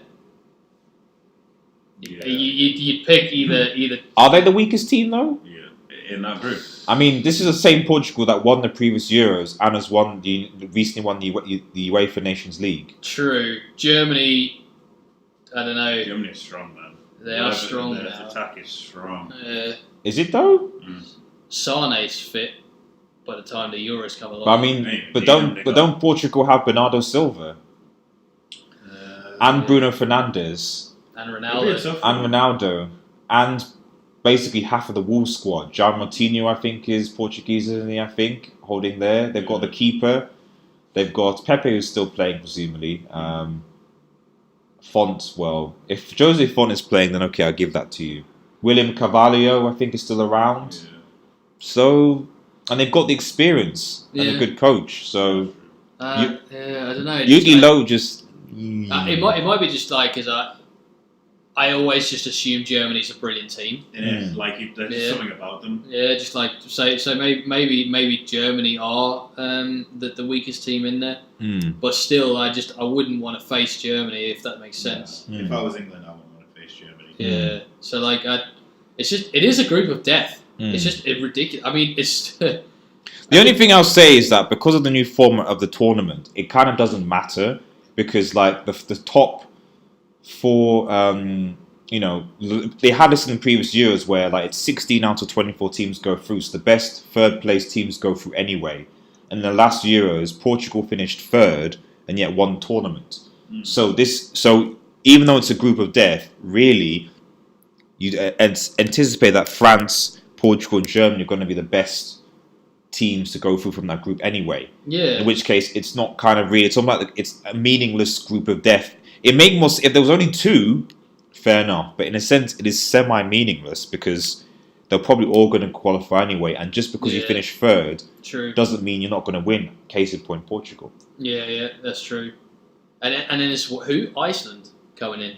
S3: Yeah.
S2: You'd pick either.
S1: Are they the weakest team though?
S3: Yeah, in that group.
S1: I mean, this is the same Portugal that won the previous Euros and has recently won the UEFA Nations League.
S2: True. Germany, I don't know.
S3: Germany is strong, man.
S2: They are strong
S3: Their
S2: now.
S3: attack is strong.
S1: Is it though?
S2: Sane's fit by the time the Euros come along.
S1: But I mean, don't Portugal have Bernardo Silva and Bruno Fernandes
S2: and Ronaldo
S1: and basically half of the Wolves squad? João Moutinho, I think, is Portuguese, isn't he? I think holding there. They've got the keeper. They've got Pepe, who's still playing presumably. Font, well, if Jose Font is playing, then okay, I'll give that to you. William Carvalho, I think, is still around.
S3: Yeah.
S1: So, and they've got the experience and a good coach. So,
S2: I don't know.
S1: Yugi Low just.
S2: It might be just like because I always just assume Germany's a brilliant team.
S3: Yeah, there's something about them.
S2: Yeah, just like so maybe Germany are the weakest team in there. But still, I wouldn't want to face Germany if that makes sense.
S3: Yeah. If I was England, I wouldn't want to face Germany.
S2: Yeah. So like, it is a group of death. It's just ridiculous. I mean, it's.
S1: The only thing I'll say is that because of the new format of the tournament, it kind of doesn't matter because like the top four, they had this in the previous years where like it's 16 out of 24 teams go through, so the best third place teams go through anyway. And in the last Euros, Portugal finished third and yet won the tournament. So even though it's a group of death, really, you anticipate that France, Portugal, and Germany are going to be the best teams to go through from that group anyway.
S2: Yeah.
S1: In which case, it's not kind of really. It's almost like it's a meaningless group of death. It make more if there was only two, fair enough. But in a sense, it is semi-meaningless because they're probably all going to qualify anyway. And just because you finish third, doesn't mean you're not going to win. Case in point, Portugal.
S2: Yeah, that's true. And then it's who? Iceland coming in.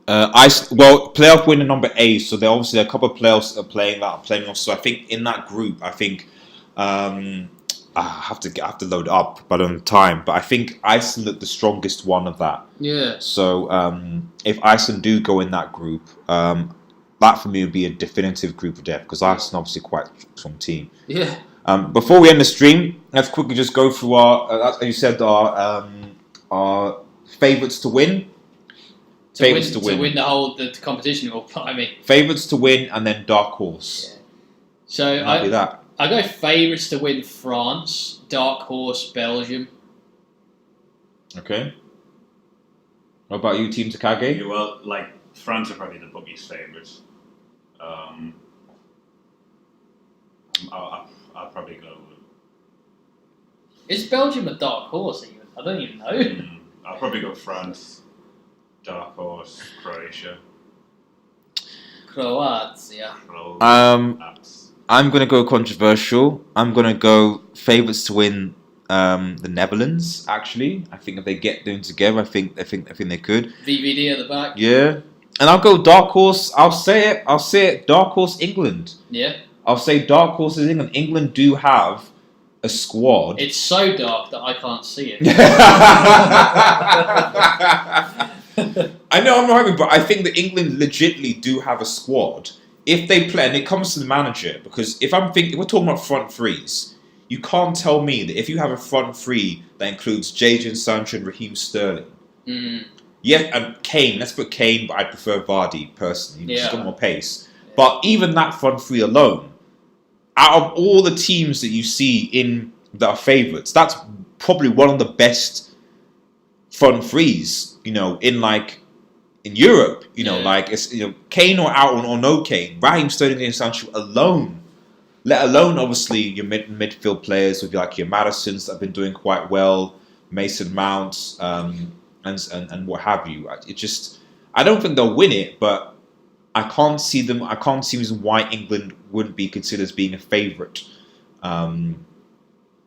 S1: Playoff winner number 8. So there obviously a couple of players are playing off. So I think in that group, I have to load up, but on time. But I think Iceland looked the strongest one of that. Yeah. So if Iceland do go in that group, that for me would be a definitive group of death because Iceland obviously quite a strong team.
S2: Yeah.
S1: Before we end the stream, let's quickly just go through our, as you said, our favourites to win.
S2: To win the competition, or I mean,
S1: favourites to win and then dark horse.
S2: Yeah. So I go favourites to win France, dark horse Belgium.
S1: Okay. What about you, Team Takage?
S3: Yeah, well, like France are probably the bookies' favourites. I'll probably go.
S2: Is Belgium a dark horse even? I don't even know.
S3: I'll probably go France. Dark horse, Croatia.
S1: I'm going to go controversial. I'm going to go favourites to win the Netherlands, actually. I think if they get them together, I think they could.
S2: VVD at the back.
S1: Yeah. And I'll go dark horse. I'll say it. Dark horse England.
S2: Yeah.
S1: I'll say dark horse is England. England do have a squad.
S2: It's so dark that I can't see it.
S1: I know I'm not happy, but I think that England legitimately do have a squad. If they play, and it comes to the manager, because if we're talking about front threes, you can't tell me that if you have a front three that includes Jadon Sancho and Raheem Sterling, yeah, and Kane, let's put Kane, but I prefer Vardy personally, he's got more pace. Yeah. But even that front three alone, out of all the teams that you see that are favourites, that's probably one of the best front threes, in Europe, like it's Kane or out or no Kane, Raheem Sterling and Sancho alone, let alone obviously your midfield players with like your Madisons that have been doing quite well, Mason Mount, and what have you. I don't think they'll win it, but I can't see reason why England wouldn't be considered as being a favourite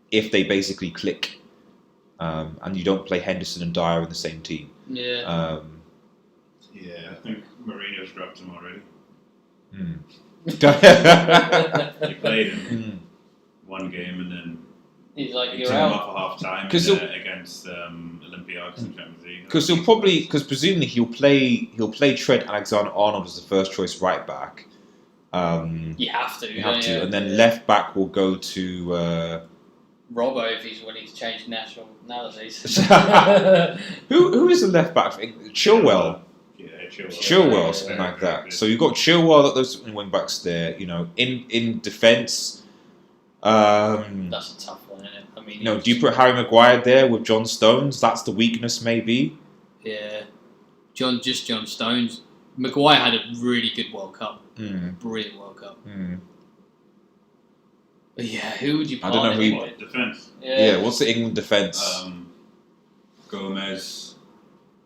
S1: if they basically click. And you don't play Henderson and Dyer in the same team.
S3: Yeah. I think Mourinho's dropped him already. He played him one game and then
S2: he's like,
S3: he
S2: you're
S3: took him
S2: out
S3: off at half time against Olympiacos in Champions League.
S1: Because presumably he'll play Trent Alexander-Arnold as the first choice right back.
S2: You have to.
S1: You have to,
S2: you?
S1: and then left back will go to.
S2: Robbo, if he's willing to change nationalities.
S1: Who is the left back? Chilwell.
S3: Yeah,
S1: Chilwell, something like that. So you've got Chilwell, those wing backs there. You know, in defence.
S2: That's a tough one, isn't it? I mean,
S1: do you put Harry Maguire there with John Stones? That's the weakness, maybe.
S2: Yeah, John Stones. Maguire had a really good World Cup. Brilliant World Cup. But yeah, who would you
S1: I don't know who.
S3: Defence.
S1: Yeah, what's the England defence?
S3: Gomez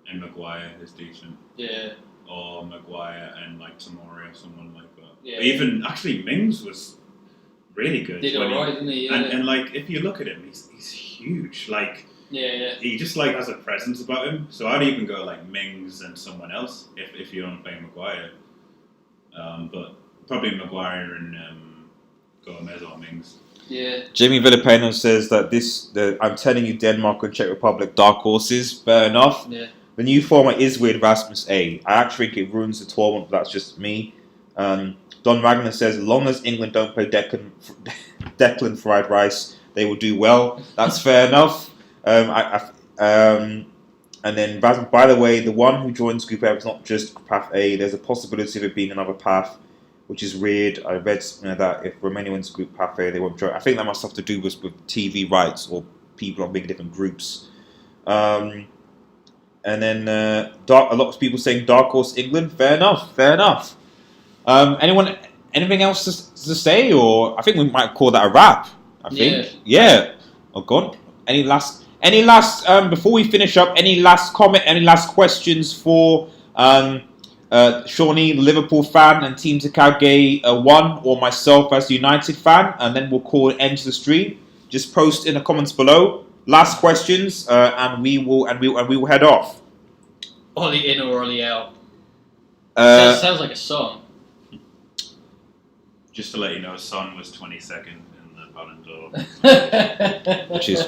S3: and Maguire is decent.
S2: Yeah.
S3: Or Maguire and like Tomori or someone like that.
S2: Yeah.
S3: Even actually Mings was really good.
S2: Did alright, didn't he? Yeah.
S3: And like if you look at him, he's huge. Like he just like has a presence about him. So I'd even go like Mings and someone else if you don't play Maguire. But probably Maguire and Gomez or Mings.
S2: Yeah.
S1: Jamie Villapeno says that I'm telling you, Denmark and Czech Republic dark horses. Fair enough.
S2: Yeah.
S1: The new format is with Rasmus A. I actually think it ruins the tournament, but that's just me. Don Wagner says, as long as England don't play Declan fried rice, they will do well. That's fair enough. And then, by the way, the one who joins Group F is not just Path A. There's a possibility of it being another path, which is weird. I read that if Romania wins Group Path A, they won't join. I think that must have to do with TV rights or people on being different groups. And then a lot of people saying dark horse England. Fair enough. Anything else to say, or I think we might call that a wrap. I think. Yeah. Oh God. Any last before we finish up? Any last comment? Any last questions for Shawnee, Liverpool fan, and Team Takage 1, or myself as United fan, and then we'll call it end to the stream. Just post in the comments below. Last questions, and we will head off.
S2: Ollie in or Ollie out? Sounds like a song.
S3: Just to let you know, Son was 22nd in the Ballon d'Or,
S1: which is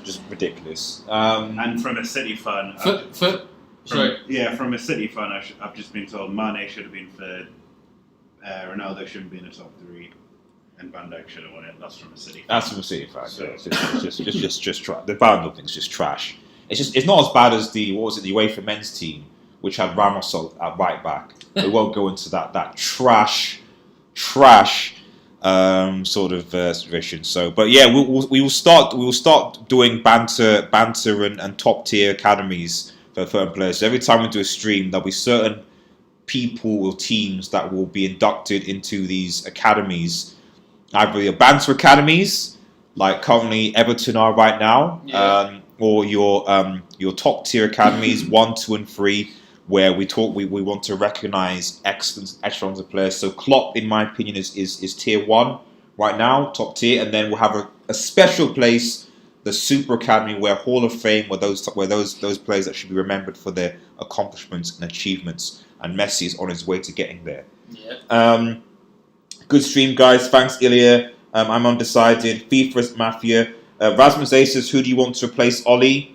S1: just ridiculous.
S3: And from a City fan, from a City fan, I've just been told Mane should have been third, Ronaldo shouldn't be in the top 3, and Van Dijk should have won it. That's from a City fan.
S1: That's from a City fan. So. It's just trash. The Ballon d'Or thing's just trash. It's not as bad as the UEFA men's team, which had Ramos at right back. We won't go into that trash sort of situation. So, but yeah, we will start doing banter and top tier academies for certain players. So every time we do a stream, there'll be certain people or teams that will be inducted into these academies, either your banter academies, like currently Everton are right now, or your top tier academies 1, 2, and 3. Where we want to recognise excellent echelons of players. So Klopp, in my opinion, is tier 1 right now, top tier, and then we'll have a special place, the Super Academy, where Hall of Fame, where those players that should be remembered for their accomplishments and achievements. And Messi is on his way to getting there.
S2: Yeah.
S1: Good stream, guys. Thanks, Ilya. I'm undecided. FIFA is Mafia. Rasmus A says, who do you want to replace Ollie?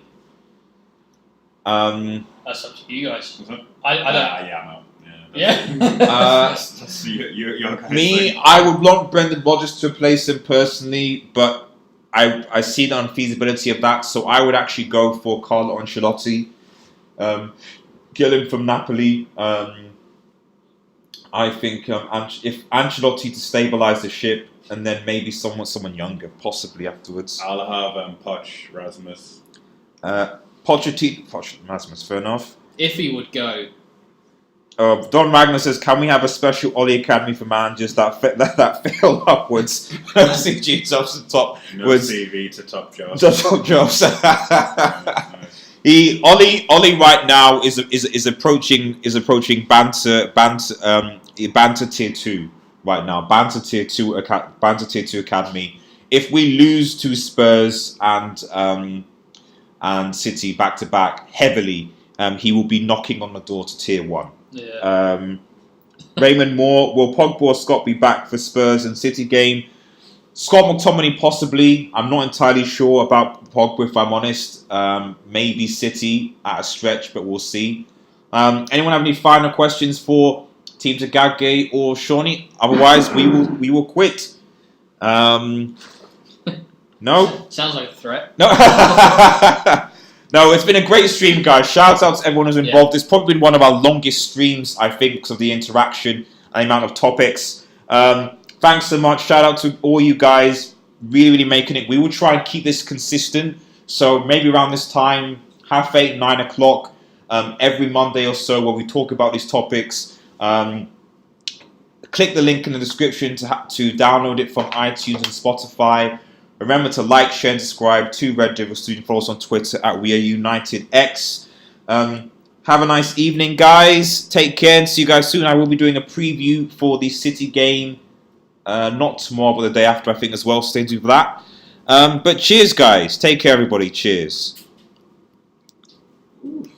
S2: That's up to you guys. I don't.
S3: I'm out.
S1: Me, I would want Brendan Rodgers to replace him personally, but I see the unfeasibility of that. So I would actually go for Carlo Ancelotti. Get him from Napoli. I think if Ancelotti to stabilise the ship, and then maybe someone younger, possibly afterwards.
S3: I'll have Poch, Rasmus.
S1: Poch, Rasmus, fair enough.
S2: If he would go.
S1: Don Wagner says, can we have a special Ollie Academy for managers that fail upwards? CG's off the top.
S3: No CV to top jobs.
S1: Top jobs. Ollie right now is approaching banter tier 2 right now. Banter tier 2 academy. If we lose to Spurs and City back to back heavily, he will be knocking on the door to tier 1.
S2: Yeah.
S1: Raymond Moore, will Pogba or Scott be back for Spurs and City game? Scott McTominay possibly. I'm not entirely sure about Pogba, if I'm honest. Maybe City at a stretch, but we'll see. Anyone have any final questions for Team Tagage or Shawnee. Otherwise, we will quit. No.
S2: Sounds like a threat.
S1: No. No, it's been a great stream, guys. Shout out to everyone who's involved. It's probably been one of our longest streams, I think, because of the interaction and the amount of topics. Thanks so much. Shout out to all you guys. Really, really making it. We will try and keep this consistent. So maybe around this time, 8:30, 9 o'clock, every Monday or so, where we talk about these topics. Click the link in the description to download it from iTunes and Spotify. Remember to like, share, and subscribe to Red Devil Studio. Follow us on Twitter at WeAreUnitedX. Have a nice evening, guys. Take care and see you guys soon. I will be doing a preview for the City game. Not tomorrow, but the day after, I think, as well. Stay tuned for that. But cheers, guys. Take care, everybody. Cheers.